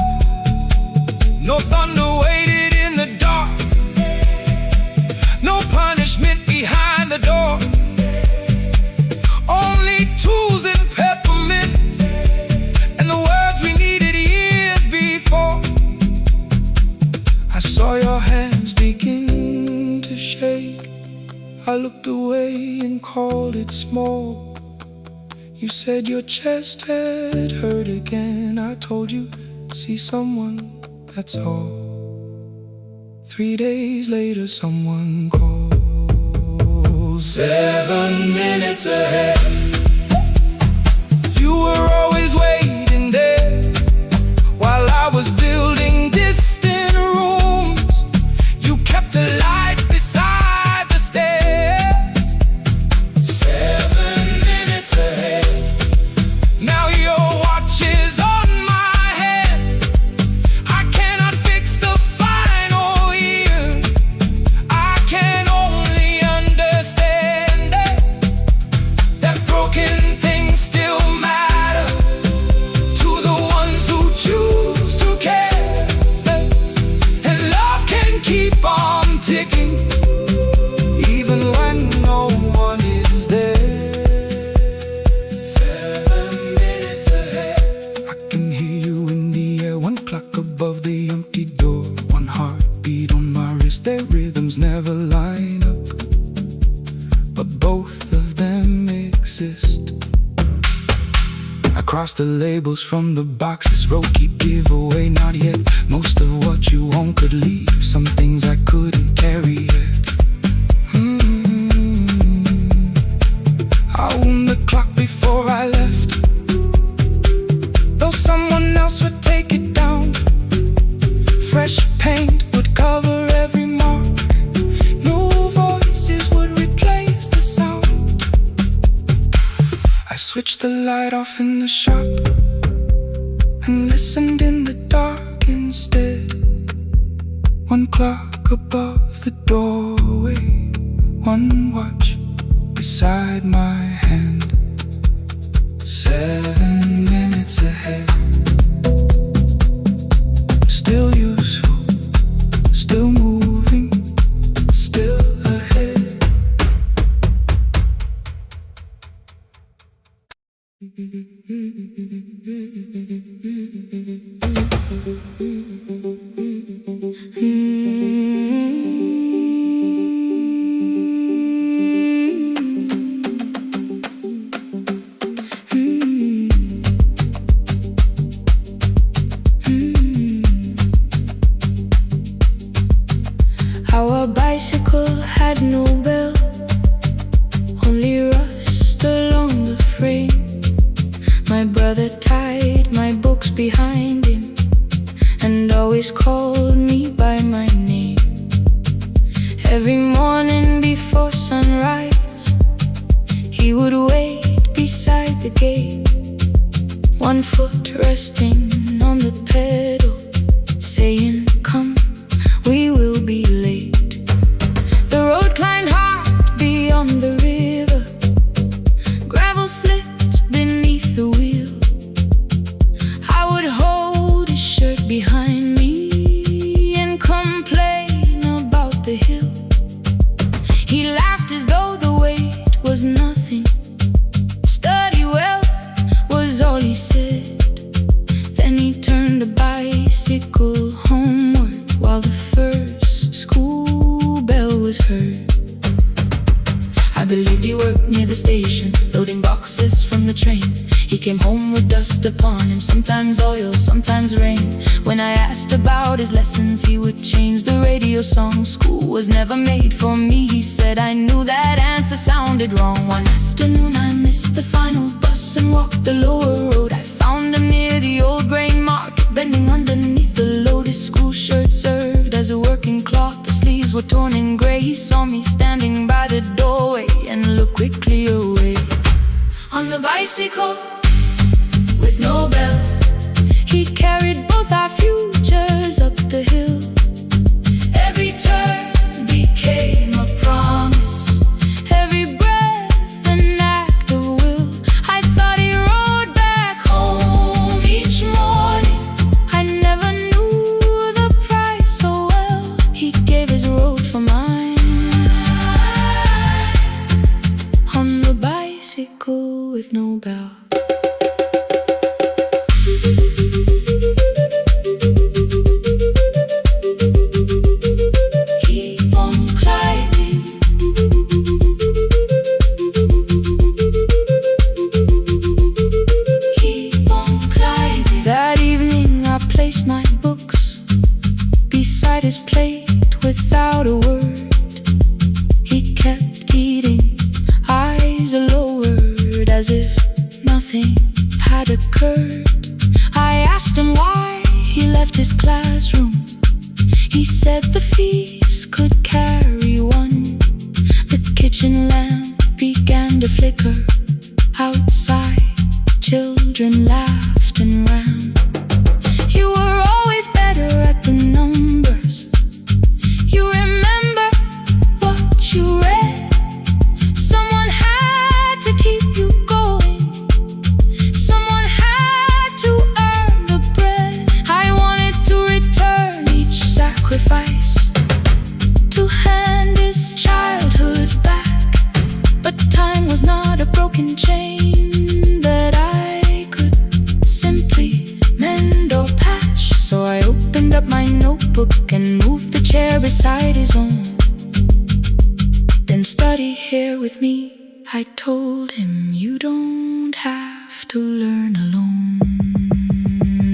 No thunder waited in the dark, no punishment behind the door. Only tools and peppermint, and the words we needed years before. looked away and called it small. You said your chest had hurt again. I told you, see someone, that's all. 3 days later someone called. 7 minutes ahead. You were always waiting there while I was building distant rooms. You kept a light beside the stairs. 7 minutes ahead. Now your watch is on my head. I cannot fix the final year. I can only understand that broken things still matter to the ones who choose to care. And love can keep on ticking even when no one is there. 7 minutes ahead. I can hear you in the air, one clock above the empty door, one heartbeat on my wrist. Their rhythms never line up, but both of them exist. I cross the labels from the boxes, wrote keep, give away, not yet. Most of what you own could leave, some things I couldn't carry yet. I wound the clock before I left, though someone else would take it down. Fresh paint would cover every mark, new voices would replace the sound. I switched the light off in the shop and listened in the dark instead. One clock above the doorway, one watch beside my hand. 7 minutes ahead. Still useful, still moving, still ahead. Our bicycle had no bell, only rust along the frame. My brother tied my books behind him and always called me by my name. Every morning before sunrise, he would wait beside the gate, one foot resting on the pedal, saying, come, we will be late. The road climbed hard beyond the river, gravel slipped beneath the wheel. I would hold his shirt behind me and complain about the hill. He laughed as though the weight was nothing. Study well was all he said. Then he turned the bicycle homeward while the first school bell was heard. I believed he worked near the station, loading boxes from the train. He came home with dust upon him, sometimes oil, sometimes rain. When I asked about his lessons, he would change the radio song. School was never made for me, he said. I knew that answer sounded wrong. One afternoon I missed the final bus and walked the lower road. I found him near the old grain market, bending underneath the load. His school shirt served as a working cloth, the sleeves were torn and gray. He saw me standing by the doorway and looked quickly away. On the bicycle with no bell, he carried both our futures up the hill. Every turn became a promise, every breath an act of will. I thought he rode back home each morning. I never knew the price so well. He gave his road for mine. On the bicycle with no bell. beside his plate without a word. He kept eating, eyes lowered, as if nothing had occurred. I asked him why he left his classroom. He said the feast could carry one. The kitchen lamp began to flicker. Outside, children laughed and ran. You were always better at the numbers. You remember what you read. Someone had to keep you going. Someone had to earn the bread. I wanted to return each sacrifice, to hand his childhood back. But time was not a broken chain that I could simply mend or patch. So I opened up my notebook and moved the chair beside his own. Then study here with me, I told him. You don't have to learn alone.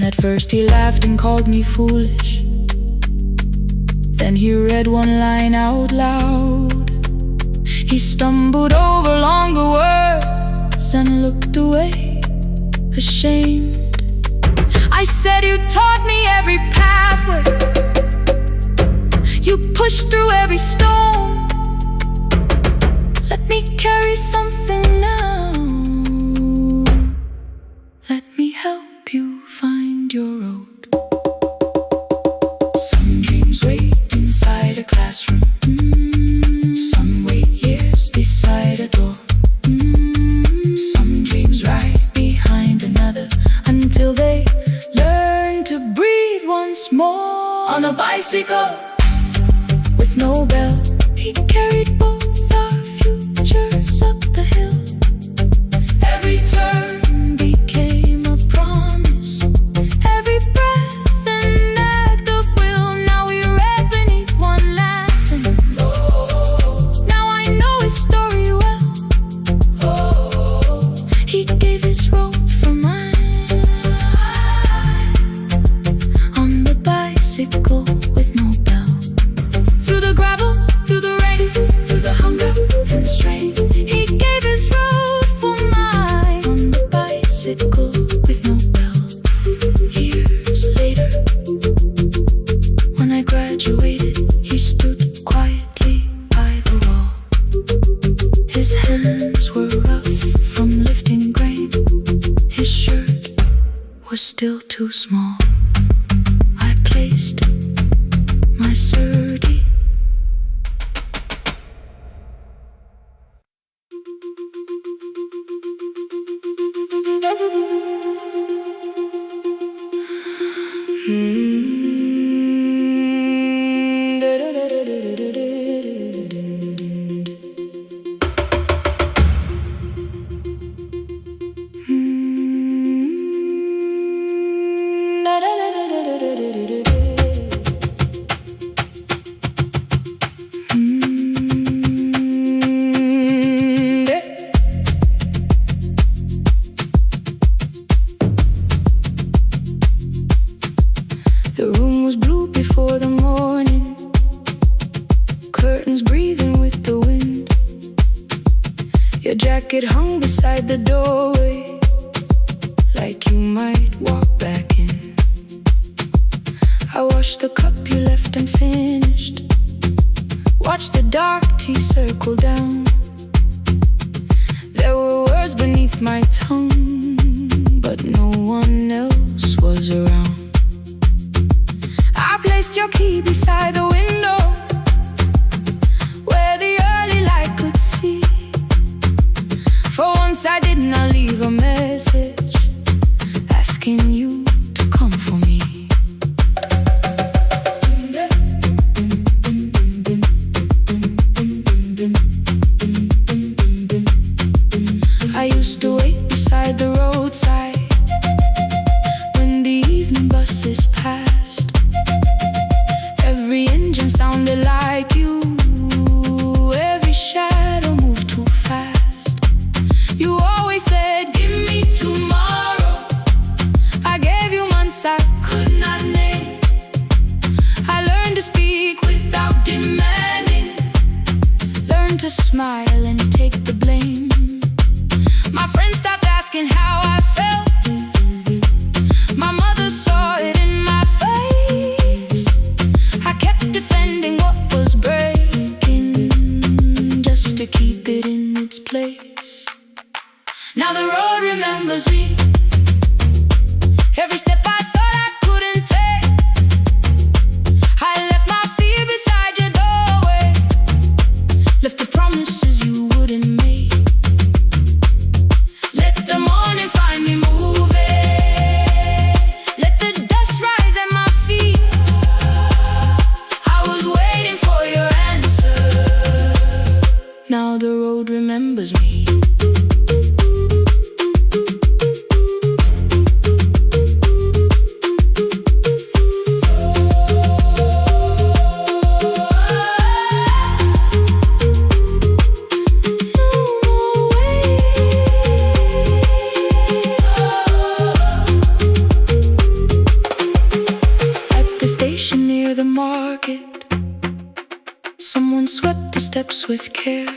At first he laughed and called me foolish. Then he read one line out loud. He stumbled over longer words and looked away, ashamed. I said, you taught me every pathway. You pushed through every stone. Let me carry something now. Let me help you find your road. Some dreams wait inside a classroom. Some wait years beside a door. Some dreams right behind another, until they learn to breathe once more. On a bicycle with no bell, he carried both our futures up the hill. Every turn became a promise, every breath an act of will. Now we read beneath one lantern. Now I know his story well. He gave his road for mine. On the bicycle with no bell, through the gravel, through the rain, through the hunger and strain, he gave his road for mine. On the bicycle with no bell. Years later, when I graduated, he stood quietly by the wall. His hands were rough from lifting grain. His shirt was still too small. I placed my surdie. The room was blue before the morning, curtains breathing with the wind. Your jacket hung beside the doorway, like you might walk back in. I washed the cup you left unfinished, watched the dark tea circle down. There were words beneath my tongue, but no one else was around. I placed your key beside the window, where the early light could see. For once I did not leave a message asking you to come for me. I used to wait beside the roadside when the evening buses passed. Every smile and take the blame. My friends stopped asking how I felt. My mother saw it in my face. I kept defending what was breaking, just to keep it in its place. Now the road remembers me. Every step I thought I couldn't take, I left my fear beside your doorway, left the promises you wouldn't make. Let the morning find me moving, let the dust rise at my feet. I was waiting for your answer. Now the road remembers me. Someone swept the steps with care.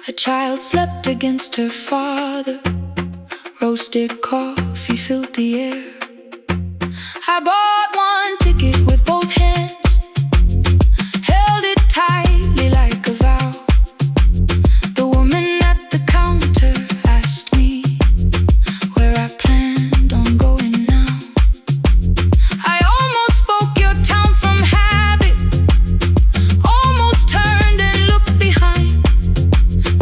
A child slept against her father. Roasted coffee filled the air. I bought one ticket with both hands, held it tightly like a vow. The woman at the counter asked me where I planned on going now. I almost spoke your town from habit, almost turned and looked behind.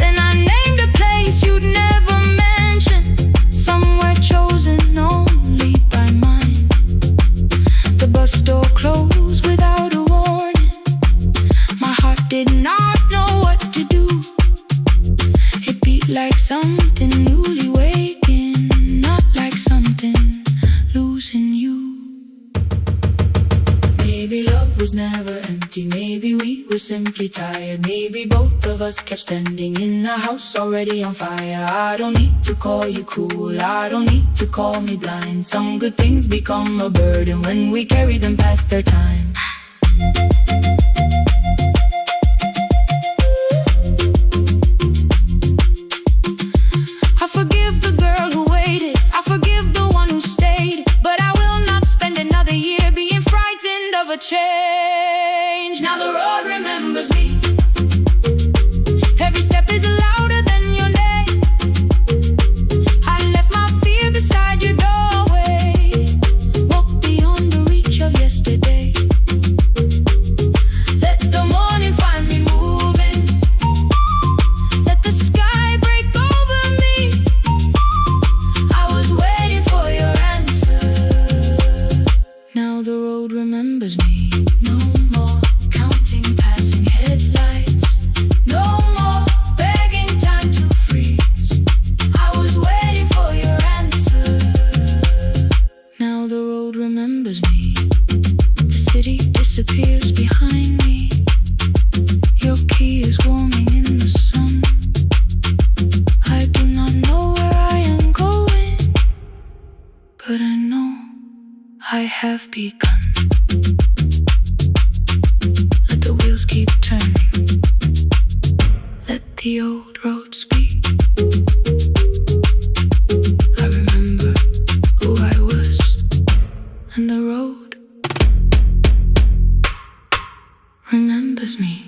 Then I named a place you'd never mention, somewhere chosen only by mine. The bus door closed without a warning. My heart did not know what to do. It beat like something newly waking, not like something losing you. Maybe love was never empty, maybe we were simply tired. Maybe both of us kept standing in a house already on fire. I don't need to call you cruel, I don't need to call me blind. Some good things become a burden when we carry them past their time. I forgive the girl who waited, I forgive the one who stayed, but I will not spend another year being frightened of a change. Now the road remembers me. Every step is louder than your name. I left my fear beside your doorway, walked beyond the reach of yesterday. Let the morning find me moving, let the sky break over me. I was waiting for your answer. Now the road remembers me. No more counting passing headlights, no more begging time to freeze. I was waiting for your answer. Now the road remembers me. The city disappears behind me. Your key is warming in the sun. I do not know where I am going, but I know I have begun. Let the wheels keep turning, let the old road speak. I remember who I was, and the road remembers me.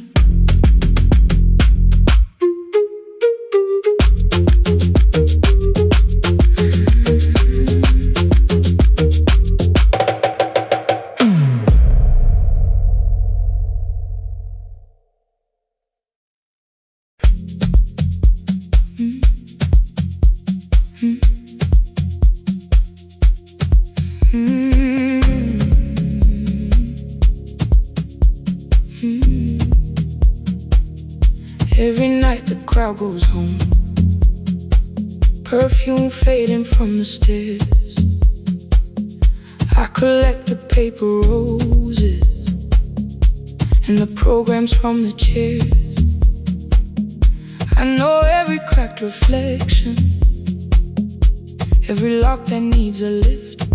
Every night the crowd goes home, perfume fading from the stairs. I collect the paper roses and the programs from the chairs. I know every cracked reflection, every lock that needs a lift,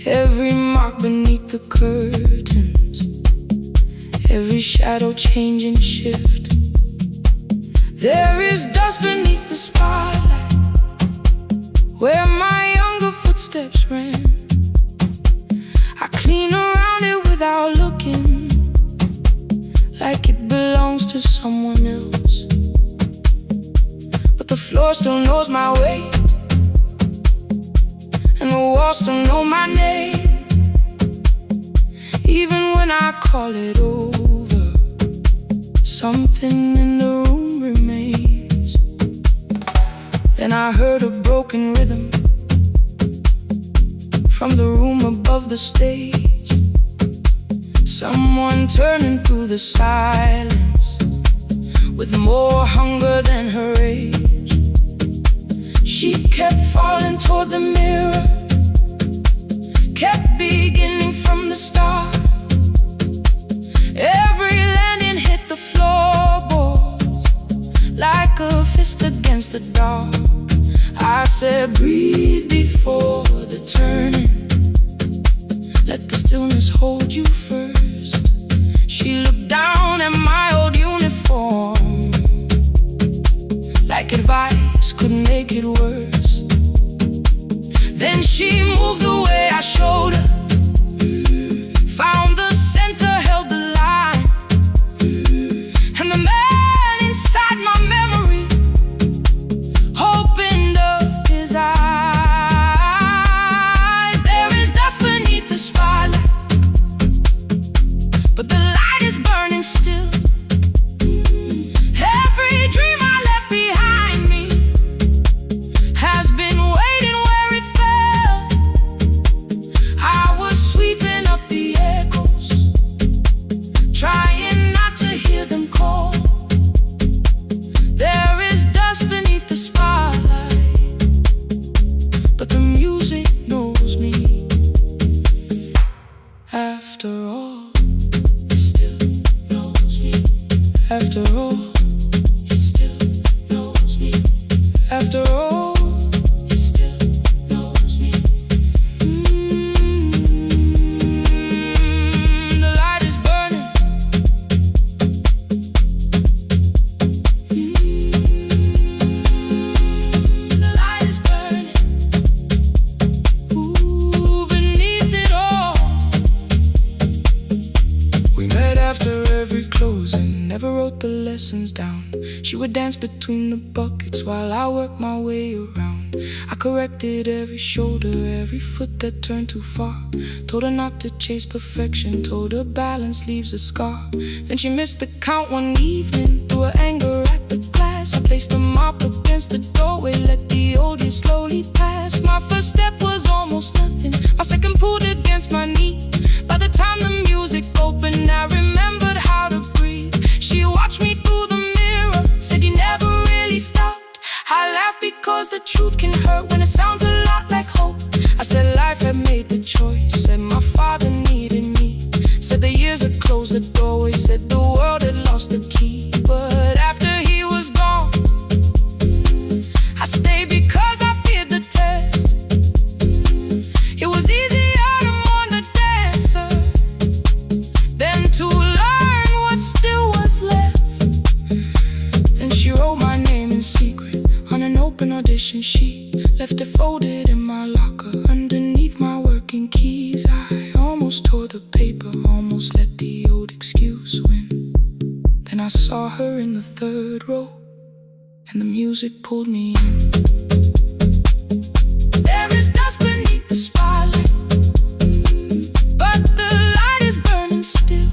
every mark beneath the curtains, every shadow change and shift. There is dust beneath the spotlight, where my younger footsteps ran. I clean around it without looking, like it belongs to someone else. But the floor still knows my weight, and the walls still know my name. Even when I call it over, something in the room remains. Then I heard a broken rhythm from the room above the stage. Someone turning through the silence with more hunger than her age. She kept falling toward the mirror, kept beginning from the start. Every landing hit the floorboards like a fist against the dark. I said, breathe before the turning, let the stillness hold you first. She looked down at my old uniform, like advice could make it worse. Then she moved the way I showed her, found the center, held the line, and the man inside my memory opened up his eyes. There is dust beneath the spotlight, but the light is burning still. Every dream I left behind me has been waiting where it fell. I was sweeping up the echoes, trying not to hear them call. There is dust beneath the spotlight, but the music knows me. After all, it still knows me. After all, it still knows me. After all, it still knows me. The light is burning. The light is burning. Ooh, beneath it all. We met after every closing, never wrote the lessons down. She would dance between the buckets while I worked my way around. I corrected every shoulder, every foot that turned too far. Told her not to chase perfection, told her balance leaves a scar. Then she missed the count one evening, threw her anger at the glass. I placed the mop against the doorway, let the old years slowly pass. My first step was almost nothing, my second pulled against my knee. By the time the music opened, I remembered how to breathe. She watched me through the mirror, said you never really stopped. I laughed because the truth can hurt when it sounds a lot like hope. I said life had made the choice, said my father needed me, said the years had closed the doorway, said the world had lost the key. But after he was gone, I stayed because I feared the test. It was easier to mourn the dancer than to learn what still was left. Then she wrote my name in secret on an open audition sheet, left it folded in my locker underneath my working keys. I almost tore the paper, almost let the old excuse win. Then I saw her in the third row, and the music pulled me in. There is dust beneath the spotlight, but the light is burning still.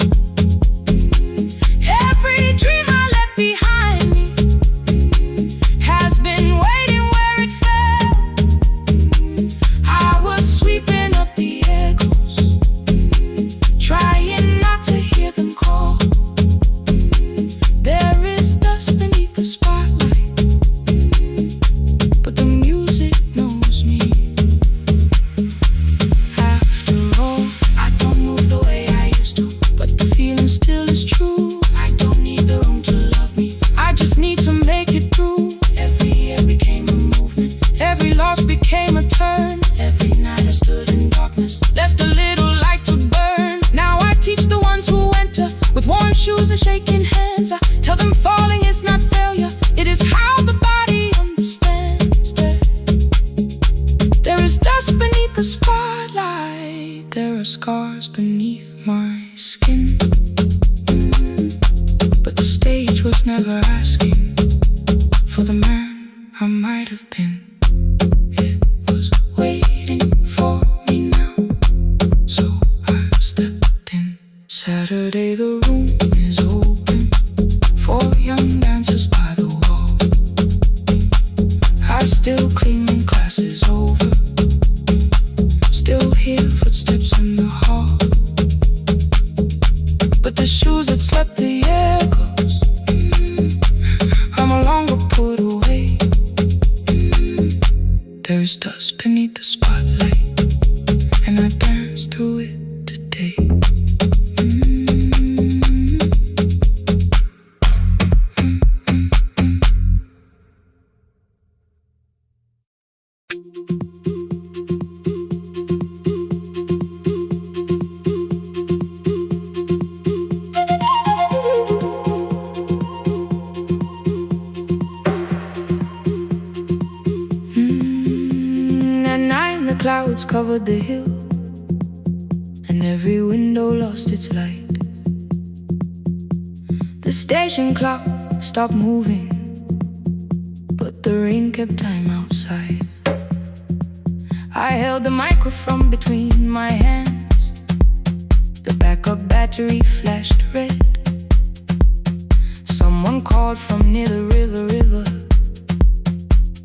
Every dream I left behind me has been waiting where it fell. I was sweeping up the echoes, trying not to hear them call. There is dust beneath the spotlight, but shoes are shaking hands. I tell them falling is not failure, it is how the body understands. There is dust beneath the spotlight, there are scars beneath my skin. But the stage was never asking for the man I might have been. It was waiting for me now, so I stepped in. Saturday the room is open for young dancers by the wall. I still clean when class is over, still hear footsteps in the hall. But the shoes that slept the echoes, are no longer put away. There's dust beneath the spotlight, and I dance through it today. At night the clouds covered the hill, and every window lost its light. The station clock stopped moving, but the rain kept time outside. I held the microphone between my hands, the backup battery flashed red. Someone called from near the river.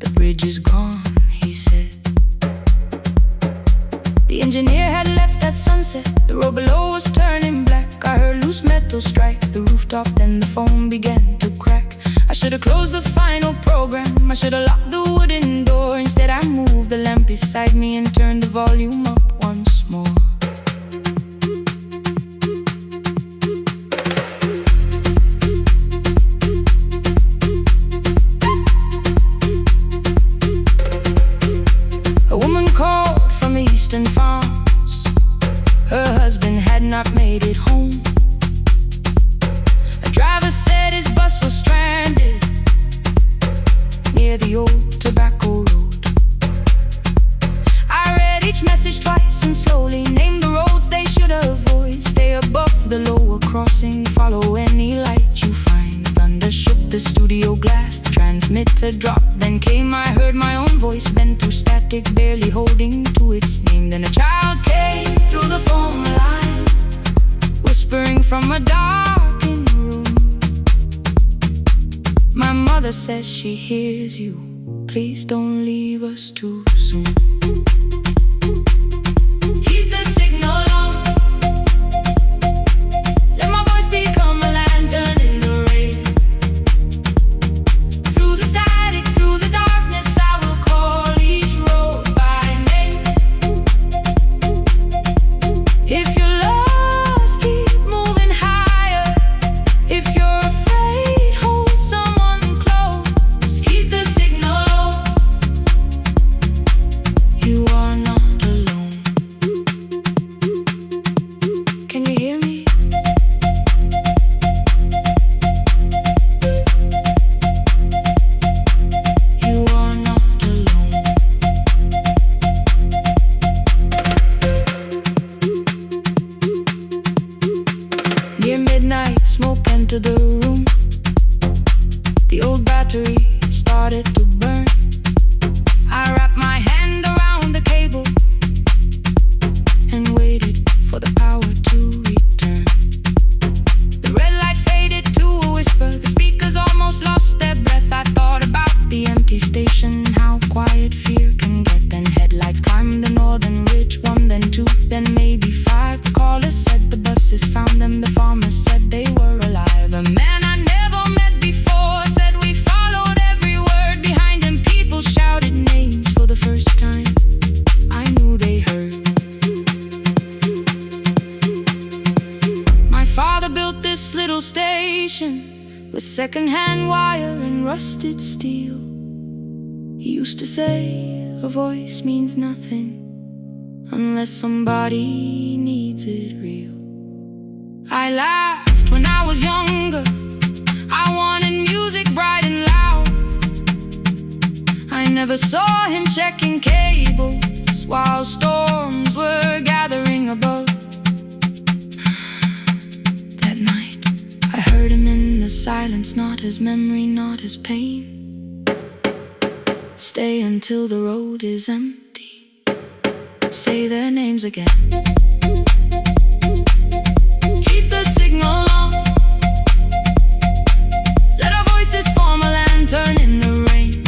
The bridge is gone, he said. The engineer had left at sunset, the road below was turning black. I heard loose metal strike the rooftop, then the phone began to crack. I should have closed the final program, I should have locked the wooden door. Instead I moved the lamp beside me and turned the volume up once more. A woman called from the eastern farms, her husband had not made it home. A driver said his bus was stranded near the old tobacco road. I read each message twice and slowly named the roads they should avoid. Stay above the lower crossing, follow any light you find. Thunder shook the studio glass, the transmitter dropped. Then came, I heard my own voice bent through static, barely holding to its name. Then a child came through the phone line, whispering from a darkened room. My mother says she hears you, please don't leave us too soon. Keep the signal on, let my voice become a lantern in the rain. Through the static, through the darkness, I will call each road by name. If you're lost, keep moving higher. If you're afraid, hold someone close. Keep the signal on, you are not alone. Can you hear me? You are not alone. Near midnight, smoke entered the room. The old battery started to burn. I wrapped my hand around the cable and waited for the power to return. The red light faded to a whisper, the speakers almost lost their breath. I thought about the empty station, how quiet fear can get. Then headlights climbed the northern ridge, one, then two, then maybe five. The caller said the buses found them, the farmer said they were alive. A man I never met before said we followed every word behind him. People shouted names for the first time, I knew they heard. My father built this little station with second-hand wire and rusted steel. He used to say a voice means nothing unless somebody needs it real. I laughed liked when I was younger. I wanted music bright and loud. I never saw him checking cables while storms were gathering above. That night, I heard him in the silence, not his memory, not his pain. Stay until the road is empty. Say their names again. Keep the signal on. Let our voices form a lantern in the rain.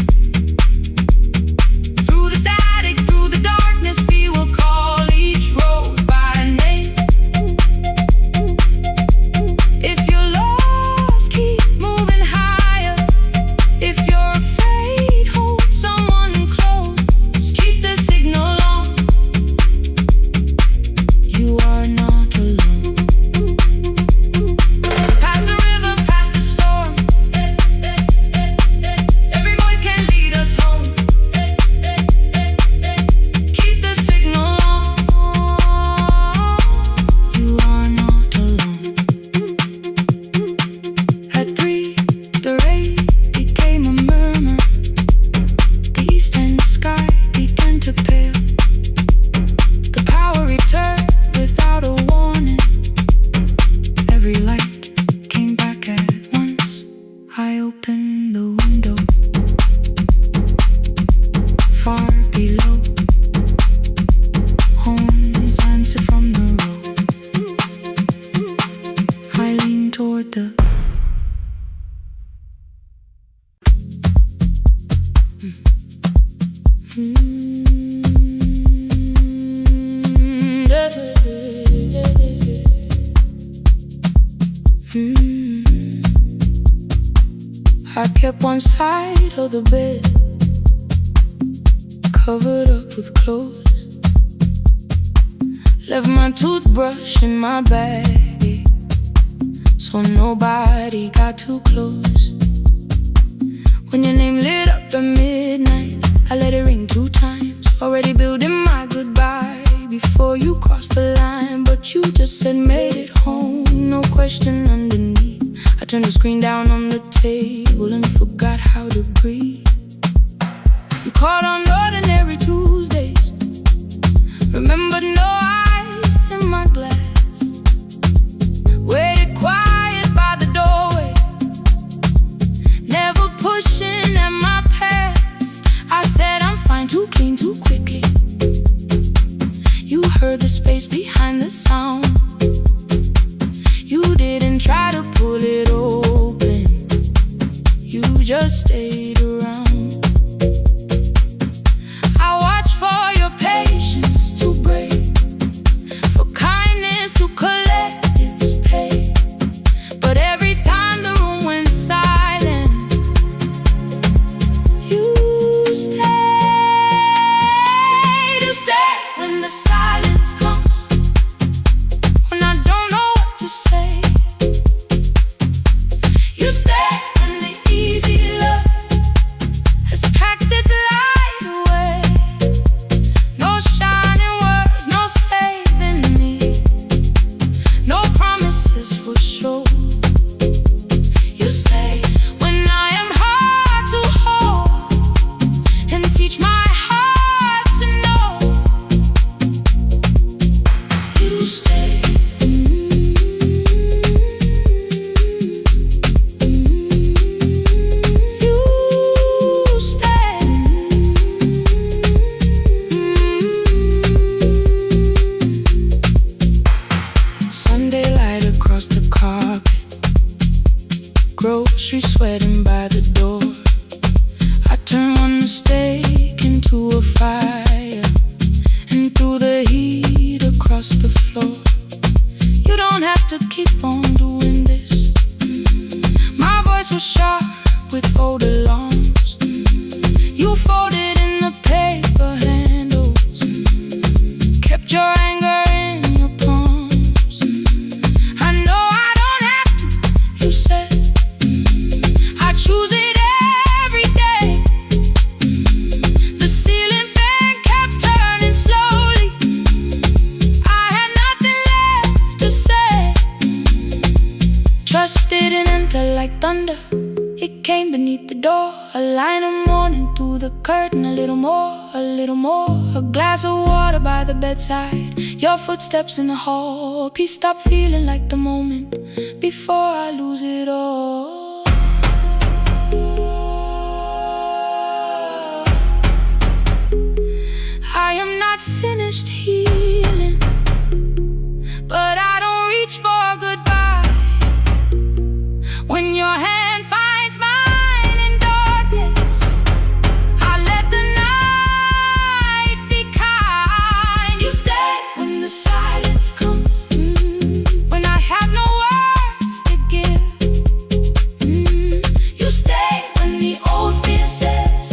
Through the static, through the darkness, we will call each road by name. If you're lost, keep moving higher. If you're afraid, hold someone close. Keep the signal on. You are not alone. Past the river, past the storm. Every voice can lead us home. Keep the signal on. You are not alone. At 3, the rain became a murmur. The eastern sky began to pale. The power returned without a warning. Every light came back at once. I opened the window. Far below, horns answer from the road. I leaned toward the I kept one side of the bed covered up with clothes. Left my toothbrush in my bag, so nobody got too close. When your name lit up at midnight, I let it ring 2 times. Already building my goodbye before you crossed the line, but you just said made it home, no question underneath. I turned the screen down on the table and forgot how to breathe. You called on ordinary Tuesdays. Remembered no ice in my glass. Waited quiet by the doorway, never pushing at my past. I said I'm fine, too clean, too quickly. You heard the space behind the sound. You didn't try to pull it open. You just stayed around. I watched for your patience to break, for kindness to collect its pay. But every time the room went silent, you stayed. You stayed when the silence comes, when I don't know what to say. You stay when the easy love has packed its light away. No shining words, no saving me, no promises for sure. You stay when I am hard to hold and teach my heart to know. You stay. You stay. Sunday light across the carpet, grocery sweating by the door. I turn one mistake into a fire, and through the heat across the floor. You don't have to keep on doing this. My voice was sharp with old alarms. You folded in the paper handles, kept your anger in your palms. I know I don't have to, you said. I choose it every day. The ceiling fan kept turning slowly. I had nothing left to say. wonder. It came beneath the door, a line of morning through the curtain. A little more, a little more. A glass of water by the bedside, your footsteps in the hall. Please stop feeling like the moment before I lose it all. I am not finished healing, but I don't reach for goodbye. When your hand finds mine in darkness, I let the night be kind. You stay when the silence comes, when I have no words to give. You stay when the old fear says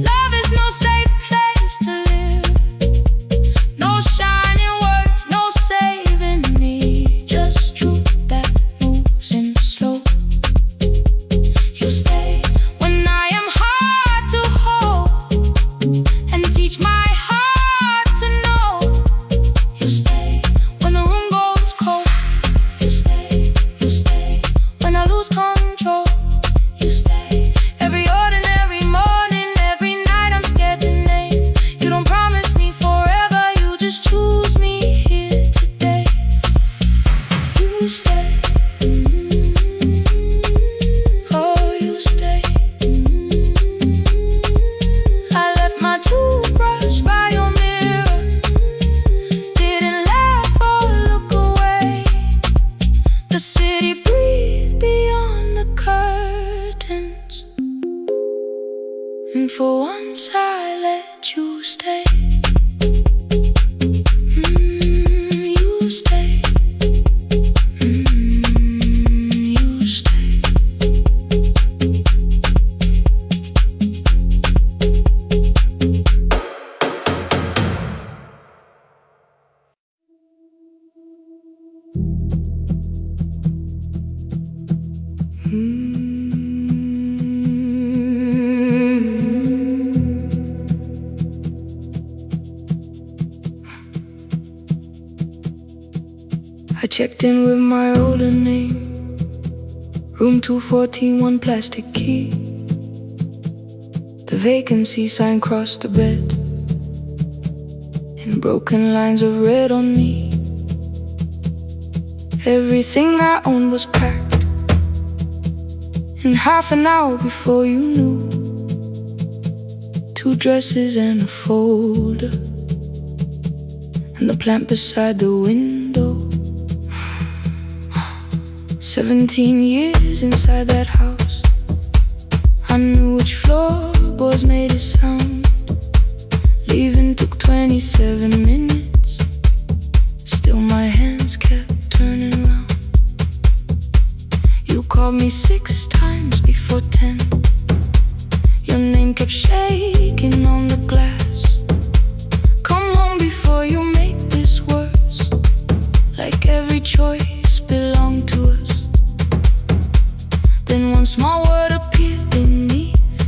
love is no safe place to live. No shining words, no saving me, just truth that moves in slow. You stay when I am hard to hold, and teach my heart to know. You stay when the room goes cold. You stay when I lose control. You stay every ordinary morning, every night I'm scared to name. You don't promise me forever, you just choose me here today. You stay. Oh, you stay. I left my toothbrush by your mirror, didn't laugh or look away. The city breathed beyond the curtains, and for once I let you stay. You stay. You stay. I checked in with my older name, room 214, one plastic key. The vacancy sign crossed the bed in broken lines of red on me. Everything I owned was packed in half an hour before you knew. 2 dresses and a folder, and the plant beside the window. 17 years inside that house, I knew which floorboards made it sound. Leaving took 27 minutes, still my hands kept turning round. You called me 6 times before 10. Your name kept shaking on the glass. Come home before you make this worse, like every choice belonged to us. Then one small word appeared beneath,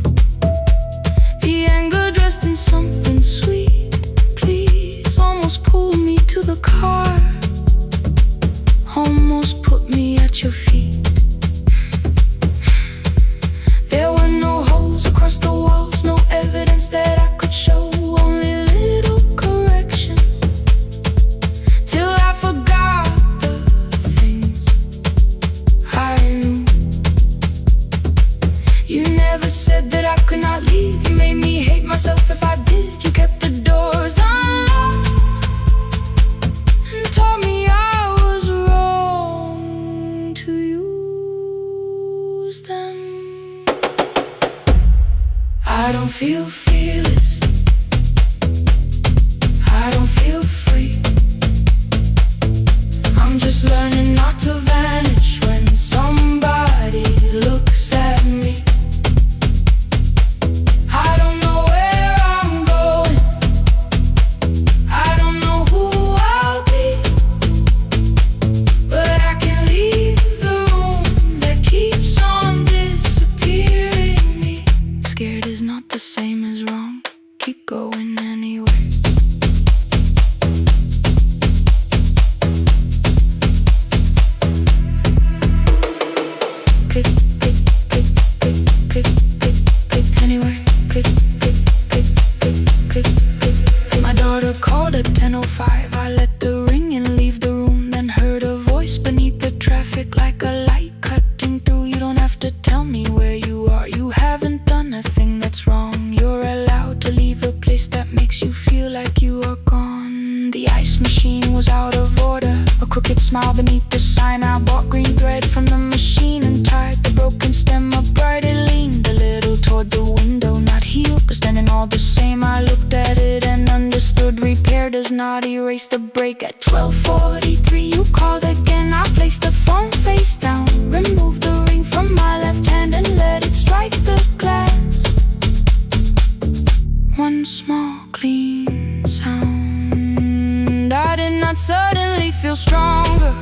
the anger dressed in something sweet. Please, almost pulled me to the car, almost put me at your feet. There were no holes across the walls, no evidence that I could show, only little corrections, till I forgot the things I knew. You never said that I could not leave. You made me hate myself if I did. You kept the doors unlocked and told me I was wrong to use them. I don't feel fearless, I don't feel free. I'm just learning not to vanish when somebody looks at me. I don't know where I'm going, I don't know who I'll be, but I can leave the room that keeps on disappearing me. Scared is not the same as wrong, keep going anyway. smile beneath the sign. I bought green thread from the machine and tied the broken stem upright. It leaned a little toward the window, not healed but standing all the same. I looked at it and understood. Repair does not erase the break. At 12:43 you called again. I placed the phone face down, removed the ring from my left hand and let it strike the glass. One small clean sound. I did not suddenly feel stronger.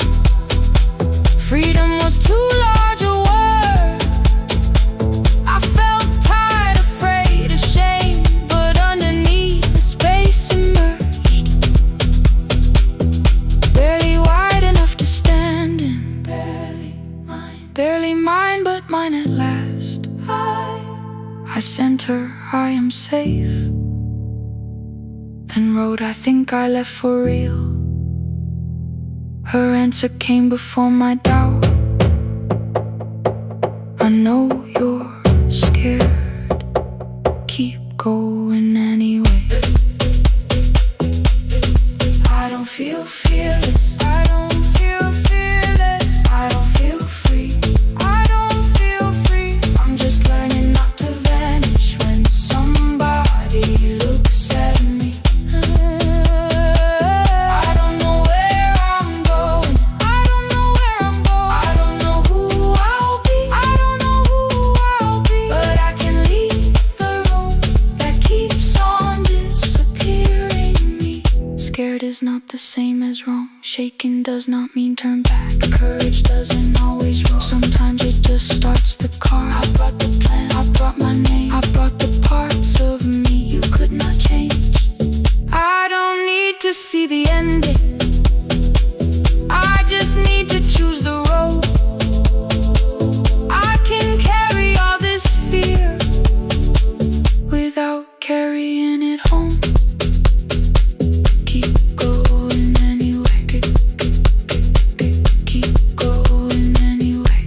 Freedom was too large a word. I felt tired, afraid, ashamed, but underneath the space emerged. Barely wide enough to stand in. Barely mine, but mine at last. I sent her, I am safe. Then wrote, I think I left for real. Her answer came before my doubt. I know you're scared. Keep going anyway. I don't feel fearless. I don't feel fearless. I don't feel free. I don't feel free. I'm just learning not to vanish when somebody looks at me. I don't know where I'm going. I don't know where I'm going. I don't know who I'll be. I don't know who I'll be. But I can leave the room that keeps on disappearing me. Scared is not the same as wrong. Shaken does not mean turn back. Courage doesn't always roll. Sometimes it just starts the car. I brought the plan, I brought my name, I brought the parts of me you could not change. I don't need to see the ending. I just need to choose the road. I can carry all this fear without carrying it home. Keep going anyway. Keep going anyway.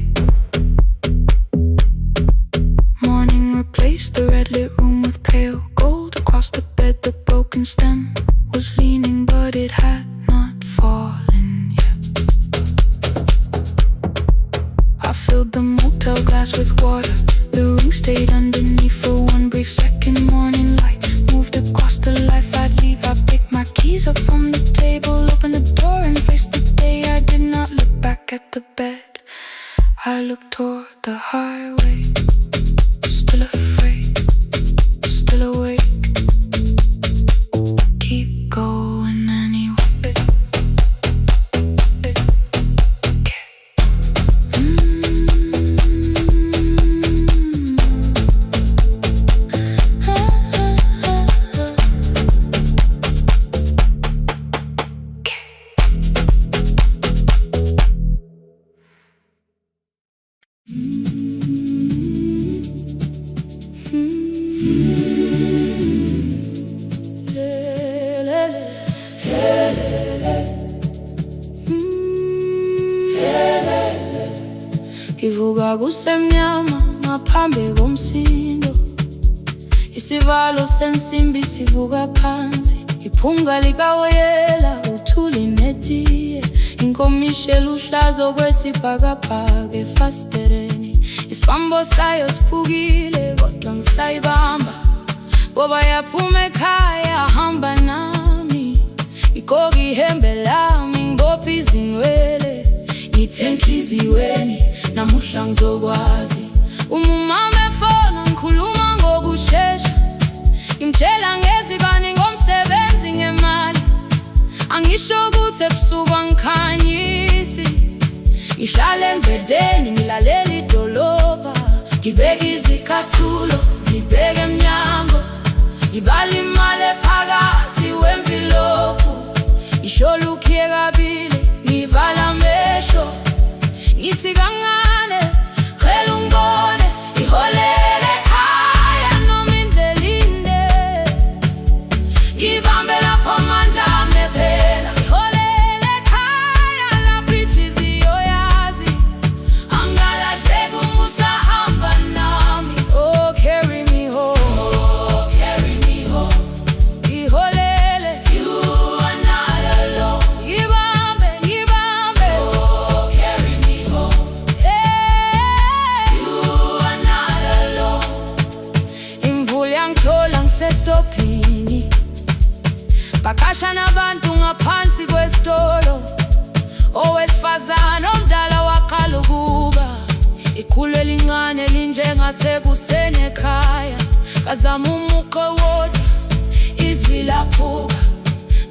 Morning replaced the red lit room with pale gold. Across the bed the broken stem was leaning, but it had not fallen yet. I filled the motel glass with water. The ring stayed underneath for one brief second. Morning light moved across the life I'd leave. I picked my keys up from the table, opened the door and faced the day. I did not look back at the bed. I looked toward the highway. Still afraid, still awake. Keep going anyway. Ngivuka kusemnyama ngaphambi komsindo. Isivalo sensimbi sivuka phansi. Iphunga likawoyela uthuli netiye. Inkomishe luhlazo kwesibhakabhaka efasitereni. Isibambo sayo siphukile kodwa ngisayibamba, ngoba yaphuma ekhaya hamba nami. Igqoka ihembe lami ngibopha izinwele. Ngithe enhliziyweni namuhla ngizokwazi. Umama efona ngikhuluma ngokushesha. Ngimtshela ngezibani, ngomsebenzi, ngemali. Angisho ukuthi ebusuku angikhanyisi. Ngihlala embedeni ngilalela idolobha. Ngibeka izikhathulo zibheke emnyango. Ngibala imali ephakathi wemvilophu. Isho lukhiye kabili ngivala amehlo. Ngithi kancane cela ungibone. Iholele ekhaya noma indlela inde. Ngibambe lapho amandla ami phela. Iholele ekhaya lapho inhliziyo yazi. Angalahleki uma usahamba nami. Oh carry me home, oh carry me home. Iholele, you are not alone. kwasekuseni ekhaya, ngazama umuqo wodwa, izwi laphuka.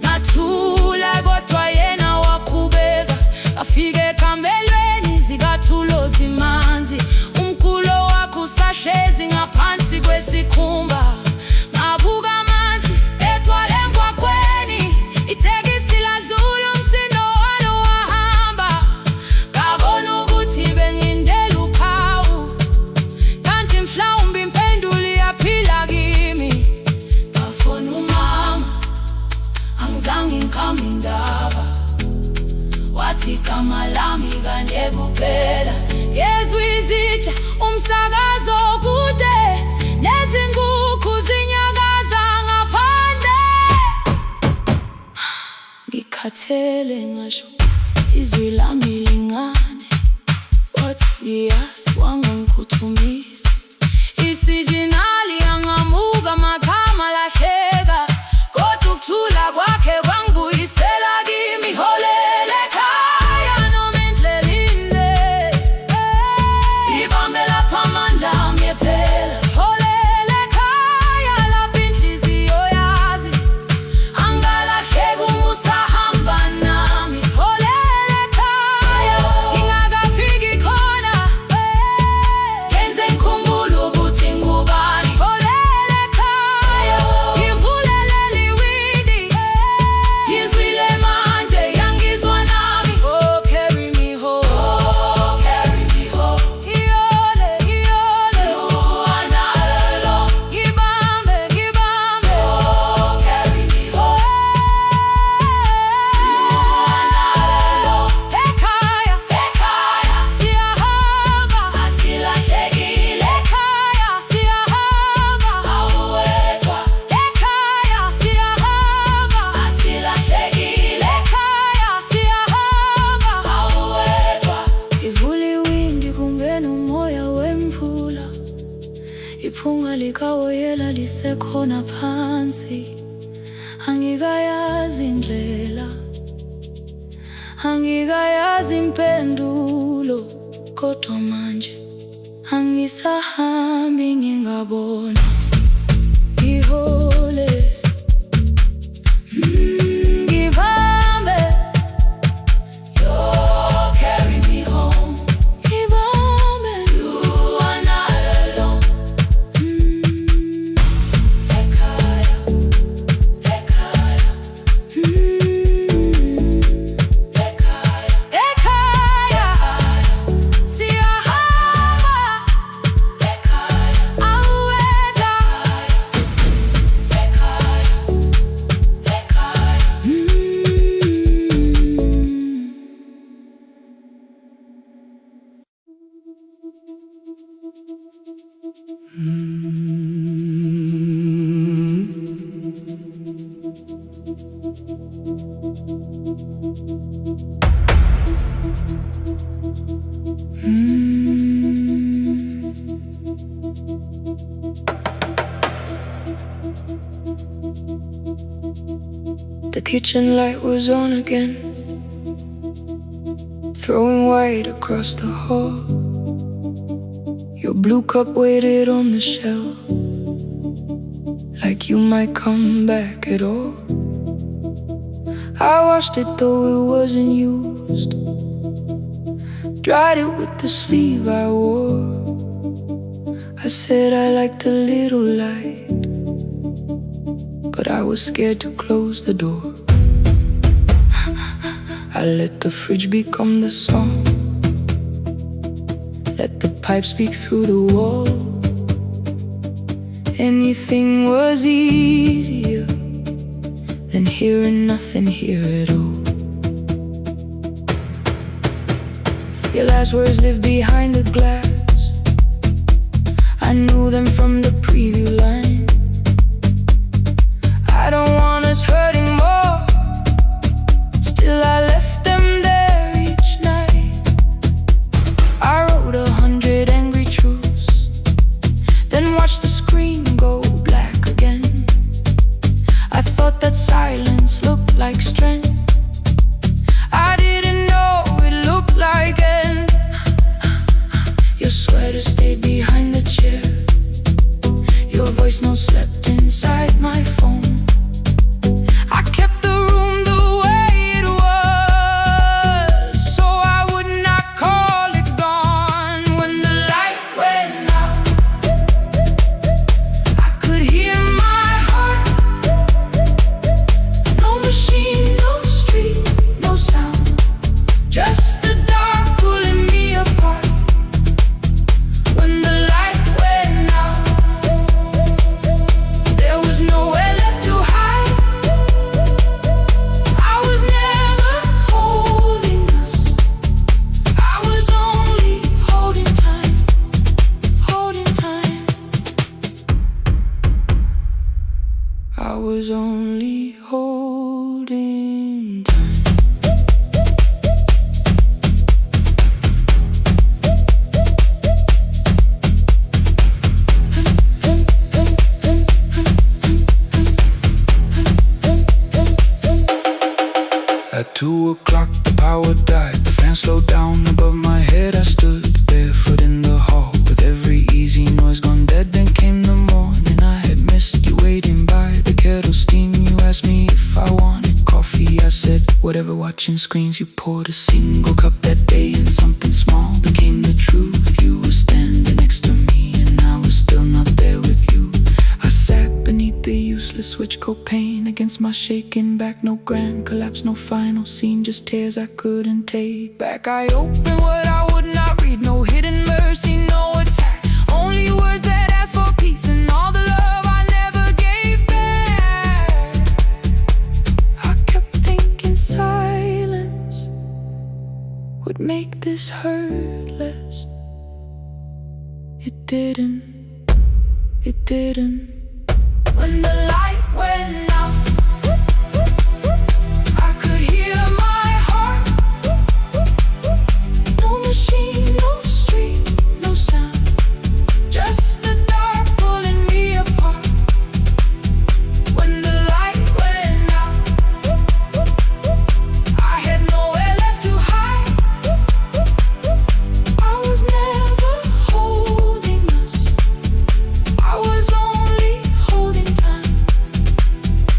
Ngathula kodwa yena waqhubeka, afike ekamelweni zikathulo zimanzi. Umculo wakhe usahlezi ngaphansi kwesikhumba. Ngabuka amanzi egcwale emgwaqweni, itekisi ladlula umsindo walo wahamba. Ngabona ukuthi bengindela uphawu, kanti mhlawumbe impendulo iyaphila kimi. Ngafona umama, angizange ngikhambe indaba, wathi igama lami kanye kuphela. Ngezwi izitsha, umsakazo kude, nezinkukhu zinyakaza ngaphandle. Ngikhathele ngasho izwi lami lingane, wathi ngiyazi wangangiphuthumisa. Isijinali angamuka magama lahleka, kodwa ukuthula kwakhe kwangibuyisela kimi. Holele ekhaya noma indlela inde, ibambe lapha amandla ami ephela. Holele ekhaya lapho inhliziyo yazi, angalahleki uma usahamba nami. Holele ekhaya ngingakafiki khona, kenze ngikhumbule ukuthi ngubani. Holele ekhaya ngivulelele iwindi, ngizwile manje yangizwa nami. Oh, carry me home, oh, carry me home. Iyole, iyole, you are not alone. Ngibambe, ngibambe, oh, carry me home. You are not alone. Ekhaya, ekhaya siyahamba, asilahlekile. Ekhaya siyahamba, awuwedwa. Ekhaya siyahamba, asilahlekile. Ekhaya siyahamba, awuwedwa. Ivula iwindi kungena umoya wemvula, iphunga likawoyela lisekhona phansi. Angikayazi indlela, angikayazi impendulo, kodwa manje angisahambi ngingabona. Ngihole, ngibambe, you carry me home. Ngibambe, you are not alone. Ekhaya, ekhaya, ekhaya, ekhaya siyahamba. Ekhaya, awuwedwa. Ekhaya, ekhaya. The kitchen light was on again, throwing white across the hall. Your blue cup waited on the shelf, like you might come back at all. I washed it though it wasn't used, dried it with the sleeve I wore. I said I liked a little light, but I was scared to close the door. I let the fridge become the song, let the pipe speak through the wall. Anything was easier than hearing nothing here at all. Your last words live behind the glass, I knew them from the preview line. I don't want us hurting more, still I left them there each night. I wrote 100 angry truths, then watched the screen go black again. I thought that silence looked like strength, I didn't know it looked like end. Your sweater stayed behind the chair, can't slow down. Above my head I stood, barefoot in the hall, with every easy noise gone dead. Then came the morning, I had missed you waiting by the kettle steam. You asked me if I wanted coffee, I said whatever. Watching screens, you poured a single cup that day, and something small became the truth. You were standing next to me, and I was still not there with you. I sat beneath the useless switch coat pane against my shaking back. No grand collapse, no final scene, just tears I couldn't take back. I opened what I would not read, no hidden mercy, no attack, only words that ask for peace and all the love I never gave back. I kept thinking silence would make this hurt less. It didn't. It didn't. When the light went out, I could hear my heart. No machine, no street, no sound, just the dark pulling me apart. When the light went out, I had nowhere left to hide. I was never holding us, I was only holding time.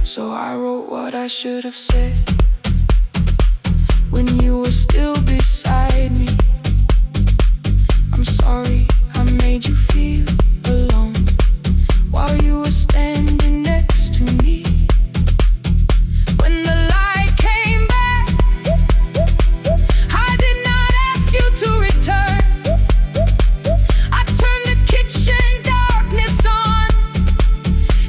So I wrote what I should have said when you were still beside me. I'm sorry I made you feel alone while you were standing next to me. When the light came back, I did not ask you to return. I turned the kitchen darkness on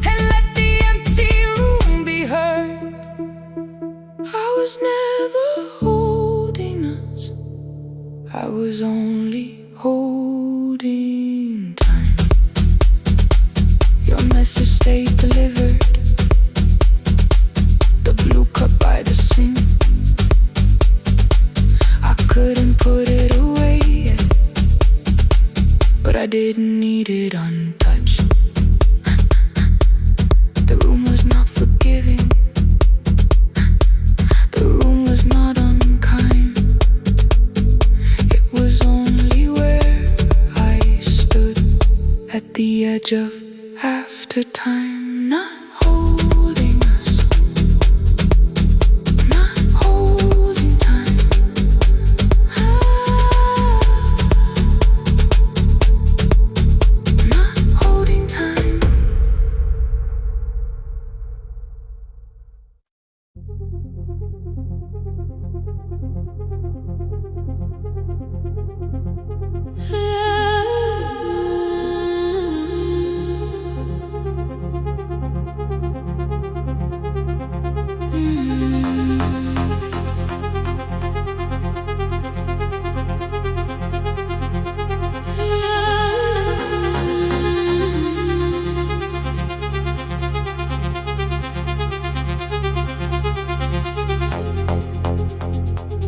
and let the empty room be heard. I was never holding us, I was only holding time. Your message stayed delivered, the blue cup by the sink. I couldn't put it away yet, but I didn't need it untouched. The room was not forgiving, the room was not unkind. It was only where I stood at the edge of after time, not holding us, not holding time. Not holding time.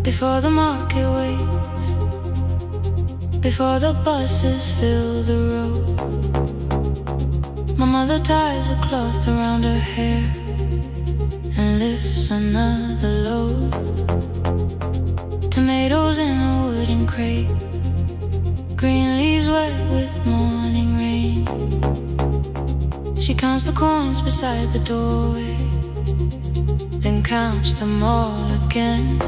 Before the market waits, before the buses fill the road, my mother ties a cloth around her hair and lifts another load. Tomatoes in a wooden crate, green leaves wet with morning rain. She counts the coins beside the doorway, then counts them all again.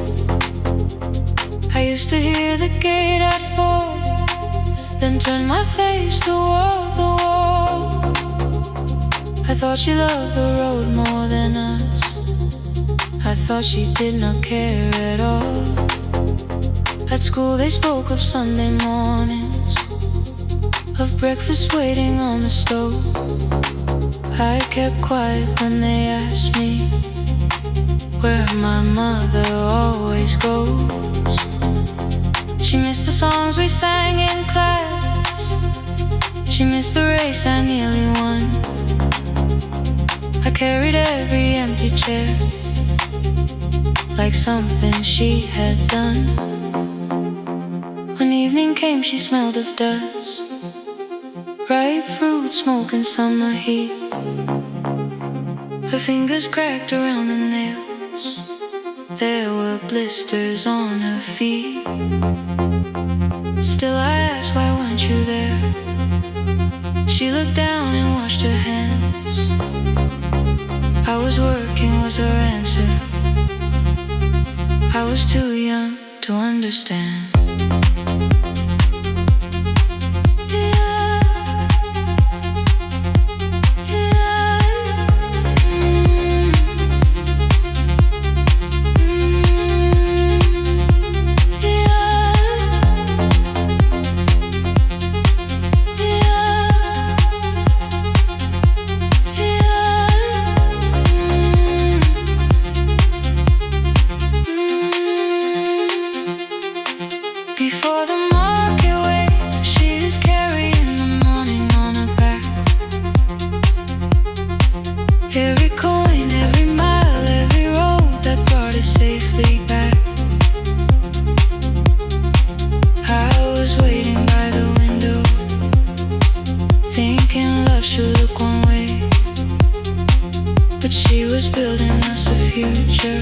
I used to hear the gate at 4, then turn my face toward the wall. I thought she loved the road more than us, I thought she did not care at all. At school they spoke of Sunday mornings, of breakfast waiting on the stove. I kept quiet when they asked me where my mother always goes. She missed the songs we sang in class, she missed the race I nearly won. I carried every empty chair like something she had done. When evening came she smelled of dust, ripe fruit, smoke and summer heat. Her fingers cracked around the nails, There were blisters on her feet. Still I asked, why weren't you there? She looked down and washed her hands. I was working was her answer. I was too young to understand. Before the market wakes, she is carrying the morning on her back. Every coin, every mile, every road that brought us safely back. I was waiting by the window, thinking love should look one way, but she was building us a future.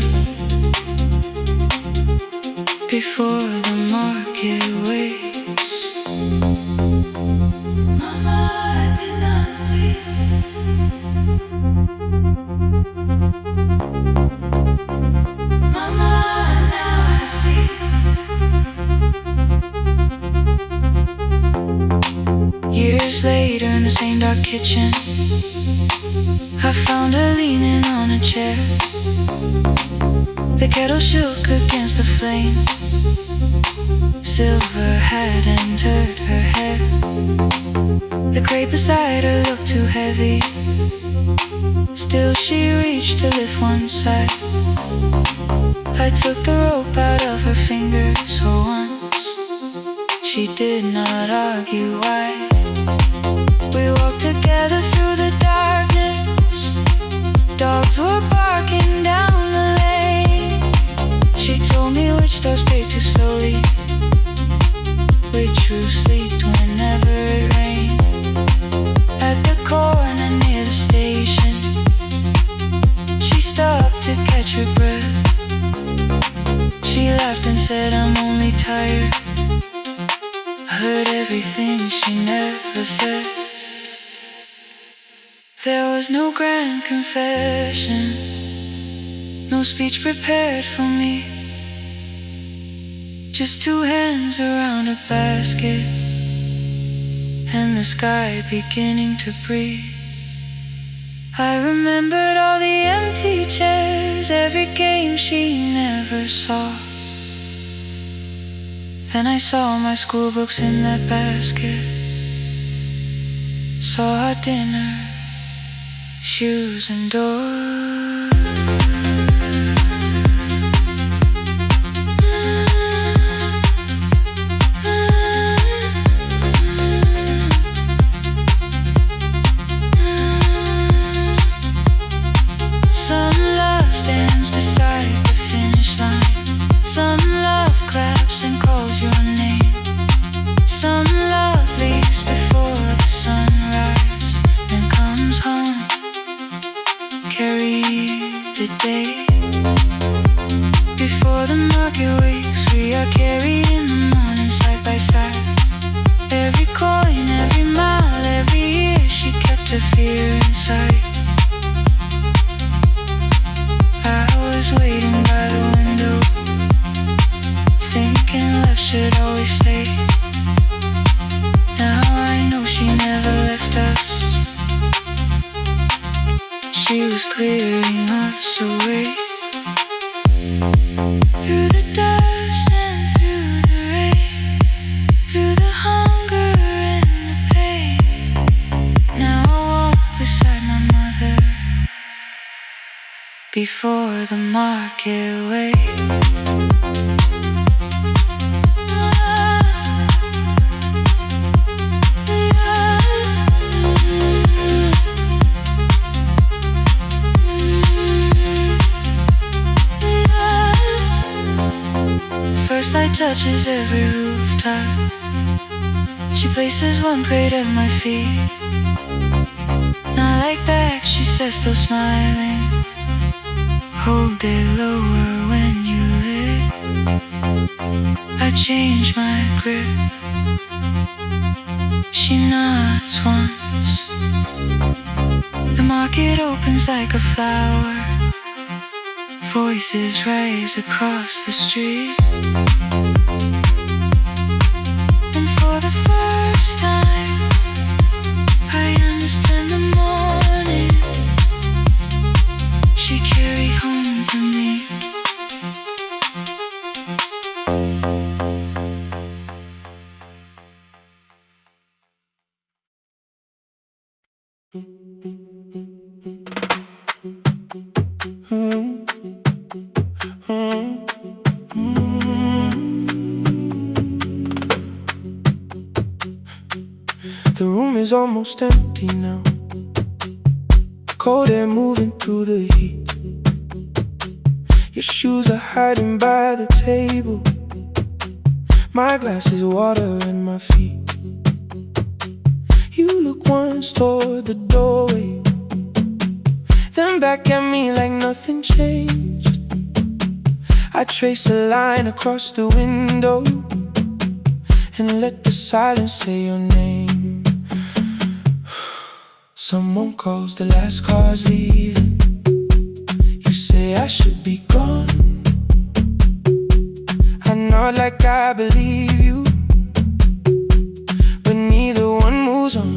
Before the market wakes, Mama, I did not see. Mama, now I see. Years later in the same dark kitchen, I found her leaning on a chair. The kettle shook against the flame. Silver had entered her hair. The crate beside her looked too heavy. Still she reached to lift one side. I took the rope out of her fingers for once. She did not argue why. We walked together through the darkness. Dogs were barking down the lane. She told me which doors paid too slowly, which roof leaked whenever it rained. At the corner near the station, she stopped to catch her breath. She laughed and said, I'm only tired. I heard everything she never said. There was no grand confession, no speech prepared for me. Just two hands around a basket, and the sky beginning to breathe. I remembered all the empty chairs, every game she never saw. Then I saw my school books in that basket, saw our dinner, shoes and doors. Some love stands beside the finish line. Some love claps and calls your name. Some love leaves before the sunrise, then comes home, carry the day. Before the market wakes, we are carried in the morning side by side. Every coin, every mile, every year, she kept her fear inside. I was waiting by the window, thinking love should always stay. Now I know she never left us. She was clearing us away. Through the dust and through the rain, through the hunger and the pain. Now I walk beside my mother before the market wakes. First light touches every rooftop. She places one crate at my feet. Not like back, she says, still smiling. Hold it lower when you lit. I change my grip. She nods once. The market opens like a flower. Voices rise across the street. And for the first time, I understand the morning she carried home to me. The room is almost empty now. Cold air moving through the heat. Your shoes are hiding by the table. My glass is water in my feet. You look once toward the doorway, then back at me like nothing changed. I trace a line across the window and let the silence say your name. Someone calls, the last car's leaving. You say I should be gone. I nod like I believe you, but neither one moves on.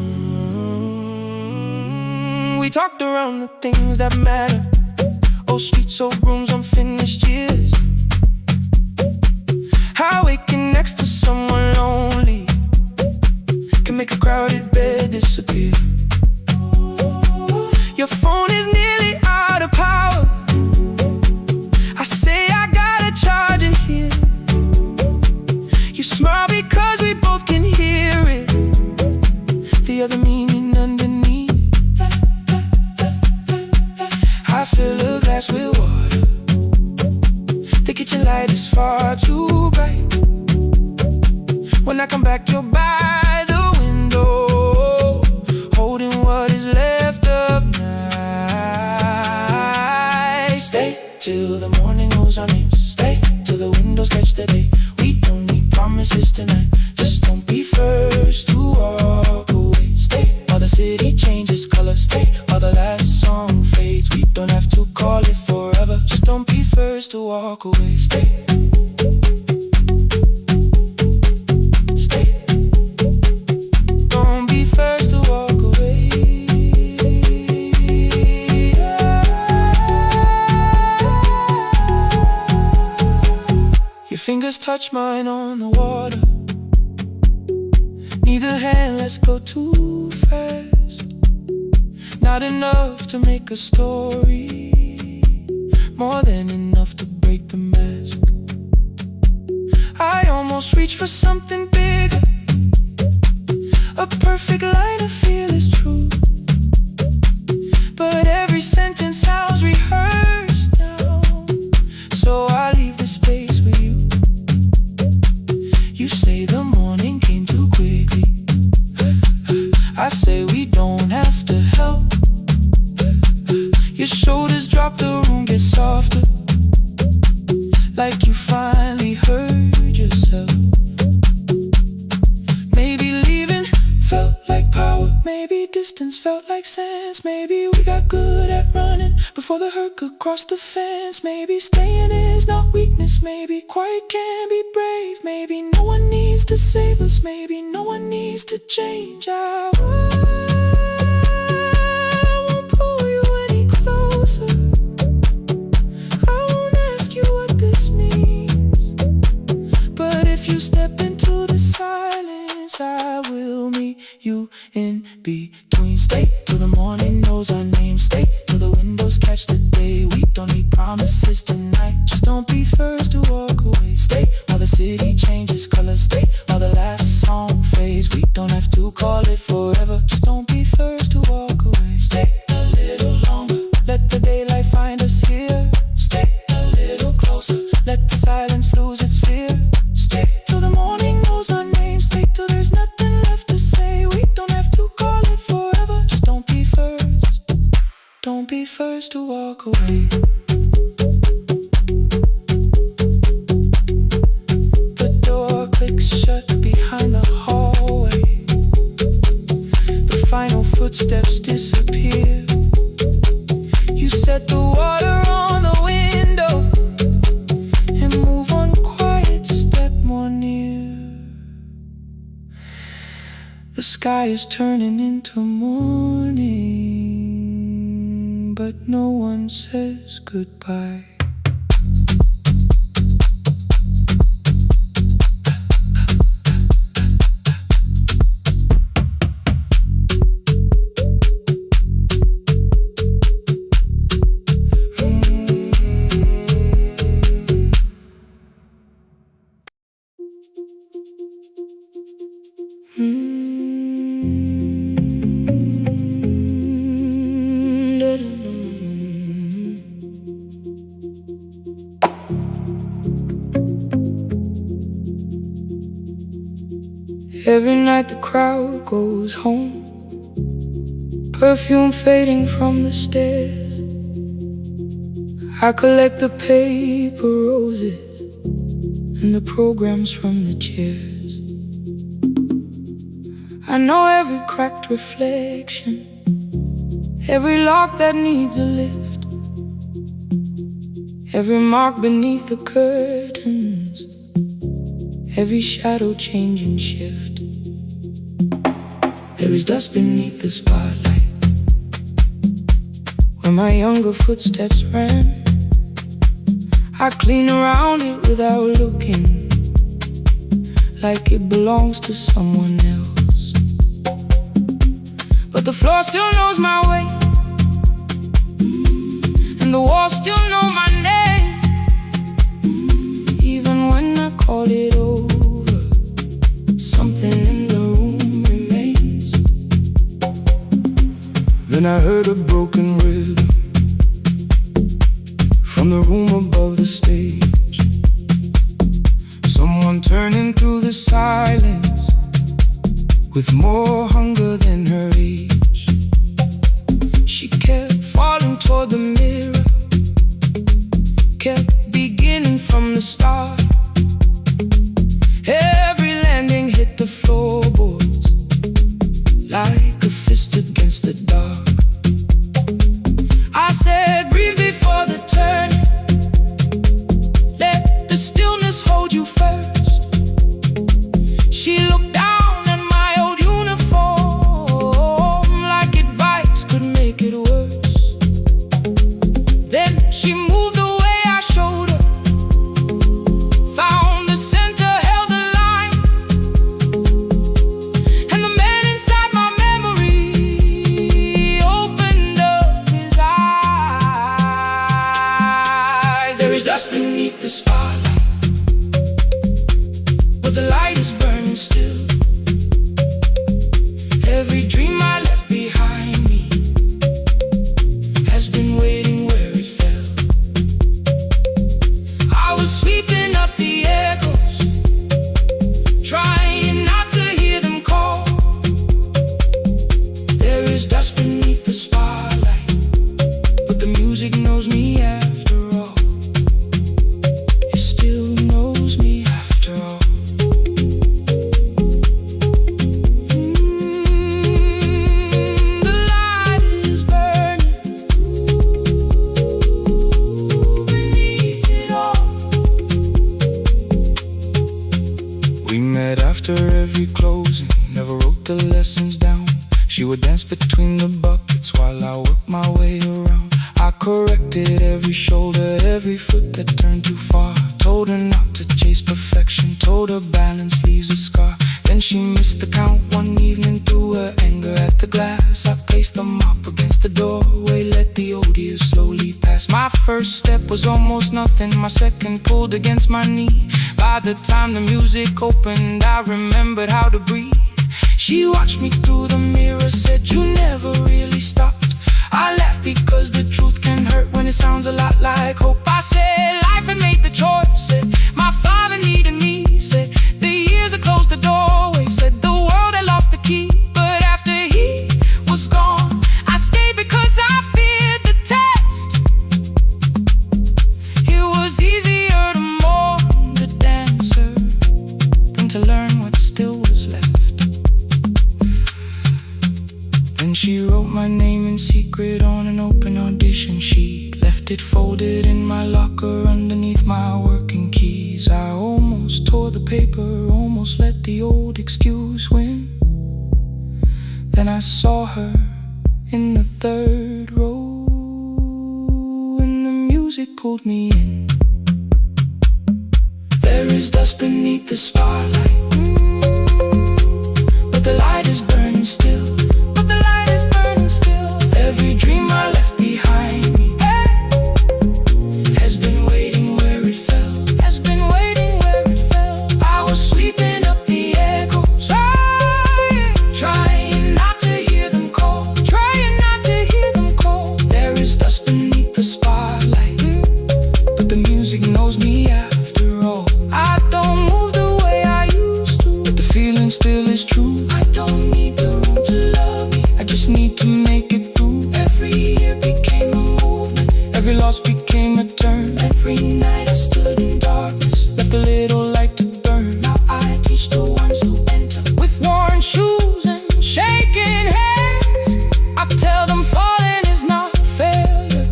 We talked around the things that matter. Old streets, old rooms, unfinished years. How waking next to someone lonely can make a crowded bed disappear. Your phone is nearly out of power. I say I gotta charge it here. You smile because we both can hear it, the other meaning underneath. I fill a glass with water. The kitchen light is far too bright. When I come back, you're by the window, holding what is left of night. Stay till the morning knows our names. Stay till the windows catch the day. We don't need promises tonight. Just don't be first to walk away. Stay while the city changes color. Stay while the last song fades. We don't have to call it forever. Just don't be first to walk away. Stay. Fingers touch mine on the water. Neither hand lets go too fast. Not enough to make a story, more than enough to break the mask. I almost reach for something bigger, a perfect line of fearless truth. But every sentence sounds rehearsed now, so I leave the space with you. You say the morning came too quickly. I say we don't have to help. Your shoulders drop, the room gets softer, like you finally heard yourself. Maybe leaving felt like power. Maybe distance felt like sense. Maybe we got good at running before the hurt could cross the fence. Maybe staying is not weakness. Maybe quiet can be brave. Maybe no one needs to save us. Maybe no one needs to change our world. Step into the silence, I will meet you in between. Stay till the morning knows our names. Stay till the windows catch the day. We don't need promises tonight. Just don't be first to walk away. Stay while the city changes color. Stay while the last song fades. We don't have to call it forever. Just don't be first to walk away. Stay a little longer. Let the daylight find us here. Stay a little closer. Let the silence lose its fear. Stay till the morning knows our name. Stay till there's nothing left to say. We don't have to call it forever. Just don't be first. Don't be first to walk away. The sky is turning into morning, but no one says goodbye. Every night the crowd goes home, perfume fading from the stairs. I collect the paper roses and the programs from the chairs. I know every cracked reflection, every lock that needs a lift, every mark beneath the curtains, every shadow change and shift. There is dust beneath the spotlight where my younger footsteps ran. I clean around it without looking, like it belongs to someone else. But the floor still knows my way, and the walls still know my name. Even when I call it over, something in the room remains. Then I heard a broken rhythm from the room above the stage. Someone turning through the silence with more hunger than her age. She kept falling toward the mirror, kept beginning from the start. Every landing hit the floorboards like a fist against the dark. I said, breathe before the turning, let the stillness hold you first. She looked down at my old uniform like advice could make it worse. Then she moved the way I showed her, found the center, held the line, and the man inside my memory opened up his eyes. There is dust beneath the spotlight, but the light is burning still. Every dream I left behind me has been waiting where it fell. I was sweeping up the echoes, trying not to hear them call. There is dust beneath the spotlight, but the music knows me after all. It still knows me after all. The light is burning beneath it all. We met after every closing, never wrote the lessons down. She would dance between the buckets while I worked my way around. I corrected every shoulder, every foot that turned too far. Told her not to chase perfection, told her balance leaves a scar. Then she missed the count one evening, threw her anger at the glass. I placed the mop against the doorway, let the odious slowly pass. My first step was almost nothing, my second pulled against my knee. By the time the music opened, I remembered how to breathe. She watched me through the mirror, said, you never really stopped. I laughed because the truth can hurt when it sounds a lot like hope. I said, life had made the choice, said, my father needed me, said, the years had closed the doorway, said, the world had lost the key. But after he was gone, I stayed because I feared the test. It was easier to mourn the dancer than to learn what still was left. Then she wrote my name in secret on an open audition sheet, left it folded in my locker underneath my working keys. I almost tore the paper, almost let the old excuse win. Then I saw her in the third row, and the music pulled me in. There is dust beneath the spotlight, but the light is burning still. But the light is burning still. Every dream I left behind me has been waiting where it fell. Has been waiting where it fell. I was sweeping up the echoes, trying not to hear them call. Trying not to hear them call. There is dust beneath the spotlight, but the music knows me after all. I don't move the way I used to, but the feeling still is true. I don't need the room to love me, I just need to make it through. Every year became a movement, every loss became a turn. Every night I stood in darkness, left a little light to burn. Now I teach the ones who enter with worn shoes and shaking hands. I tell them falling is not failure,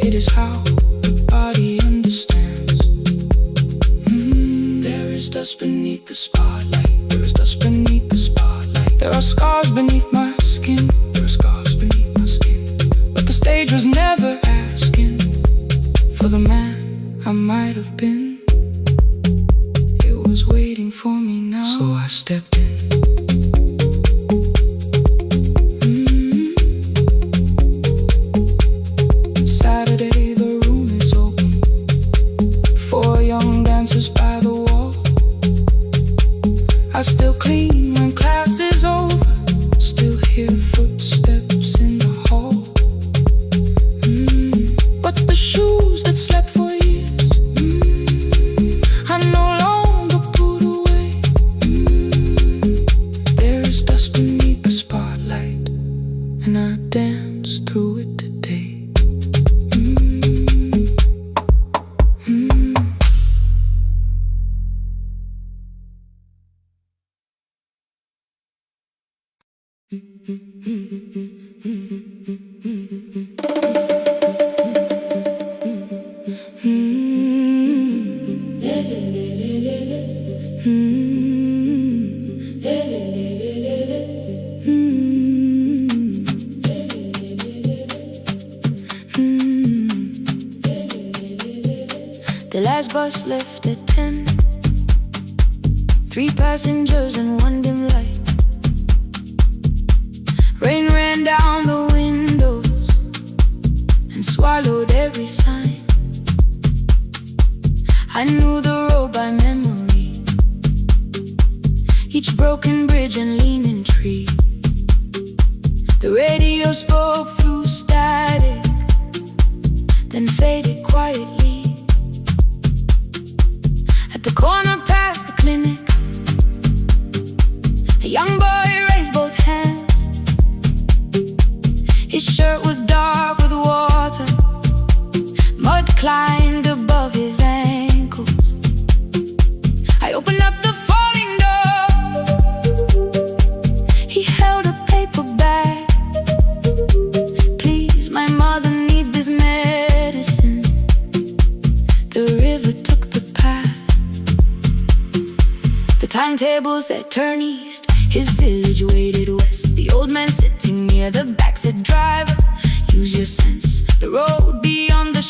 it is how the body understands. There is dust beneath the spotlight. There is dust beneath the spotlight. There are scars beneath my skin. There are scars beneath my skin. But the stage was never asking for the man I might have been. It was waiting for me now, so I stepped in. Saturday, the room is open. 4 young dancers by the wall. I still clean when class is over, still hear footsteps in the hall. But the shoes that slept for years, I no longer put away. There is dust beneath the spotlight, and I dance through it today. The last bus left at 10. 3 passengers and 1 dim light. Rain ran down the windows and swallowed every sign. I knew the road by memory, each broken bridge and leaning tree. The radio spoke through static, then faded quietly. At the corner past the clinic, a young boy raised both hands. His shirt was dark with water, mud climbed above his ankles. I opened up the folding door. He held a paper bag. Please, my mother needs this medicine. The river took the path. The timetable said turn east. His village waited west. The old man sitting near the back said, driver, use your sense. The road beyond the